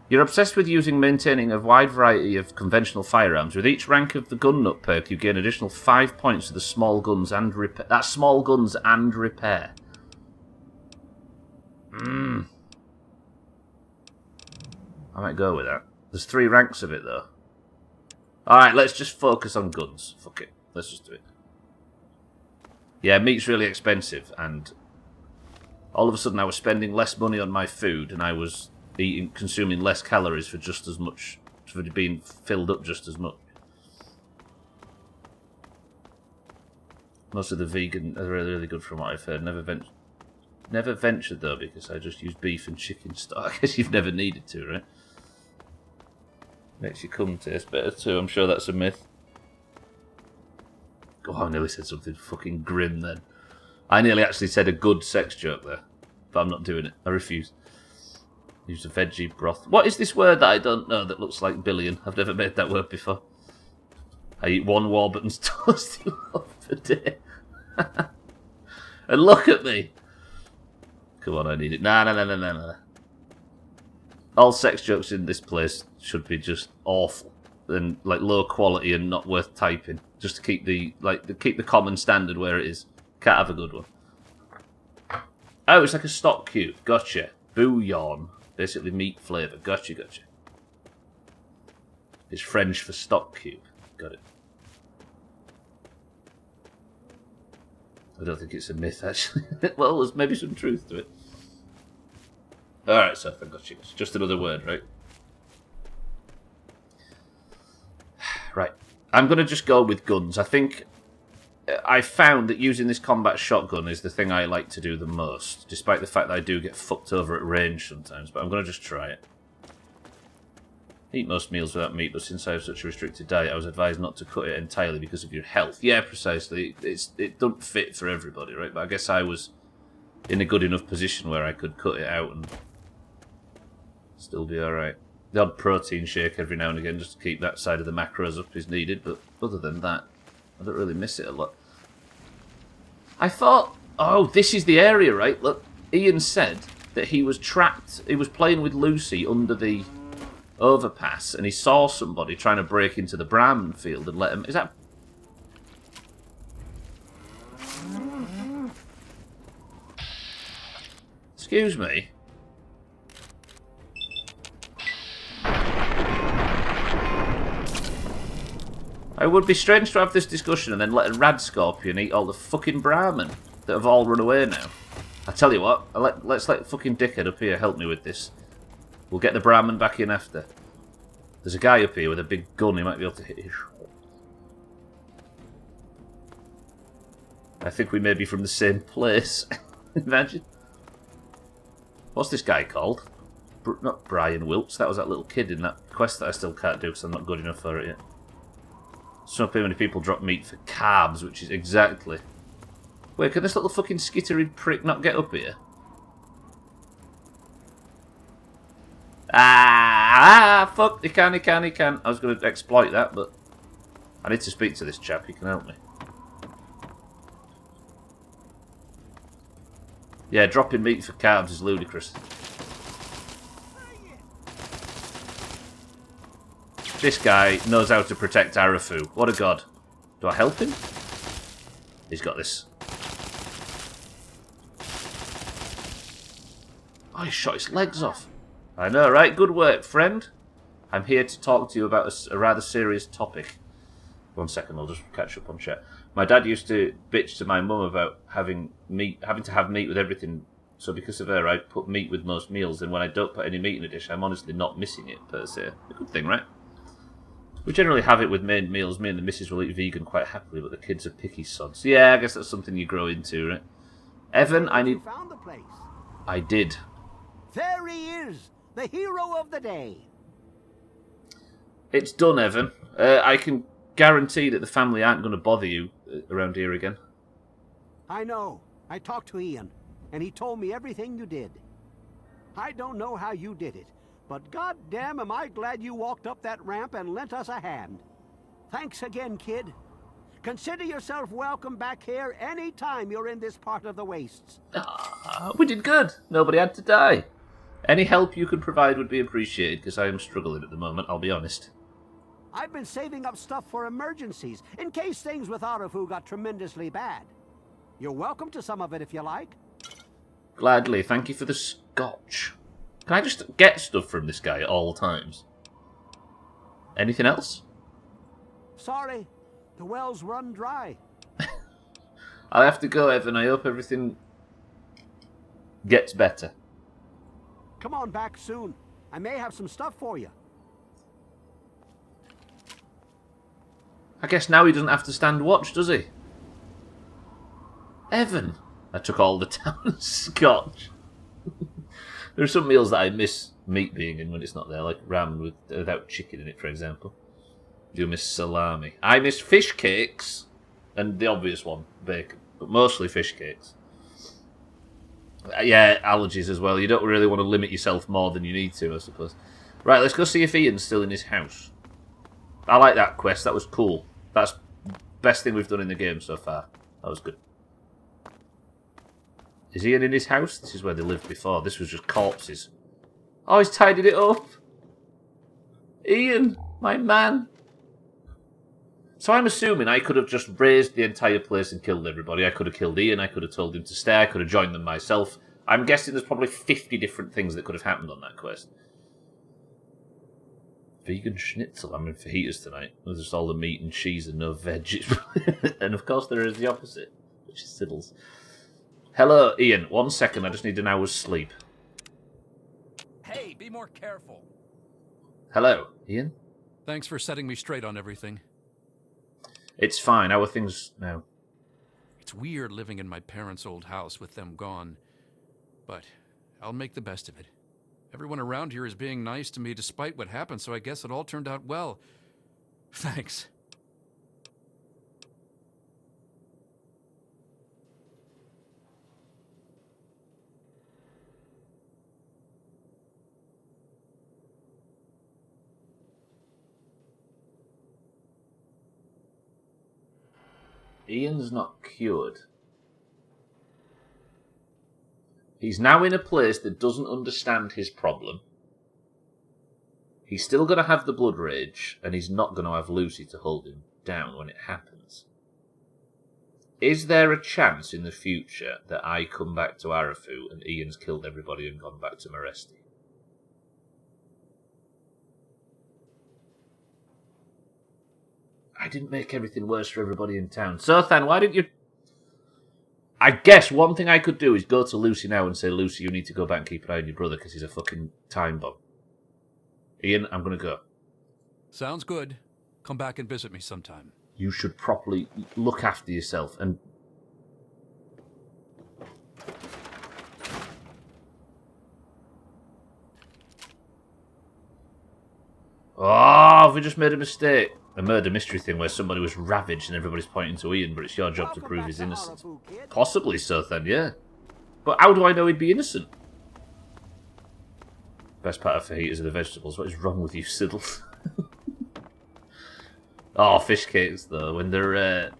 You're obsessed with maintaining a wide variety of conventional firearms. With each rank of the gun nut perk, you gain additional 5 points to the small guns and repair. That's small guns and repair. I might go with that. There's 3 ranks of it, though. Alright, let's just focus on guns. Fuck it. Let's just do it. Yeah, meat's really expensive, and all of a sudden I was spending less money on my food, and I was consuming less calories for just as much, for being filled up just as much. Most of the vegan are really, really good from what I've heard. Never ventured though, because I just use beef and chicken stock. I guess you've never needed to, right? Makes your cum taste better too. I'm sure that's a myth. Oh, I nearly said something fucking grim then. I nearly actually said a good sex joke there, but I'm not doing it. I refuse. Use a veggie broth. What is this word that I don't know that looks like billion? I've never made that word before. I eat 1 Warburton's toasty loaf per day. And look at me. Come on, I need it. Nah. All sex jokes in this place should be just awful and low quality and not worth typing. Just to keep the common standard where it is. Can't have a good one. Oh, it's like a stock cube. Gotcha. Bouillon. Basically meat flavour. Gotcha. It's French for stock cube. Got it. I don't think it's a myth, actually. Well, there's maybe some truth to it. Alright, so I got you. Just another word, right? Right. I'm going to just go with guns. I think I found that using this combat shotgun is the thing I like to do the most, despite the fact that I do get fucked over at range sometimes, but I'm going to just try it. Eat most meals without meat, but since I have such a restricted diet, I was advised not to cut it entirely because of your health. Yeah, precisely. It doesn't fit for everybody, right? But I guess I was in a good enough position where I could cut it out and still be alright. The odd protein shake every now and again just to keep that side of the macros up is needed, but other than that, I don't really miss it a lot. I thought, oh, this is the area, right? Look, Ian said that he was trapped, he was playing with Lucy under the overpass, and he saw somebody trying to break into the Brahmin field and let him... Is that... Excuse me? It would be strange to have this discussion and then let a rad scorpion eat all the fucking Brahmin that have all run away now. I tell you what, let's let fucking dickhead up here help me with this. We'll get the Brahmin back in after. There's a guy up here with a big gun, he might be able to hit his... I think we may be from the same place. Imagine. What's this guy called? Not Brian Wilkes, that was that little kid in that quest that I still can't do because I'm not good enough for it yet. So many people drop meat for carbs, which is exactly... Wait, can this little fucking skittery prick not get up here? Fuck, he can. I was going to exploit that, but... I need to speak to this chap. He can help me. Yeah, dropping meat for carbs is ludicrous. This guy knows how to protect Arafu. What a god. Do I help him? He's got this. Oh, he shot his legs off. I know, right? Good work, friend. I'm here to talk to you about a rather serious topic. 1 second, I'll just catch up on chat. My dad used to bitch to my mum about having to have meat with everything. So because of her, I put meat with most meals. And when I don't put any meat in a dish, I'm honestly not missing it, per se. A good thing, right? We generally have it with main meals. Me and the missus will eat vegan quite happily, but the kids are picky sods. Yeah, I guess that's something you grow into, right? Evan, I need... Found the place. I did. There he is, the hero of the day. It's done, Evan. I can guarantee that the family aren't going to bother you around here again. I know. I talked to Ian, and he told me everything you did. I don't know how you did it, but goddamn am I glad you walked up that ramp and lent us a hand. Thanks again, kid. Consider yourself welcome back here any time you're in this part of the wastes. We did good. Nobody had to die. Any help you could provide would be appreciated, because I am struggling at the moment, I'll be honest. I've been saving up stuff for emergencies, in case things with Arafu got tremendously bad. You're welcome to some of it if you like. Gladly. Thank you for the scotch. Can I just get stuff from this guy at all times? Anything else? Sorry, the well's run dry. I'll have to go, Evan. I hope everything gets better. Come on back soon. I may have some stuff for you. I guess now he doesn't have to stand watch, does he? Evan! I took all the town scotch. There are some meals that I miss meat being in when it's not there, like ramen without chicken in it, for example. Do miss salami. I miss fish cakes, and the obvious one, bacon, but mostly fish cakes. Yeah, allergies as well. You don't really want to limit yourself more than you need to, I suppose. Right, let's go see if Ian's still in his house. I like that quest. That was cool. That's the best thing we've done in the game so far. That was good. Is Ian in his house? This is where they lived before. This was just corpses. Oh, he's tidied it up. Ian, my man. So I'm assuming I could have just razed the entire place and killed everybody. I could have killed Ian. I could have told him to stay. I could have joined them myself. I'm guessing there's probably 50 different things that could have happened on that quest. Vegan schnitzel. I'm in fajitas tonight. There's just all the meat and cheese and no veg. And of course there is the opposite, which is Siddles. Hello, Ian. 1 second. I just need an hour's sleep. Hey, be more careful. Hello, Ian. Thanks for setting me straight on everything. It's fine. How are things now? It's weird living in my parents' old house with them gone, but I'll make the best of it. Everyone around here is being nice to me despite what happened, so I guess it all turned out well. Thanks. Ian's not cured. He's now in a place that doesn't understand his problem. He's still going to have the blood rage, and he's not going to have Lucy to hold him down when it happens. Is there a chance in the future that I come back to Arafu and Ian's killed everybody and gone back to Meresti? I didn't make everything worse for everybody in town. Sothan, why didn't you... I guess one thing I could do is go to Lucy now and say, Lucy, you need to go back and keep an eye on your brother because he's a fucking time bomb. Ian, I'm going to go. Sounds good. Come back and visit me sometime. You should properly look after yourself and... Oh, have we just made a mistake? A murder mystery thing where somebody was ravaged and everybody's pointing to Ian, but it's your job to prove his innocence. Possibly so, then, yeah. But how do I know he'd be innocent? Best part of fajitas are the vegetables. What is wrong with you, Siddles? Oh, fish cakes though, when they're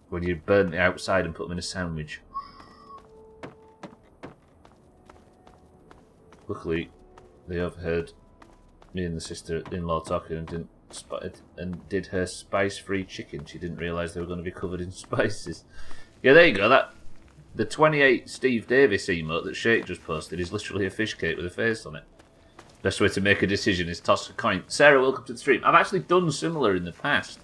when you burn the outside and put them in a sandwich. Luckily, they overheard me and the sister-in-law talking and did her spice-free chicken. She didn't realise they were going to be covered in spices. Yeah, there you go. The 28 Steve Davis emote that Shake just posted is literally a fish cake with a face on it. Best way to make a decision is toss a coin. Sarah, welcome to the stream. I've actually done similar in the past.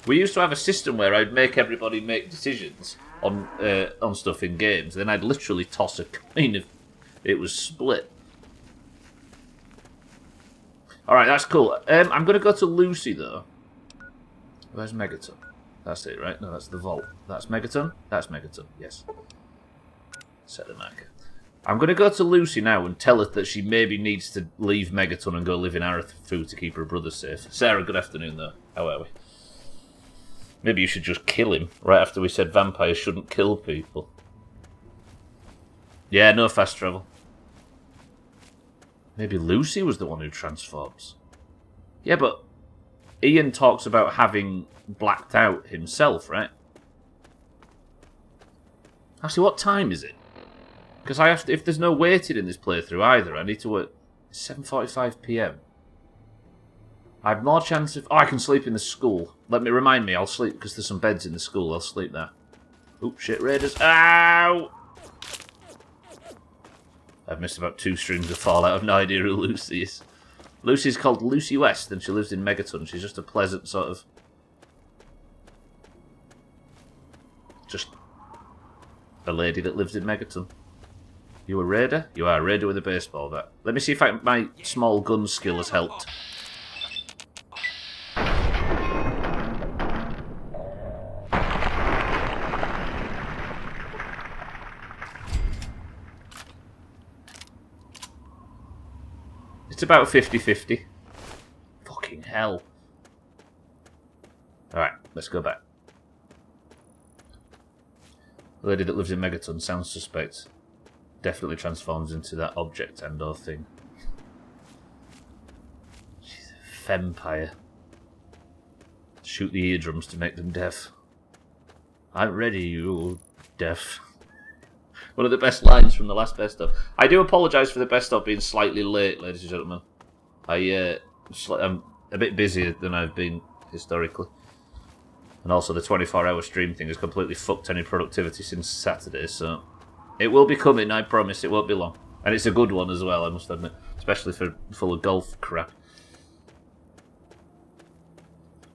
We used to have a system where I'd make everybody make decisions on stuff in games. Then I'd literally toss a coin if it was split. Alright, that's cool. I'm going to go to Lucy, though. Where's Megaton? That's it, right? No, that's the vault. That's Megaton? That's Megaton, yes. Set the marker. I'm going to go to Lucy now and tell her that she maybe needs to leave Megaton and go live in Arathu to keep her brother safe. Sarah, good afternoon, though. How are we? Maybe you should just kill him right after we said vampires shouldn't kill people. Yeah, no fast travel. Maybe Lucy was the one who transforms. Yeah, but Ian talks about having blacked out himself, right? Actually, what time is it? Because I have to, if there's no waiting in this playthrough either, I need to work 7:45 PM. I have more chance of... Oh, I can sleep in the school. Remind me, I'll sleep, because there's some beds in the school, I'll sleep there. Oop, shit, raiders. Ow! I've missed about 2 streams of Fallout. I have no idea who Lucy is. Lucy's called Lucy West, and she lives in Megaton. She's just a pleasant sort of... just a lady that lives in Megaton. You a raider? You are a raider with a baseball bat. Let me see if my small gun skill has helped. It's about 50-50. Fucking hell. Alright, let's go back. The lady that lives in Megaton sounds suspect. Definitely transforms into that object and or thing. She's a vampire. Shoot the eardrums to make them deaf. I'm ready, you deaf. One of the best lines from the last best of. I do apologise for the best of being slightly late, ladies and gentlemen. I'm a bit busier than I've been historically. And also the 24-hour stream thing has completely fucked any productivity since Saturday, so... It will be coming, I promise, it won't be long. And it's a good one as well, I must admit. Especially for full of golf crap.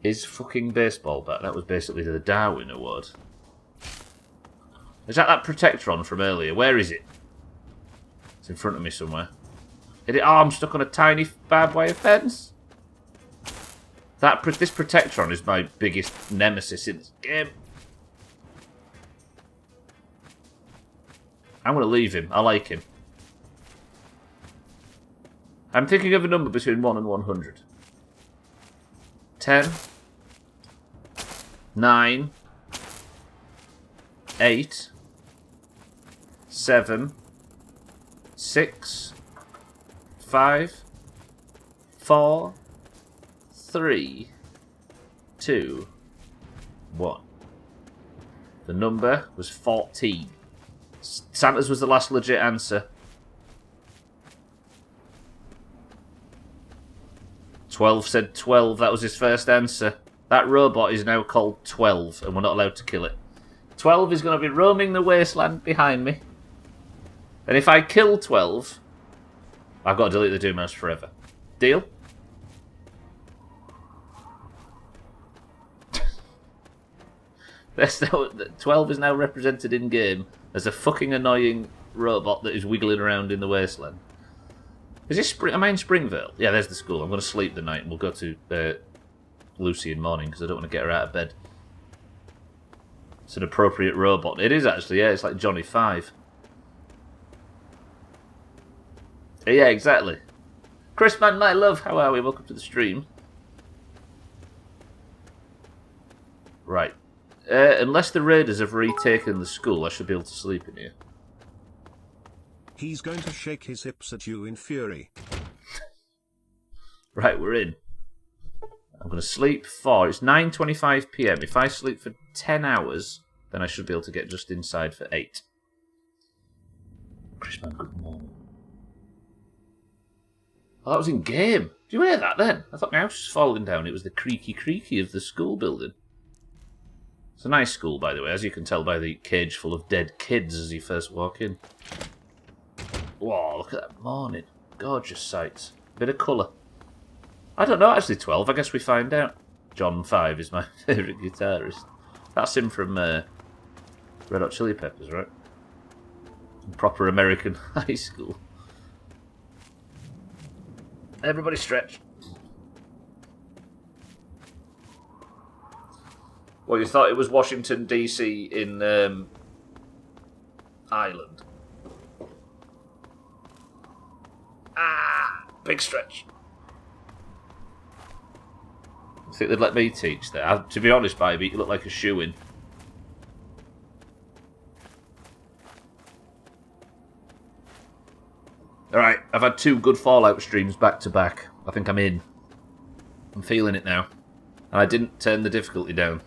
His fucking baseball bat, that was basically the Darwin Award. Is that Protectron from earlier? Where is it? It's in front of me somewhere. Oh, I'm stuck on a tiny barbed wire fence. This Protectron is my biggest nemesis in this game. I'm going to leave him. I like him. I'm thinking of a number between 1 and 100. 10. 9. 8. 7. 6. 5. 4. 3. 2. 1. The number was 14. Santa's was the last legit answer. 12 said 12. That was his first answer. That robot is now called 12, and we're not allowed to kill it. 12 is going to be roaming the wasteland behind me. And if I kill 12, I've got to delete the Doomhaus forever. Deal? There's no, 12 is now represented in game as a fucking annoying robot that is wiggling around in the wasteland. Is this am I in Springvale? Yeah, there's the school. I'm going to sleep the night and we'll go to Lucy in the morning because I don't want to get her out of bed. It's an appropriate robot. It is actually, yeah, it's like Johnny 5. Yeah, exactly. Chris Man, my love, how are we? Welcome to the stream. Right. Unless the raiders have retaken the school, I should be able to sleep in here. He's going to shake his hips at you in fury. Right, we're in. I'm going to sleep for... It's 9:25 PM. If I sleep for 10 hours, then I should be able to get just inside for 8. Chrisman, good morning. Oh, that was in game. Did you hear that then? I thought my house was falling down. It was the creaky of the school building. It's a nice school, by the way, as you can tell by the cage full of dead kids as you first walk in. Whoa, look at that morning. Gorgeous sights. Bit of colour. I don't know, actually 12. I guess we find out. John 5 is my favourite guitarist. That's him from Red Hot Chili Peppers, right? Proper American high school. Everybody stretch. Well, you thought it was Washington, D.C. in Ireland. Ah! Big stretch. I think they'd let me teach there. To be honest, baby, you look like a shoo-in. Alright, I've had 2 good Fallout streams back to back. I think I'm in. I'm feeling it now. And I didn't turn the difficulty down.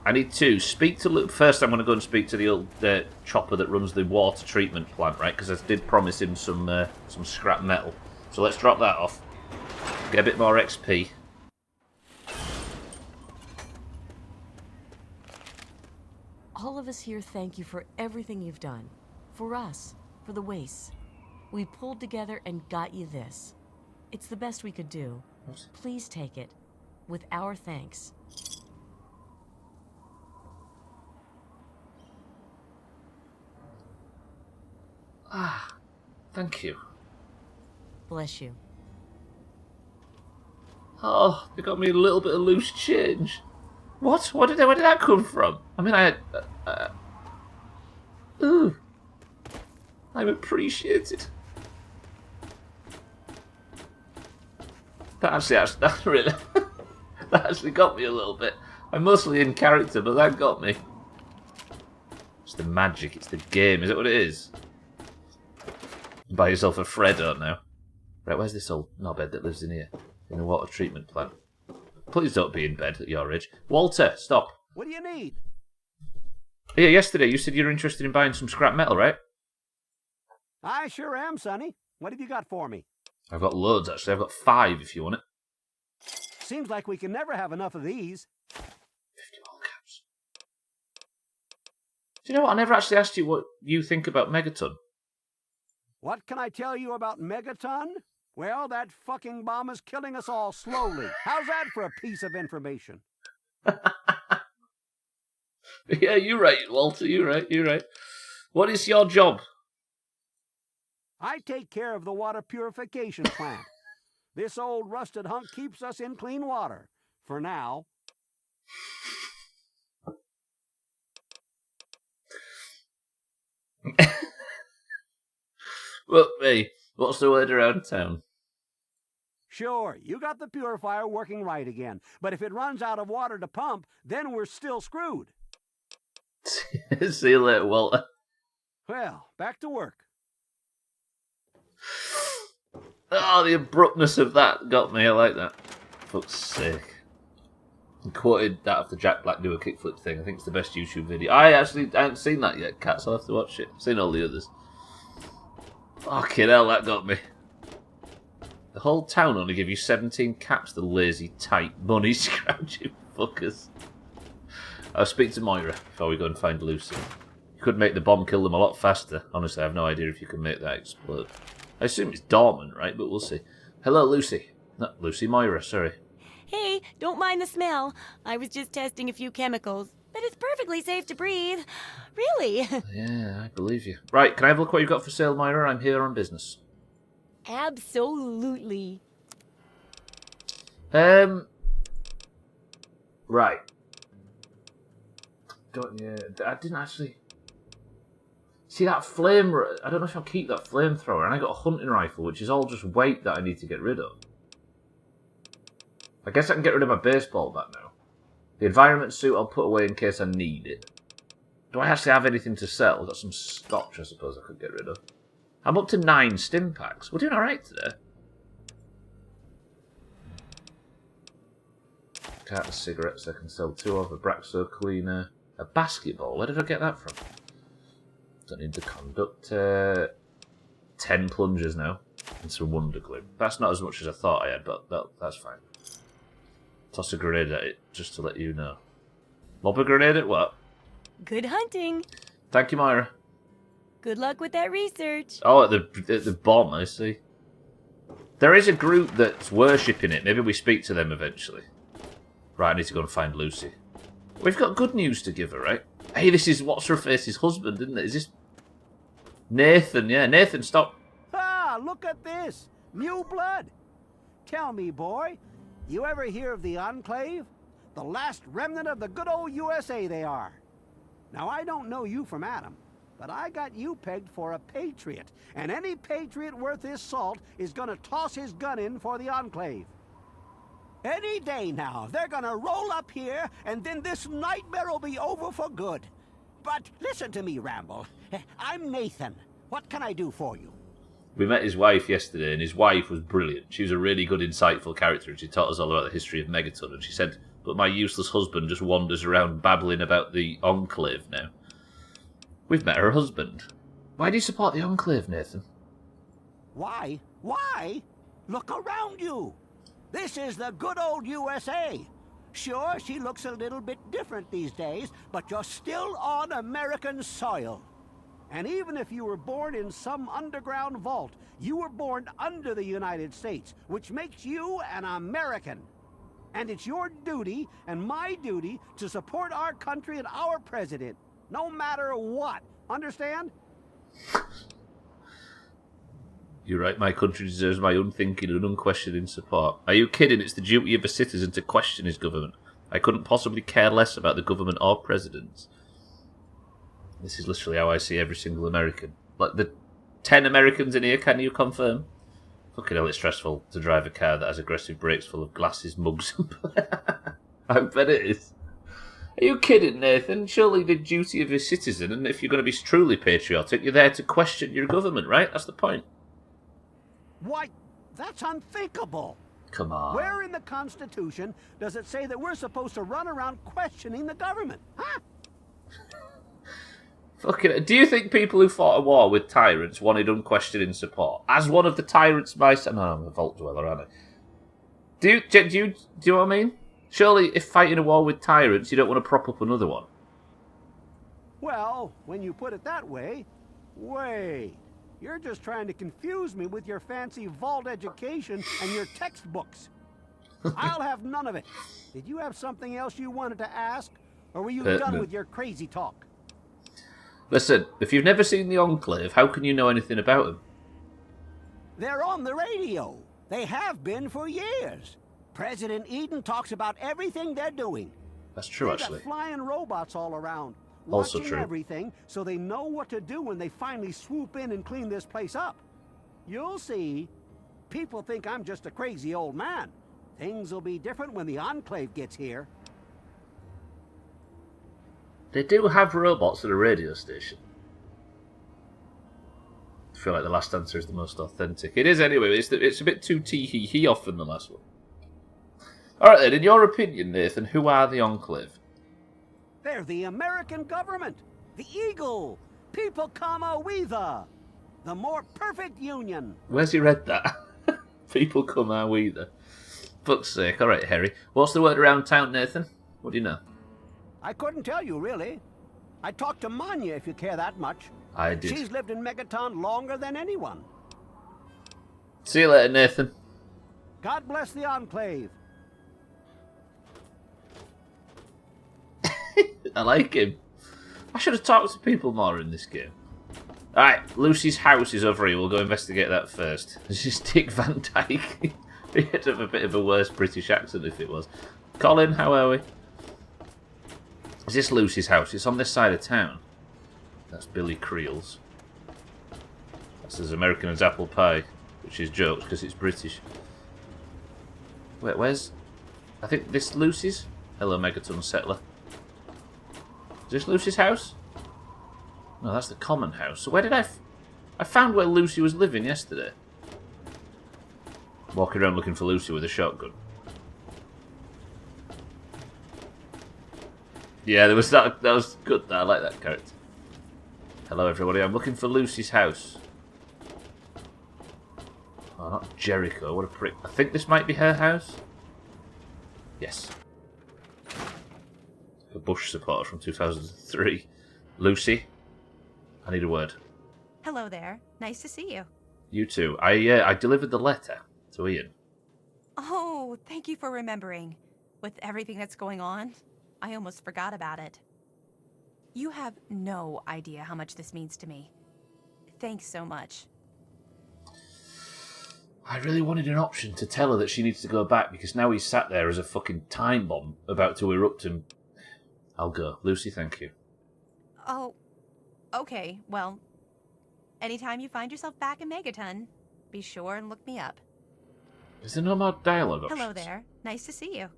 I need to speak to... First, I'm going to go and speak to the old chopper that runs the water treatment plant, right? Because I did promise him some scrap metal. So let's drop that off. Get a bit more XP. All of us here thank you for everything you've done. For us. For the wastes. We pulled together and got you this. It's the best we could do. Please take it. With our thanks. Ah, thank you. Bless you. Oh, they got me a little bit of loose change. What? Where did that come from? I mean, I had... ooh. I'm appreciated. That really... that actually got me a little bit. I'm mostly in character, but that got me. It's the magic, it's the game. Is that what it is? Buy yourself a Freddo now. Right, where's this old knobhead that lives in here? In the water treatment plant. Please don't be in bed at your age. Walter, stop. What do you need? Yeah, yesterday you said you were interested in buying some scrap metal, right? I sure am, Sonny. What have you got for me? I've got loads, actually. I've got 5 if you want it. Seems like we can never have enough of these. 50 all caps. Do you know what? I never actually asked you what you think about Megaton. What can I tell you about Megaton? Well, that fucking bomb is killing us all slowly. How's that for a piece of information? Yeah, you're right, Walter. You're right. What is your job? I take care of the water purification plant. This old rusted hunk keeps us in clean water. For now. Well, hey, what's the word around town? Sure, you got the purifier working right again. But if it runs out of water to pump, then we're still screwed. See you later, Walter. Well, back to work. Oh, the abruptness of that got me. I like that. Fuck's sake. I quoted that after Jack Black do a kickflip thing. I think it's the best YouTube video. I haven't seen that yet, Kat, so I'll have to watch it. I've seen all the others. Fucking hell, that got me. The whole town only give you 17 caps, the lazy, tight, money scrounging fuckers. I'll speak to Moira before we go and find Lucy. You could make the bomb kill them a lot faster. Honestly, I have no idea if you can make that explode. I assume it's dormant, right? But we'll see. Hello, Lucy. Not Lucy, Moira, sorry. Hey, don't mind the smell. I was just testing a few chemicals. But it's perfectly safe to breathe. Really? Yeah, I believe you. Right, can I have a look what you've got for sale, Moira? I'm here on business. Absolutely. Right. I didn't actually... See that flame... I don't know if I'll keep that flamethrower. And I got a hunting rifle, which is all just weight that I need to get rid of. I guess I can get rid of my baseball bat now. The environment suit I'll put away in case I need it. Do I actually have anything to sell? I've got some scotch, I suppose I could get rid of. I'm up to 9 stim packs. We're doing alright today. carton of cigarettes I can sell 2 of, a Braxo cleaner, a basketball. Where did I get that from? Don't need the conductor. 10 plungers now, and some wonder glue. That's not as much as I thought I had, but that's fine. Toss a grenade at it, just to let you know. Lob a grenade at what? Good hunting. Thank you, Myra. Good luck with that research. Oh, at the bomb, I see. There is a group that's worshipping it. Maybe we speak to them eventually. Right, I need to go and find Lucy. We've got good news to give her, right? Hey, this is what's-her-face's husband, isn't it? Is this... Nathan, yeah. Nathan, stop. Ah, look at this. New blood. Tell me, boy, you ever hear of the Enclave? The last remnant of the good old USA they are. Now, I don't know you from Adam, but I got you pegged for a patriot. And any patriot worth his salt is gonna toss his gun in for the Enclave. Any day now, they're gonna roll up here, and then this nightmare will be over for good. But listen to me, Ramble. I'm Nathan. What can I do for you? We met his wife yesterday, and his wife was brilliant. She was a really good, insightful character, and she taught us all about the history of Megaton. And she said, but my useless husband just wanders around babbling about the Enclave now. We've met her husband. Why do you support the Enclave, Nathan? Why? Why? Look around you. This is the good old USA. Sure, she looks a little bit different these days, but you're still on American soil. And even if you were born in some underground vault, you were born under the United States, which makes you an American. And it's your duty and my duty to support our country and our president, no matter what. Understand? You're right, my country deserves my unthinking and unquestioning support. Are you kidding? It's the duty of a citizen to question his government. I couldn't possibly care less about the government or presidents. This is literally how I see every single American. Like the 10 Americans in here, can you confirm? Fucking hell, it's stressful to drive a car that has aggressive brakes full of glasses, mugs. I bet it is. Are you kidding, Nathan? Surely the duty of a citizen, and if you're going to be truly patriotic, you're there to question your government, right? That's the point. Why, that's unthinkable. Come on. Where in the Constitution does it say that we're supposed to run around questioning the government? Huh? Fucking, do you think people who fought a war with tyrants wanted unquestioning support? As one of the tyrants myself... No, I'm a vault dweller, aren't I? Do you know what I mean? Surely, if fighting a war with tyrants, you don't want to prop up another one. Well, when you put it that way, wait. You're just trying to confuse me with your fancy vault education and your textbooks. I'll have none of it. Did you have something else you wanted to ask? Or were you done with your crazy talk? Listen, if you've never seen the Enclave, how can you know anything about them? They're on the radio. They have been for years. President Eden talks about everything they're doing. That's true, They've actually. got flying robots all around. Also watching true. everything so they know what to do when they finally swoop in and clean this place up. You'll see. People think I'm just a crazy old man. Things will be different when the Enclave gets here. They do have robots at a radio station. I feel like the last answer is the most authentic. It is anyway. It's a bit too tee-hee-hee off than the last one. Alright then, in your opinion, Nathan, who are the Enclave? They're the American government. The Eagle. People comma we the more perfect union. Where's he read that? People come our we the. Fuck's sake. Alright, Harry. What's the word around town, Nathan? What do you know? I couldn't tell you, really. I talked to Manya, if you care that much. I did. She's lived in Megaton longer than anyone. See you later, Nathan. God bless the Enclave. I like him. I should have talked to people more in this game. Alright, Lucy's house is over here. We'll go investigate that first. This is Dick Van Dyke. He'd have a bit of a worse British accent if it was. Colin, how are we? Is this Lucy's house? It's on this side of town. That's Billy Creel's. That's as American as apple pie, which is jokes because it's British. Wait, where's... I think this Lucy's? Hello, Megaton Settler. Is this Lucy's house? No, that's the common house. So where did I found where Lucy was living yesterday. Walking around looking for Lucy with a shotgun. Yeah, there was that was good. I like that character. Hello, everybody. I'm looking for Lucy's house. Oh, not Jericho. What a prick. I think this might be her house. Yes. A Bush supporter from 2003. Lucy, I need a word. Hello there. Nice to see you. You too. I delivered the letter to Ian. Oh, thank you for remembering. With everything that's going on, I almost forgot about it. You have no idea how much this means to me. Thanks so much. I really wanted an option to tell her that she needs to go back because now he's sat there as a fucking time bomb about to erupt and... I'll go. Lucy, thank you. Oh, okay. Well, anytime you find yourself back in Megaton, be sure and look me up. Is there no more dialogue options? Hello there. Nice to see you.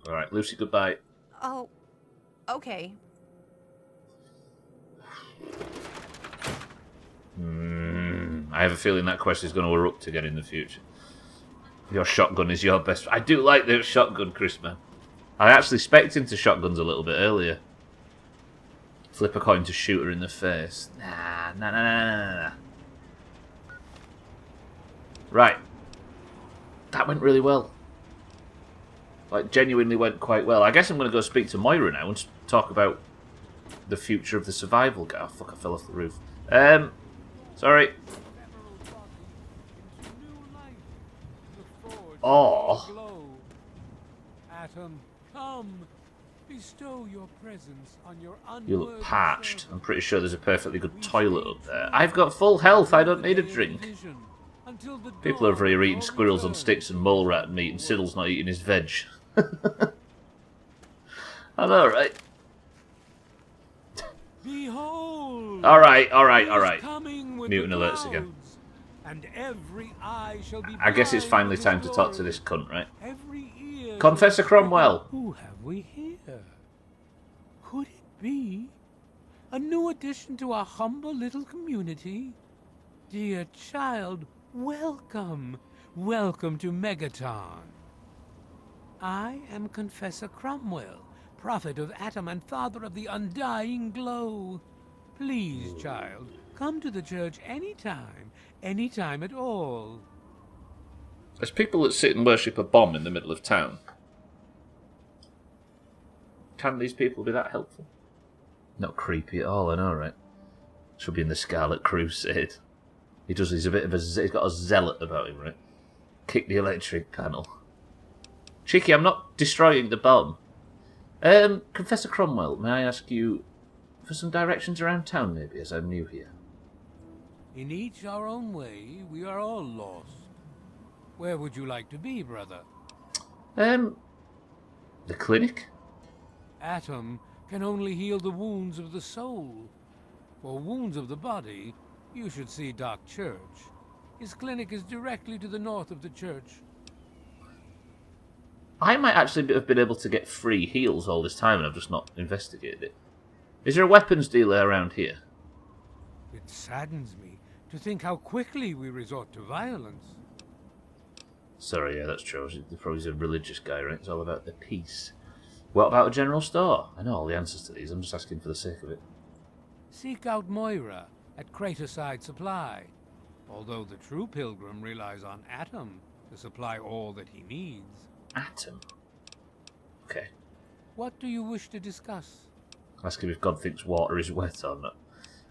Alright, Lucy, goodbye. Oh, okay. I have a feeling that quest is going to erupt again in the future. Your shotgun is your best... I do like the shotgun, Chris, man. I actually spec'd into shotguns a little bit earlier. Flip a coin to shoot her in the face. Nah. Right. That went really well. Like, genuinely went quite well. I guess I'm going to go speak to Moira now and talk about the future of the survival guy. Oh, fuck, I fell off the roof. Sorry. Oh. Atom, come. Bestow your presence on your You look parched. I'm pretty sure there's a perfectly good toilet up there. I've got full health. I don't need a drink. People over here eating squirrels on sticks and mole rat meat, and Siddle's not eating his veg. I know, right? Behold, Alright. Mutant the alerts again. clouds, and every eye shall be I guess it's blind finally with time his to talk to glory. this cunt, right? Every ear Confessor shall- Cromwell. Who have we here? Could it be a new addition to our humble little community? Dear child, welcome. Welcome to Megaton. I am Confessor Cromwell, prophet of Atom and father of the undying glow. Please, child, come to the church anytime at all. There's people that sit and worship a bomb in the middle of town. Can these people be that helpful? Not creepy at all, I know, right? Should be in the Scarlet Crusade. He's a bit of a... He's got a zealot about him, right? Kick the electric panel. Cheeky, I'm not destroying the bomb. Confessor Cromwell, may I ask you for some directions around town, maybe, as I'm new here? In each our own way, we are all lost. Where would you like to be, brother? The clinic? Atom can only heal the wounds of the soul. For wounds of the body, you should see Doc Church. His clinic is directly to the north of the church. I might actually have been able to get free heals all this time and I've just not investigated it. Is there a weapons dealer around here? It saddens me to think how quickly we resort to violence. Sorry, yeah, that's true. He's probably a religious guy, right? It's all about the peace. What about a general store? I know all the answers to these. I'm just asking for the sake of it. Seek out Moira at Craterside Supply, although the true pilgrim relies on Atom to supply all that he needs. Atom? Okay. What do you wish to discuss? Ask him if God thinks water is wet or not.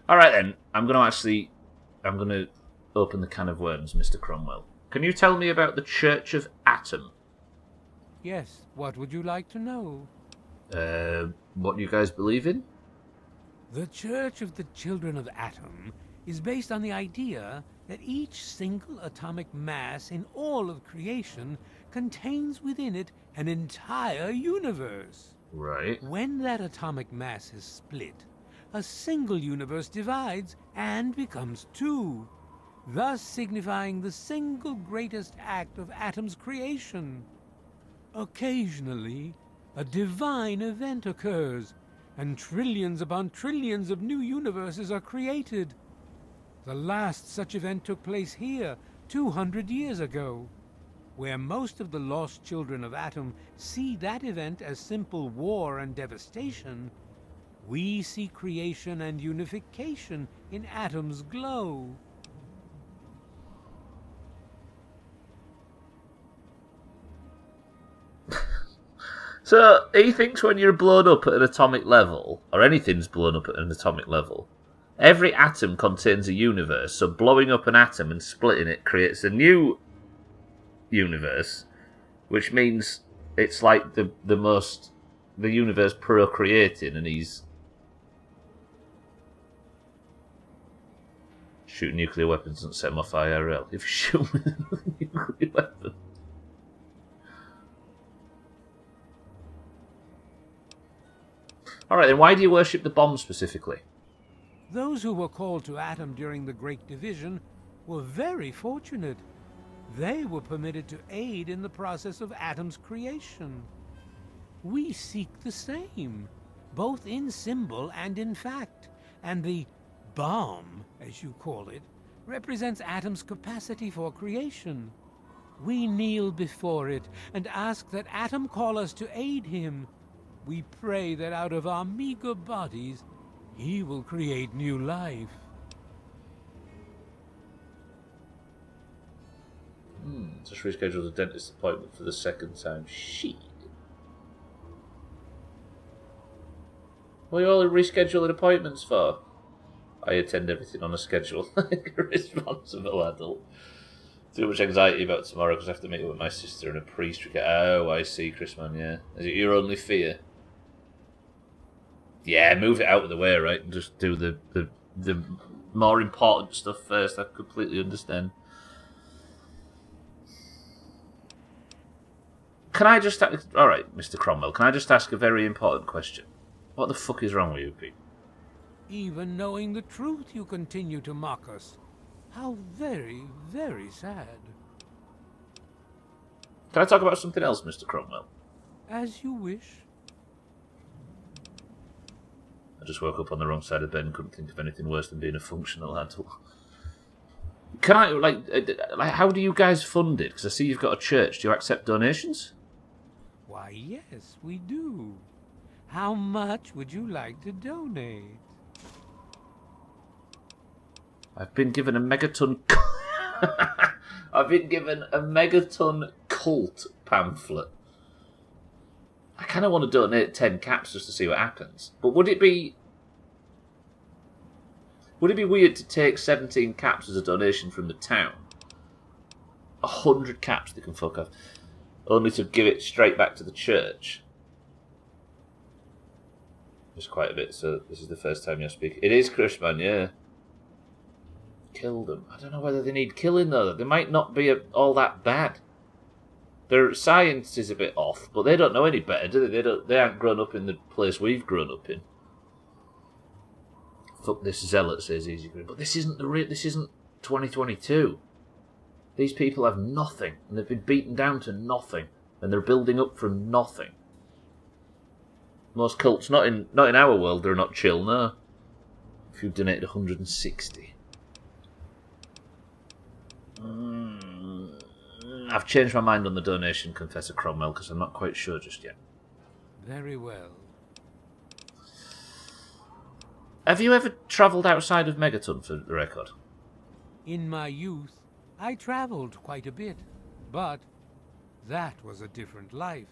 Alright then, I'm going to open the can of worms, Mr. Cromwell. Can you tell me about the Church of Atom? Yes, what would you like to know? What you guys believe in? The Church of the Children of Atom is based on the idea that each single atomic mass in all of creation contains within it an entire universe. Right. When that atomic mass is split, a single universe divides and becomes two, thus signifying the single greatest act of Atom's creation. Occasionally, a divine event occurs, and trillions upon trillions of new universes are created. The last such event took place here 200 years ago. Where most of the lost children of Atom see that event as simple war and devastation, we see creation and unification in Atom's glow. So, he thinks when you're blown up at an atomic level, or anything's blown up at an atomic level, every atom contains a universe, so blowing up an atom and splitting it creates a new universe, which means it's like the universe procreating, and he's shooting nuclear weapons doesn't set him off IRL. If you shoot with a nuclear weapon. Alright, then why do you worship the bomb specifically? Those who were called to Atom during the Great Division were very fortunate. They were permitted to aid in the process of Atom's creation. We seek the same, both in symbol and in fact, and the bomb, as you call it, represents Atom's capacity for creation. We kneel before it and ask that Atom call us to aid him. We pray that out of our meager bodies, he will create new life. Just rescheduled a dentist appointment for the second time. Shit. What are you all rescheduling appointments for? I attend everything on a schedule like a responsible adult. Too much anxiety about tomorrow because I have to meet up with my sister and a priest. Oh, I see, Chrisman, yeah. Is it your only fear? Yeah, move it out of the way, right? And just do the more important stuff first. I completely understand. Can I just... Alright, Mr. Cromwell, can I just ask a very important question? What the fuck is wrong with you people? Even knowing the truth, you continue to mock us. How very, very sad. Can I talk about something else, Mr. Cromwell? As you wish. I just woke up on the wrong side of bed and couldn't think of anything worse than being a functional adult. Can I, like how do you guys fund it? Because I see you've got a church. Do you accept donations? Why, yes, we do. How much would you like to donate? I've been given a megaton... I've been given a megaton cult pamphlet. I kind of want to donate 10 caps just to see what happens. But would it be weird to take 17 caps as a donation from the town? 100 caps they can fuck off. Only to give it straight back to the church. There's quite a bit, so this is the first time you're speaking. It is Chrisman, yeah. Kill them. I don't know whether they need killing, though. They might not be all that bad. Their science is a bit off, but they don't know any better, do they? They aren't grown up in the place we've grown up in. Fuck this zealot, says Easy Green. But this isn't this isn't 2022. These people have nothing, and they've been beaten down to nothing, and they're building up from nothing. Most cults, not in our world, they're not chill, no. If you've donated 160. I've changed my mind on the donation, Confessor Cromwell, because I'm not quite sure just yet. Very well. Have you ever travelled outside of Megaton, for the record? In my youth, I traveled quite a bit, but that was a different life.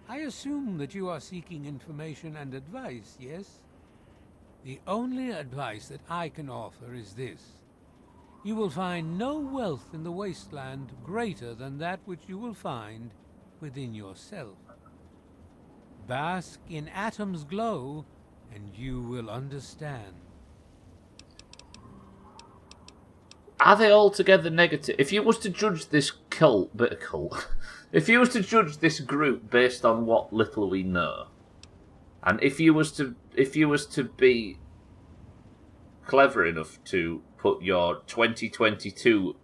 I assume that you are seeking information and advice, yes? The only advice that I can offer is this. You will find no wealth in the wasteland greater than that which you will find within yourself. Bask in Atom's glow, and you will understand. Are they altogether negative? If you was to judge this if you was to judge this group based on what little we know, and if you was to be clever enough to put your 2022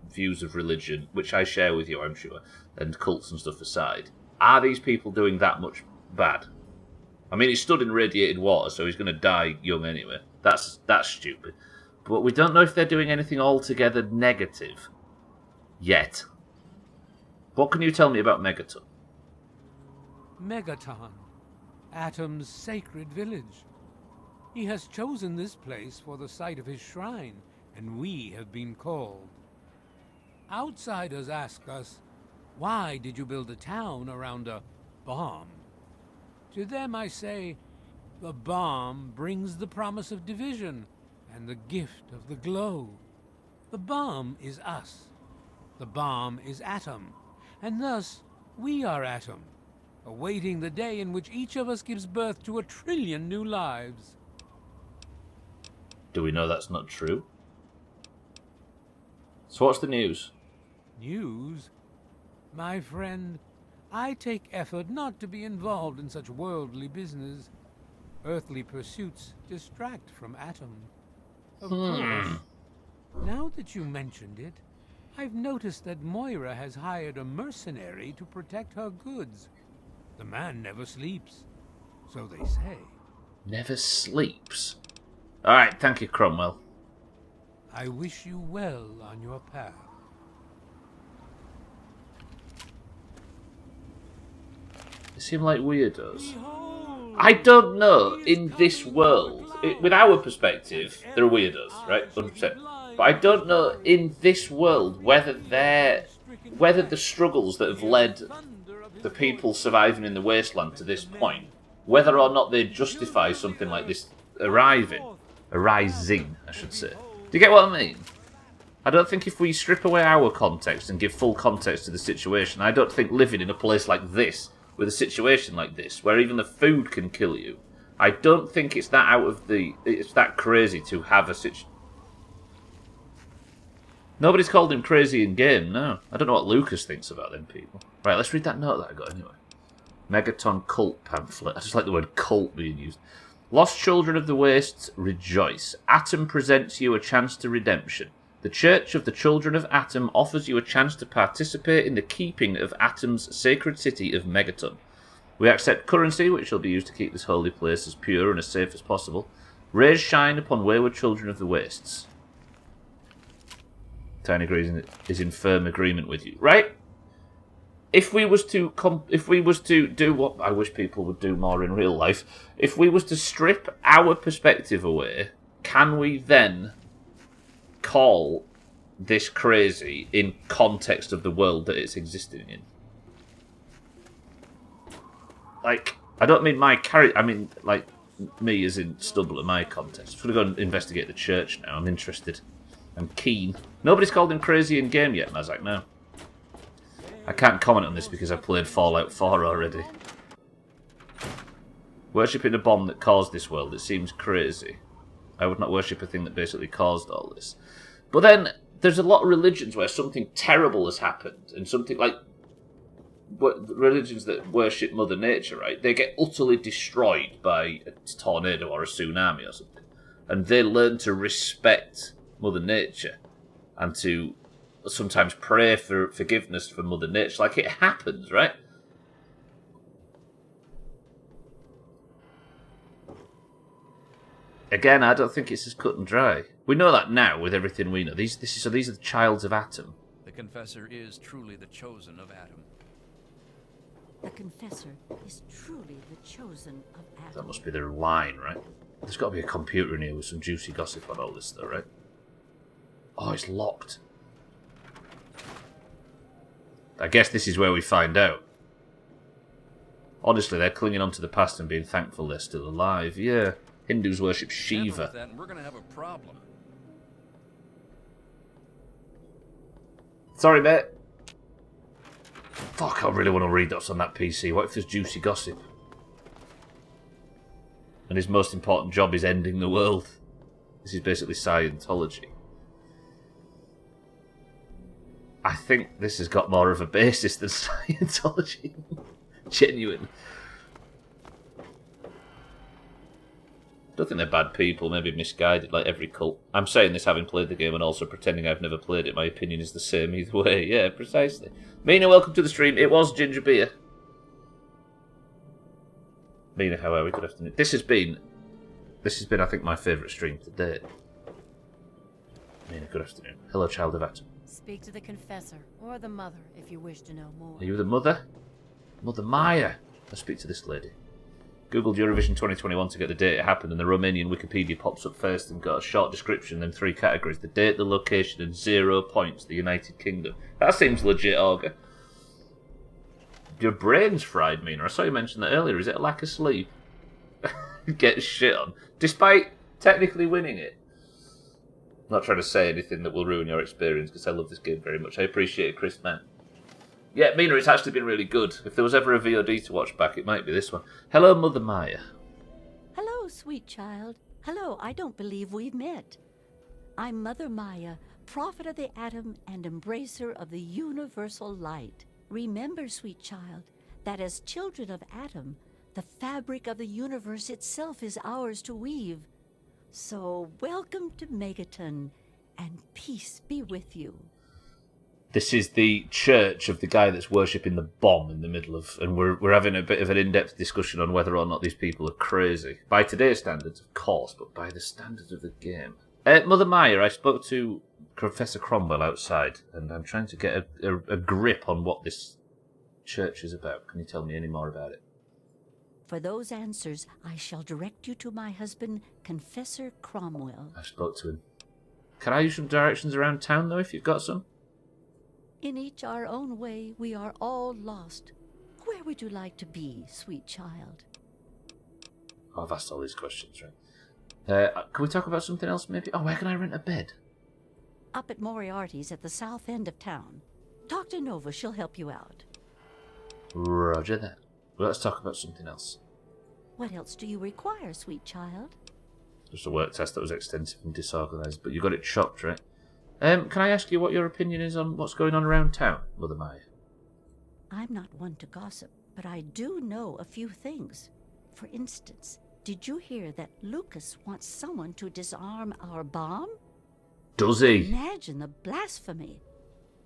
views of religion, which I share with you, I'm sure, and cults and stuff aside, are these people doing that much bad? I mean, he stood in radiated water, so he's going to die young anyway. That's stupid. But we don't know if they're doing anything altogether negative. Yet. What can you tell me about Megaton? Megaton, Atom's sacred village. He has chosen this place for the site of his shrine, and we have been called. Outsiders ask us, why did you build a town around a bomb? To them I say, the bomb brings the promise of division and the gift of the glow. The bomb is us. The bomb is Atom, and thus we are Atom, awaiting the day in which each of us gives birth to 1 trillion new lives. Do we know that's not true? So what's the news? News? My friend, I take effort not to be involved in such worldly business. Earthly pursuits distract from Atom. Of course, now that you mentioned it, I've noticed that Moira has hired a mercenary to protect her goods. The man never sleeps, so they say. Never sleeps? Alright, thank you, Cromwell. I wish you well on your path. They seem like weirdos. I don't know, in this world, with our perspective, they're weirdos, right? 100%. But I don't know, in this world, whether the struggles that have led the people surviving in the wasteland to this point, whether or not they justify something like this arising, I should say. Do you get what I mean? I don't think if we strip away our context and give full context to the situation, I don't think living in a place like this, with a situation like this, where even the food can kill you, I don't think it's that crazy to have a situation. Nobody's called him crazy in game, no. I don't know what Lucas thinks about them people. Right, let's read that note that I got anyway. Megaton cult pamphlet. I just like the word cult being used. Lost children of the wastes, rejoice. Atom presents you a chance to redemption. The Church of the Children of Atom offers you a chance to participate in the keeping of Atom's sacred city of Megaton. We accept currency, which will be used to keep this holy place as pure and as safe as possible. Raise shine upon wayward children of the wastes. Tiny is in firm agreement with you, right? If we was to do what I wish people would do more in real life, if we was to strip our perspective away, can we then call this crazy in context of the world that it's existing in? Like, I don't mean my character, I mean, like, me as in Stubbler, my context. I'm going to go and investigate the church now. I'm interested. I'm keen. Nobody's called him crazy in game yet, Mazak, no. I can't comment on this because I've played Fallout 4 already. Worshipping a bomb that caused this world, it seems crazy. I would not worship a thing that basically caused all this. But then, there's a lot of religions where something terrible has happened, and something like religions that worship Mother Nature, right? They get utterly destroyed by a tornado or a tsunami or something. And they learn to respect Mother Nature and to sometimes pray for forgiveness for Mother Nature. Like, it happens, right? Again, I don't think it's as cut and dry. We know that now with everything we know. These are the childs of Atom. The Confessor is truly the chosen of Atom. The Confessor is truly the chosen of Atom. That must be their line, right? There's got to be a computer in here with some juicy gossip on all this, though, right? Oh, it's locked. I guess this is where we find out. Honestly, they're clinging on to the past and being thankful they're still alive. Yeah. Hindus worship Shiva. That and we're going to have a problem. Sorry, mate. Fuck, I really want to read what's on that PC. What if there's juicy gossip? And his most important job is ending the world. This is basically Scientology. I think this has got more of a basis than Scientology. Genuine. I don't think they're bad people, maybe misguided, like every cult. I'm saying this having played the game and also pretending I've never played it. My opinion is the same either way. Yeah, precisely. Mina, welcome to the stream. It was Ginger Beer. Mina, how are we? Good afternoon. This has been, I think, my favourite stream to date. Mina, good afternoon. Hello, child of Atom. Speak to the confessor, or the mother, if you wish to know more. Are you the mother? Mother Maya. Let's speak to this lady. Googled Eurovision 2021 to get the date it happened, and the Romanian Wikipedia pops up first and got a short description, then 3 categories. The date, the location, and 0 points, the United Kingdom. That seems legit, Augur. Your brain's fried, Mina. I saw you mention that earlier. Is it a lack of sleep? Get shit on. Despite technically winning it. I'm not trying to say anything that will ruin your experience, because I love this game very much. I appreciate it, Chris, man. Yeah, Mina, it's actually been really good. If there was ever a VOD to watch back, it might be this one. Hello, Mother Maya. Hello, sweet child. Hello, I don't believe we've met. I'm Mother Maya, prophet of the atom and embracer of the universal light. Remember, sweet child, that as children of Atom, the fabric of the universe itself is ours to weave. So welcome to Megaton, and peace be with you. This is the church of the guy that's worshipping the bomb in the middle of... And we're having a bit of an in-depth discussion on whether or not these people are crazy. By today's standards, of course, but by the standards of the game. Mother Maya, I spoke to Professor Cromwell outside, and I'm trying to get a grip on what this church is about. Can you tell me any more about it? For those answers, I shall direct you to my husband, Confessor Cromwell. I spoke to him. Can I use some directions around town, though, if you've got some? In each our own way, we are all lost. Where would you like to be, sweet child? Oh, I've asked all these questions, right? Can we talk about something else, maybe? Oh, where can I rent a bed? Up at Moriarty's at the south end of town. Talk to Nova, she'll help you out. Roger that. Well, let's talk about something else. What else do you require, sweet child? Just a work test that was extensive and disorganised, but you got it chopped, right? Can I ask you what your opinion is on what's going on around town, Mother Maya? I'm not one to gossip, but I do know a few things. For instance, did you hear that Lucas wants someone to disarm our bomb? Does he? Imagine the blasphemy.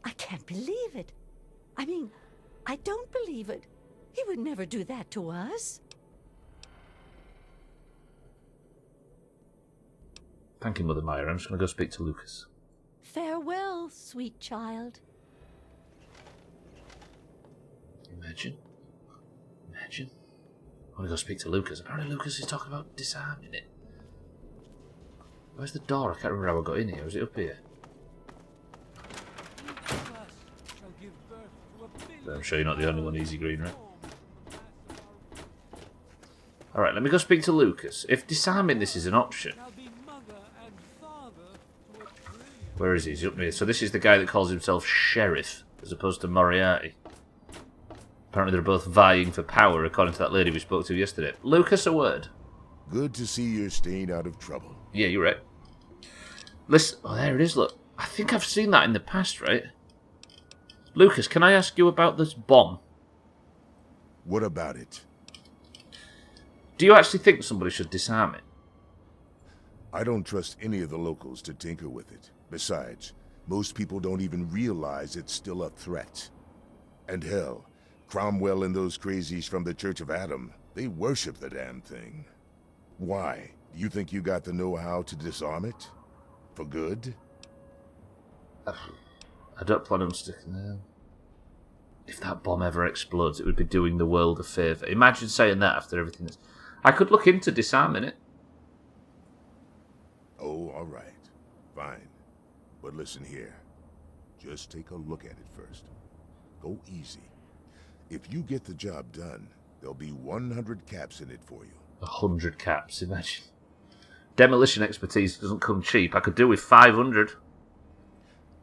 I can't believe it. I mean, I don't believe it. He would never do that to us. Thank you, Mother Maya. I'm just going to go speak to Lucas. Farewell, sweet child. Imagine. I want to go speak to Lucas. Apparently Lucas is talking about disarming it. Where's the door? I can't remember how I got in here. Was it up here? I'm sure you're not the only one, Easy Green, right? Alright, let me go speak to Lucas. If disarming this is an option... Where is he? He's up here. So this is the guy that calls himself Sheriff, as opposed to Moriarty. Apparently they're both vying for power, according to that lady we spoke to yesterday. Lucas, a word. Good to see you're staying out of trouble. Yeah, you're right. Listen, oh, there it is, look. I think I've seen that in the past, right? Lucas, can I ask you about this bomb? What about it? Do you actually think somebody should disarm it? I don't trust any of the locals to tinker with it. Besides, most people don't even realize it's still a threat. And hell, Cromwell and those crazies from the Church of Atom, they worship the damn thing. Why? Do you think you got the know-how to disarm it? For good? I don't plan on sticking there. If that bomb ever explodes, it would be doing the world a favour. Imagine saying that after everything that's... I could look into disarming it. Oh, all right. Fine. But listen here. Just take a look at it first. Go easy. If you get the job done, there'll be 100 caps in it for you. 100 caps, imagine. Demolition expertise doesn't come cheap. I could do with 500.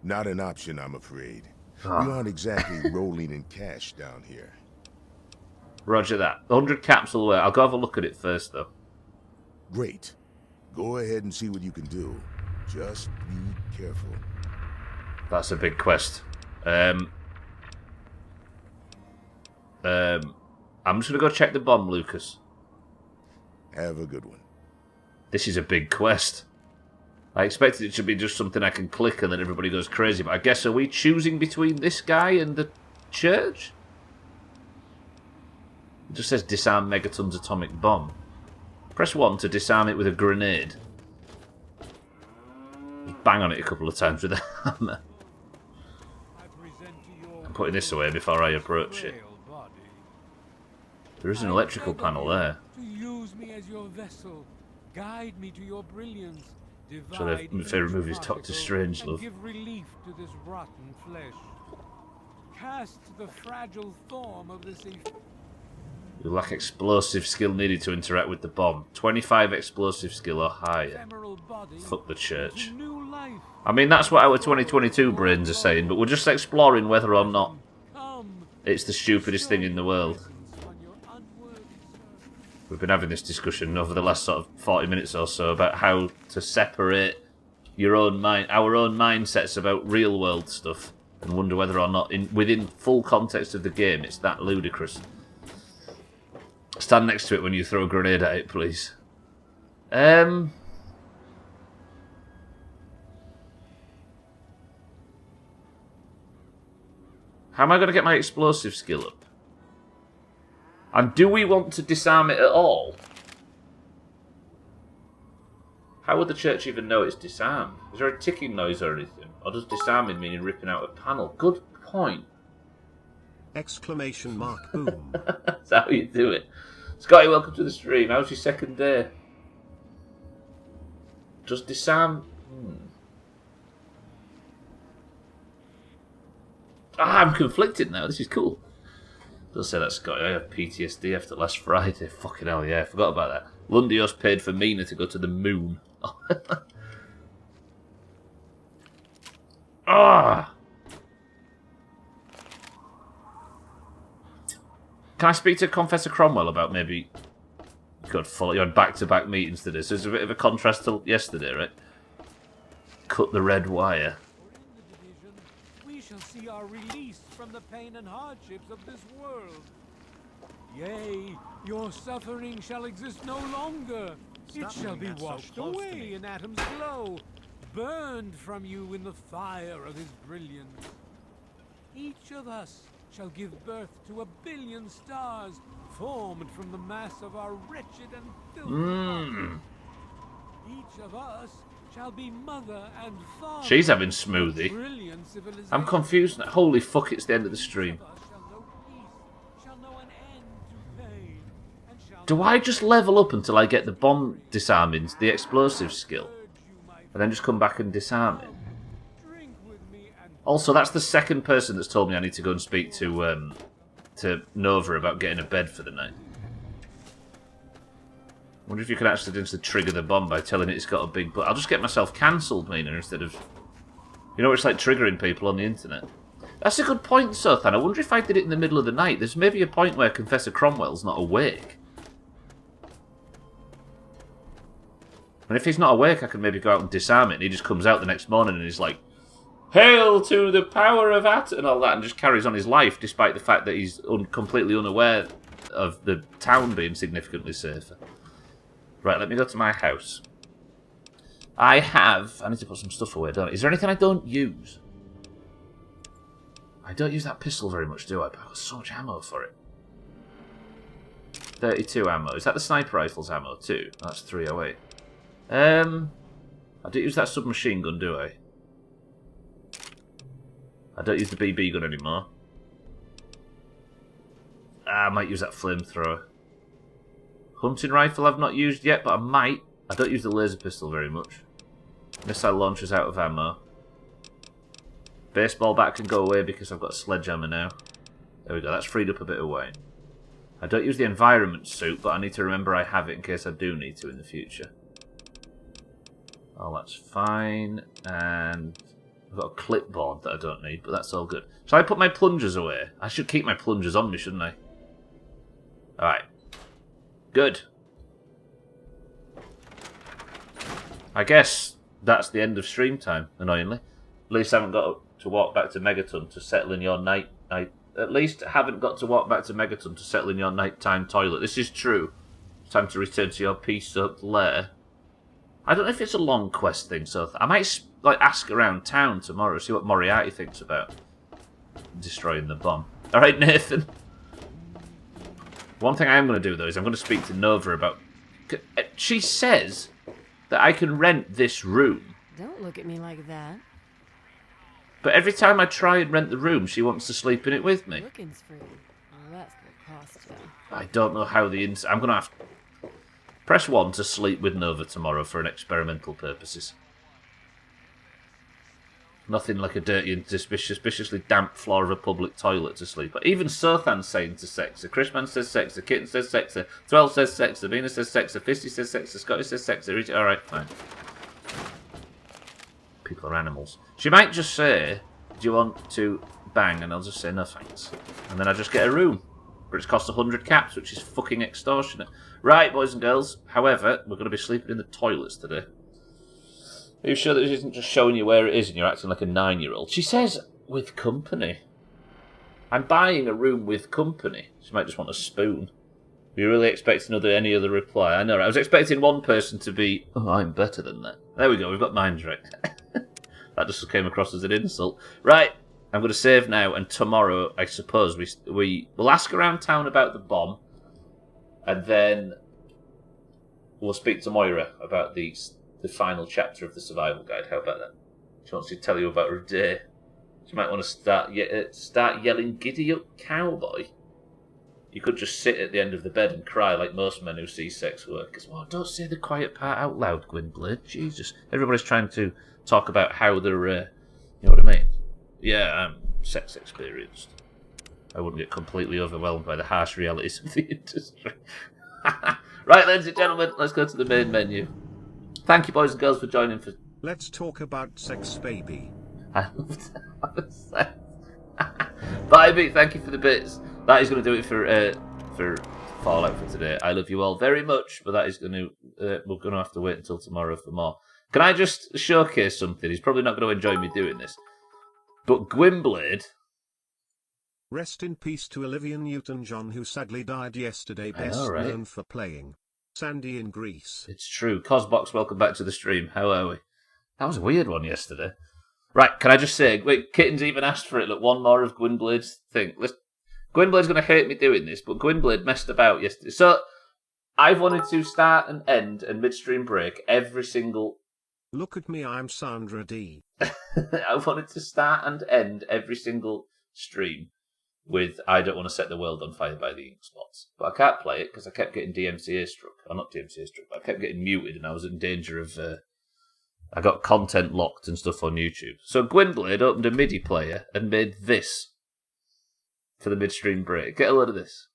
Not an option, I'm afraid. Ah. We aren't exactly rolling in cash down here. Roger that. 100 caps will work. I'll go have a look at it first, though. Great. Go ahead and see what you can do. Just be careful. That's a big quest. I'm just going to go check the bomb, Lucas. Have a good one. This is a big quest. I expected it to be just something I can click and then everybody goes crazy, but I guess are we choosing between this guy and the church? It just says disarm Megaton's atomic bomb. Press 1 to disarm it with a grenade. Just bang on it a couple of times with a hammer. putting this away before I approach it. There is an electrical panel there. To use me as your vessel, guide me to your brilliance. So if they remove his Doctor Strange love. Give relief to this rotten flesh. Cast the fragile form of this. You lack explosive skill needed to interact with the bomb. 25 explosive skill or higher. Fuck the church. I mean, that's what our 2022 brains are saying, but we're just exploring whether or not it's the stupidest thing in the world. We've been having this discussion over the last sort of 40 minutes or so about how to separate your own mind, our own mindsets about real world stuff, and wonder whether or not, within full context of the game, it's that ludicrous. Stand next to it when you throw a grenade at it, please. How am I going to get my explosive skill up? And do we want to disarm it at all? How would the church even know it's disarmed? Is there a ticking noise or anything? Or does disarming mean ripping out a panel? Good point. Exclamation mark boom. That's how you do it. Scotty, welcome to the stream. How's your second day? Does disarm... I'm conflicted now. This is cool. Don't say that, Scotty. I have PTSD after last Friday. Fucking hell, yeah. I forgot about that. Lundios paid for Mina to go to the moon. Ah! Can I speak to Confessor Cromwell about maybe... God, you had back-to-back meetings today, so it's a bit of a contrast to yesterday, right? Cut the red wire. We shall see our release from the pain and hardships of this world. Yea, your suffering shall exist no longer. It shall be washed away in Atom's glow, burned from you in the fire of his brilliance. Each of us shall give birth to a billion stars, formed from the mass of our wretched and filthy bodies. Each of us shall be mother and father. She's having smoothie. I'm confused now. Holy fuck, it's the end of the stream. Do I just level up until I get the bomb disarming, the explosive skill, and then just come back and disarm it? Also, that's the second person that's told me I need to go and speak to Nova about getting a bed for the night. I wonder if you can accidentally trigger the bomb by telling it it's got a big butt. I'll just get myself cancelled, Mina, instead of... You know, it's like triggering people on the internet. That's a good point, Sothan. I wonder if I did it in the middle of the night. There's maybe a point where Confessor Cromwell's not awake. And if he's not awake, I can maybe go out and disarm it, and he just comes out the next morning and he's like, "Hail to the power of Atom," and all that, and just carries on his life, despite the fact that he's completely unaware of the town being significantly safer. Right, let me go to my house. I need to put some stuff away, don't I? Is there anything I don't use? I don't use that pistol very much, do I? But I've got so much ammo for it. 32 ammo. Is that the sniper rifle's ammo too? Oh, that's 308. I don't use that submachine gun, do I? I don't use the BB gun anymore. I might use that flamethrower. Hunting rifle I've not used yet, but I might. I don't use the laser pistol very much. Missile launcher's out of ammo. Baseball bat can go away because I've got a sledgehammer now. There we go, that's freed up a bit of weight. I don't use the environment suit, but I need to remember I have it in case I do need to in the future. Oh, that's fine. And I've got a clipboard that I don't need, but that's all good. Shall I put my plungers away? I should keep my plungers on me, shouldn't I? Alright. Good. I guess that's the end of stream time, annoyingly. At least I haven't got to walk back to Megaton to settle in your at least haven't got to walk back to Megaton to settle in your nighttime toilet. This is true. It's time to return to your pea-soaked lair. I don't know if it's a long quest thing, so I might ask around town tomorrow, see what Moriarty thinks about destroying the bomb. Alright, Nathan. One thing I am going to do, though, is I'm going to speak to Nova about... She says that I can rent this room. Don't look at me like that. But every time I try and rent the room, she wants to sleep in it with me. Booking's free. Well, that's gonna cost you. I don't know how I'm going to have to press 1 to sleep with Nova tomorrow for an experimental purposes. Nothing like a dirty and suspiciously damp floor of a public toilet to sleep at. Even Sothan's saying to Sexa. Chrisman says Sexa. Kitten says Sexa. 12 says Sexa. Vina says Sexa. Fisty says Sexa. Scotty says Sexa. Alright, fine. People are animals. She might just say, do you want to bang? And I'll just say, no thanks. And then I just get a room. But it's cost 100 caps, which is fucking extortionate. Right, boys and girls. However, we're going to be sleeping in the toilets today. Are you sure that she isn't just showing you where it is and you're acting like a 9-year-old? She says, with company. I'm buying a room with company. She might just want a spoon. Were you really expecting any other reply? I know, right? I was expecting one person to be, oh, I'm better than that. There we go, we've got minds right. That just came across as an insult. Right, I'm going to save now, and tomorrow, I suppose, we'll ask around town about the bomb, and then we'll speak to Moira about the final chapter of the survival guide. How about that? She wants to tell you about her day. She might want to start yelling, "Giddy up, cowboy!" You could just sit at the end of the bed and cry like most men who see sex work. Well, don't say the quiet part out loud, Gwynblade. Jesus. Everybody's trying to talk about how they're, you know what I mean? Yeah, I'm sex experienced. I wouldn't get completely overwhelmed by the harsh realities of the industry. Right, ladies and gentlemen, let's go to the main menu. Thank you, boys and girls, for joining. Let's talk about sex, baby. I love that. Bye, thank you for the bits. That is going to do it for Fallout for today. I love you all very much, but that is going to we're going to have to wait until tomorrow for more. Can I just showcase something? He's probably not going to enjoy me doing this, but Gwynblade. Rest in peace to Olivia Newton-John, who sadly died yesterday. Best known for playing Sandy in Greece. It's true. Cosbox, welcome back to the stream. How are we? That was a weird one yesterday. Right, can I just say, wait, Kitten's even asked for it. Look, one more of Gwynblade's thing. Gwynblade's going to hate me doing this, but Gwynblade messed about yesterday. So, I've wanted to start and end and midstream break every single... Look at me, I'm Sandra D. I wanted to start and end every single stream with I don't want to set the world on fire by the ink spots. But I can't play it because I kept getting DMCA struck. Or not DMCA struck, but I kept getting muted and I was in danger of... I got content locked and stuff on YouTube. So Gwynblade opened a MIDI player and made this for the midstream break. Get a load of this.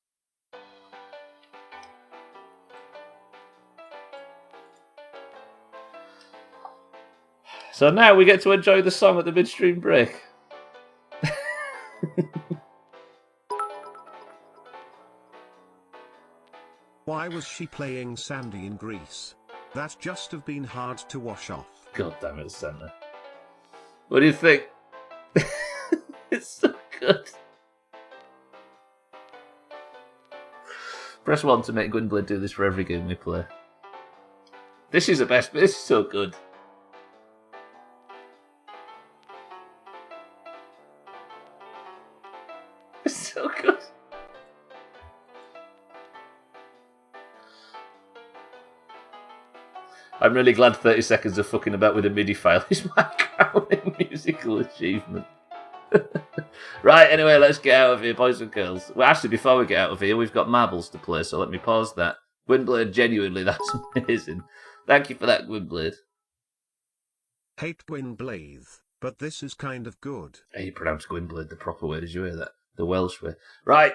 So now we get to enjoy the song at the midstream break. Why was she playing Sandy in Greece? That just have been hard to wash off. God damn it, Santa. What do you think? It's so good. Press 1 to make Gwynblade do this for every game we play. This is the best, but this is so good. It's so good. I'm really glad 30 seconds of fucking about with a MIDI file is my crowning musical achievement. Right, anyway, let's get out of here, boys and girls. Well, actually, before we get out of here, we've got marbles to play, so let me pause that. Gwynblade, genuinely, that's amazing. Thank you for that, Gwynblade. Hate Gwynblade, but this is kind of good. Hey, you pronounced Gwynblade the proper way, did you hear that? The Welsh way. Right.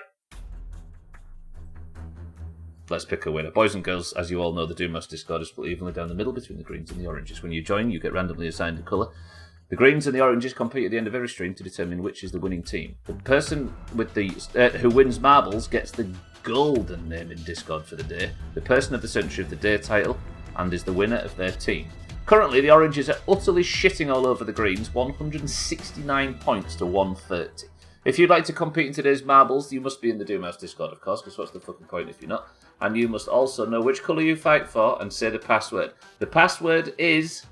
Let's pick a winner. Boys and girls, as you all know, the Doomhaus Discord is split evenly down the middle between the greens and the oranges. When you join, you get randomly assigned a colour. The greens and the oranges compete at the end of every stream to determine which is the winning team. The person with the who wins marbles gets the golden name in Discord for the day, the person of the century of the day title, and is the winner of their team. Currently, the oranges are utterly shitting all over the greens, 169 points to 130. If you'd like to compete in today's marbles, you must be in the Doomhaus Discord, of course, because what's the fucking point if you're not? And you must also know which colour you fight for and say the password. The password is...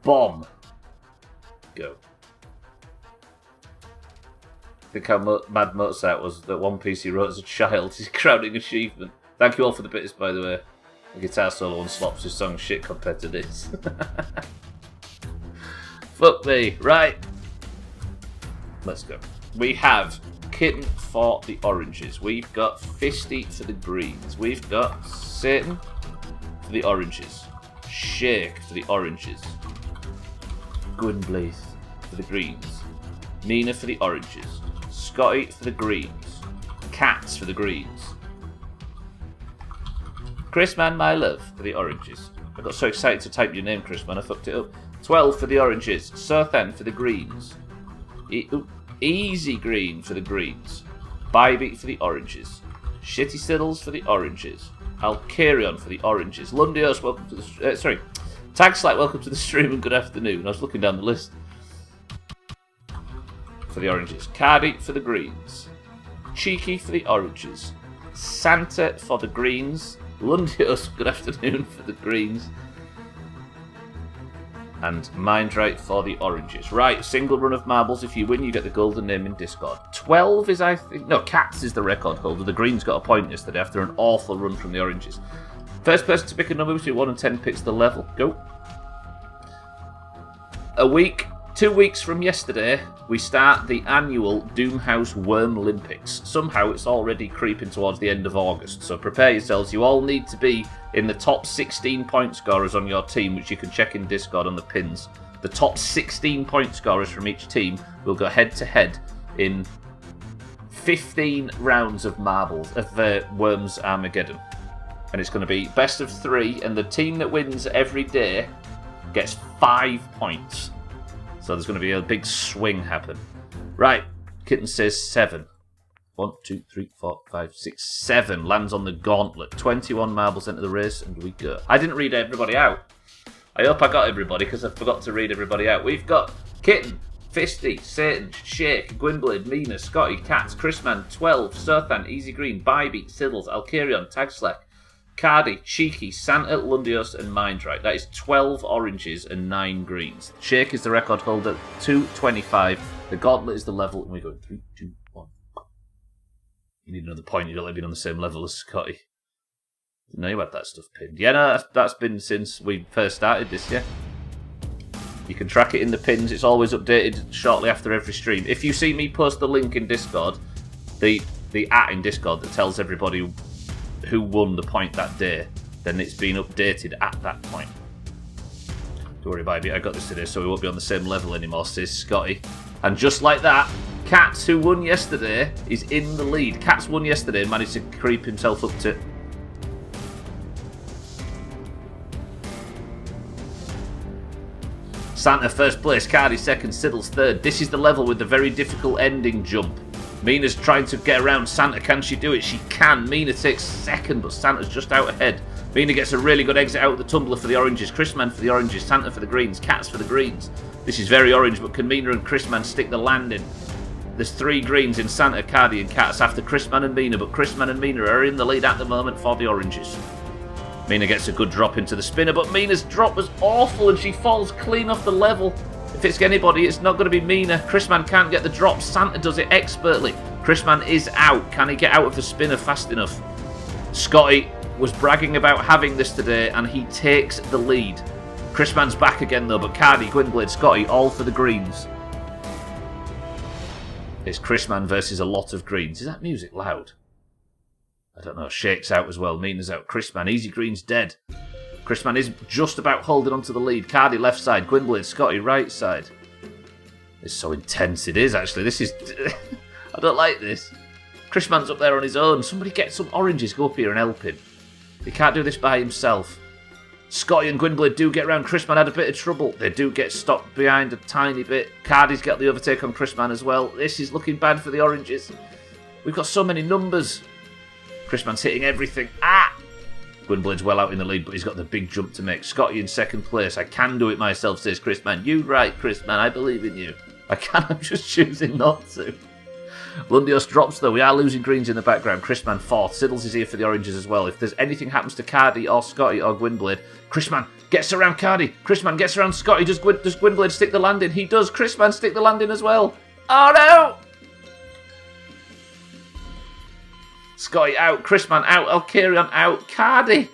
bomb. Go. Think how mad Mozart was that one piece he wrote as a child. His crowning achievement. Thank you all for the bits, by the way. The guitar solo on Slops' song shit compared to this. Fuck me. Right. Let's go. We have Kitten for the oranges. We've got Fisty for the greens. We've got Satan for the oranges. Shake for the oranges. Gwynblaith for the greens. Mina for the oranges. Scotty for the greens. Cats for the greens. Chrisman, my love, for the oranges. I got so excited to type your name, Chrisman, I fucked it up. 12 for the oranges. Sothan for the greens. Easy green for the greens. Bybeat for the oranges. Shitty Siddles for the oranges. Alcarion for the oranges. Lundios, welcome to the... sorry. Tagslite, welcome to the stream and good afternoon. I was looking down the list. For the oranges. Cardi for the greens. Cheeky for the oranges. Santa for the greens. Lundios, good afternoon, for the greens. And Mindrite for the oranges. Right, single run of marbles. If you win, you get the golden name in Discord. 12 is, I think... No, Cats is the record holder. The greens got a point yesterday after an awful run from the oranges. First person to pick a number between 1 and 10 picks the level. Go. 2 weeks from yesterday, we start the annual Doomhaus Worm Olympics. Somehow it's already creeping towards the end of August, so prepare yourselves. You all need to be in the top 16 point scorers on your team, which you can check in Discord on the pins. The top 16 point scorers from each team will go head to head in 15 rounds of marbles, of Worms Armageddon. And it's going to be best of 3, and the team that wins every day gets 5 points. So there's going to be a big swing happen. Right, Kitten says 7. 1, 2, 3, 4, 5, 6, 7. Lands on the gauntlet. 21 marbles into the race, and we go. I didn't read everybody out. I hope I got everybody, because I forgot to read everybody out. We've got Kitten, Fisty, Satan, Shake, Gwynblade, Mina, Scotty, Cats, Chrisman, 12, Sothan, Easy Green, Bybeat, Siddles, Alcarion, Tagslack, Cardi, Cheeky, Santa, Lundios, and Mindrite. That is 12 oranges and 9 greens. Shake is the record holder, 225. The gauntlet is the level, and we go 3, 2, 1. You need another point. You don't like being on the same level as Scotty. Didn't know you had that stuff pinned. Yeah, no, that's been since we first started this year. You can track it in the pins. It's always updated shortly after every stream. If you see me post the link in Discord, the @ in Discord that tells everybody who won the point that day, then it's been updated at that point. Don't worry about it, I got this today, so we won't be on the same level anymore, says Scotty. And just like that, Cats, who won yesterday, is in the lead. Cats won yesterday and managed to creep himself up to... Santa first place, Cardi second, Siddles third. This is the level with the very difficult ending jump. Mina's trying to get around Santa. Can she do it? She can. Mina takes second, but Santa's just out ahead. Mina gets a really good exit out of the tumbler for the oranges. Chrisman for the oranges. Santa for the greens. Cats for the greens. This is very orange, but can Mina and Chrisman stick the landing? There's 3 greens in Santa, Cardi, and Cats after Chrisman and Mina, but Chrisman and Mina are in the lead at the moment for the oranges. Mina gets a good drop into the spinner, but Mina's drop was awful and she falls clean off the level. If it's anybody, it's not going to be Mina. Chrisman can't get the drop. Santa does it expertly. Chrisman is out. Can he get out of the spinner fast enough? Scotty was bragging about having this today, and he takes the lead. Chrisman's back again, though, but Cardi, Gwynblade, Scotty, all for the greens. It's Chrisman versus a lot of greens. Is that music loud? I don't know. Shake's out as well. Mina's out. Chrisman, Easy Green's dead. Chrisman is just about holding on to the lead. Cardi left side, Gwynblade, Scotty right side. It's so intense it is, actually. This is... I don't like this. Chrisman's up there on his own. Somebody get some oranges, go up here and help him. He can't do this by himself. Scotty and Gwynblade do get around. Chrisman had a bit of trouble. They do get stopped behind a tiny bit. Cardi's got the overtake on Chrisman as well. This is looking bad for the oranges. We've got so many numbers. Chrisman's hitting everything. Ah! Gwynblade's well out in the lead, but he's got the big jump to make. Scotty in second place. I can do it myself, says Chrisman. You right, Chrisman. I believe in you. I can. I'm just choosing not to. Lundios drops, though. We are losing greens in the background. Chrisman fourth. Siddles is here for the oranges as well. If there's anything happens to Cardi or Scotty or Gwynblade, Chrisman gets around Cardi. Chrisman gets around Scotty. Does Gwynblade stick the landing? He does. Chrisman stick the landing as well. Oh, no! Scotty out, Chrisman out, Alcarion out, Cardi!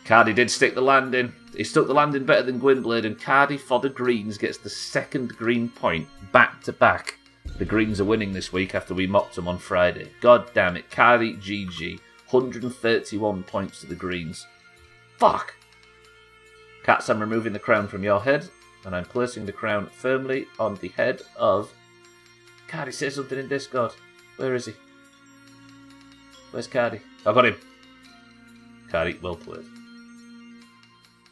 Cardi did stick the landing. He stuck the landing better than Gwynblade, and Cardi for the Greens gets the second green point back to back. The Greens are winning this week after we mocked them on Friday. God damn it, Cardi GG. 131 points to the Greens. Fuck! Cats, I'm removing the crown from your head, and I'm placing the crown firmly on the head of... Cardi, say something in Discord. Where is he? Where's Cardi? I got him. Cardi, well played.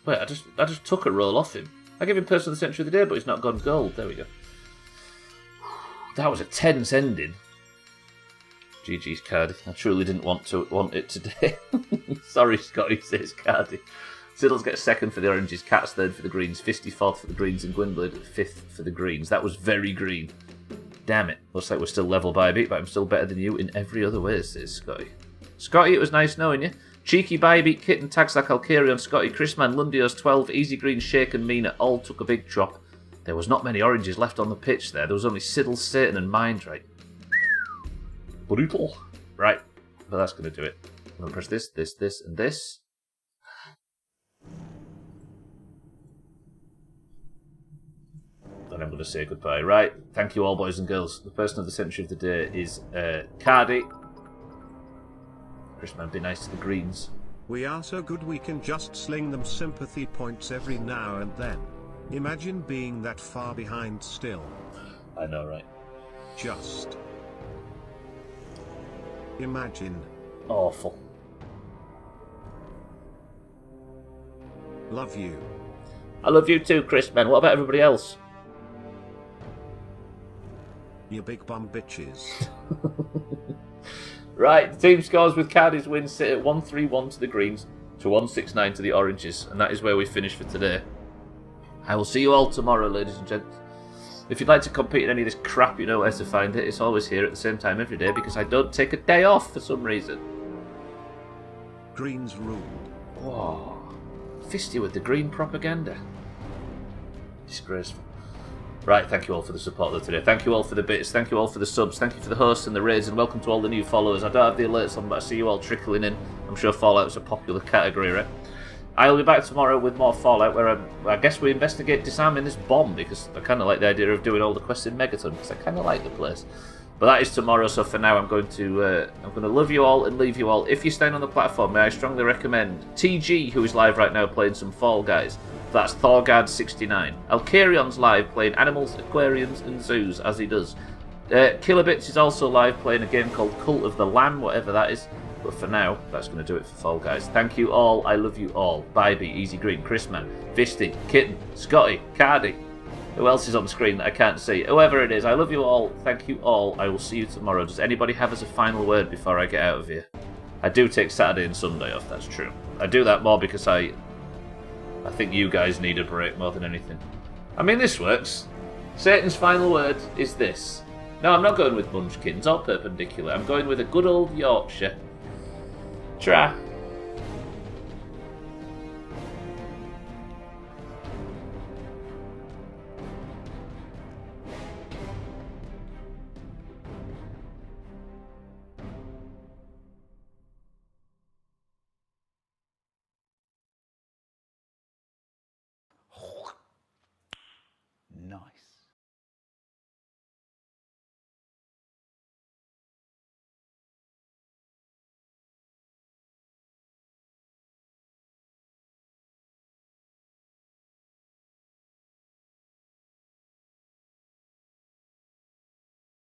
Wait, I just took a roll off him. I gave him Person of the Century of the Day, but he's not gone gold. There we go. That was a tense ending. GG's Cardi. I truly didn't want it today. Sorry, Scotty, says Cardi. Siddles gets second for the Oranges, Cats third for the Greens, Fisty fourth for the Greens, and Gwynblade fifth for the Greens. That was very green. Damn it. Looks like we're still level by a beat, but I'm still better than you in every other way, says Scotty. Scotty, it was nice knowing you. Cheeky Byebeat, Kitten, Tags like Alkarion, Scotty, Chrisman, Lundios 12, Easy Green, Shake and Mina all took a big chop. There was not many Oranges left on the pitch there. There was only Siddle, Satan and Mindrake. Brutal. Right, but that's going to do it. I'm going to press this, this, this, and this. And I'm going to say goodbye. Right, thank you all, boys and girls. The Person of the Century of the Day is Cardi. Chrisman, be nice to the Greens. We are so good we can just sling them sympathy points every now and then. Imagine being that far behind still. I know, right? Just imagine. Awful. Love you. I love you too, Chrisman. What about everybody else? You big bum bitches. Right, the team scores with Cardi's win sit at 131 to the Greens to 169 to the Oranges, and that is where we finish for today. I will see you all tomorrow, ladies and gents. If you'd like to compete in any of this crap, you know where to find it. It's always here at the same time every day because I don't take a day off for some reason. Greens ruled. Whoa. Fisty with the green propaganda. Disgraceful. Right, thank you all for the support though today. Thank you all for the bits. Thank you all for the subs. Thank you for the hosts and the raids, and welcome to all the new followers. I don't have the alerts on, but I see you all trickling in. I'm sure Fallout's a popular category, right? I'll be back tomorrow with more Fallout, where I guess we investigate disarming this bomb, because I kind of like the idea of doing all the quests in Megaton, because I kind of like the place. But that is tomorrow, so for now I'm going to love you all and leave you all. If you're staying on the platform, may I strongly recommend TG, who is live right now playing some Fall Guys. That's Thorgard69. Alkarion's live playing animals, aquariums and zoos, as he does. Kilobits is also live playing a game called Cult of the Lamb, whatever that is. But for now, that's going to do it for Fall Guys. Thank you all. I love you all. Bybee, Easy Green, Chrisman, Fisty, Kitten, Scotty, Cardi. Who else is on the screen that I can't see? Whoever it is, I love you all. Thank you all. I will see you tomorrow. Does anybody have as a final word before I get out of here? I do take Saturday and Sunday off, that's true. I do that more because I think you guys need a break more than anything. I mean, this works. Satan's final word is this. No, I'm not going with Munchkins or Perpendicular. I'm going with a good old Yorkshire. Try. Nice.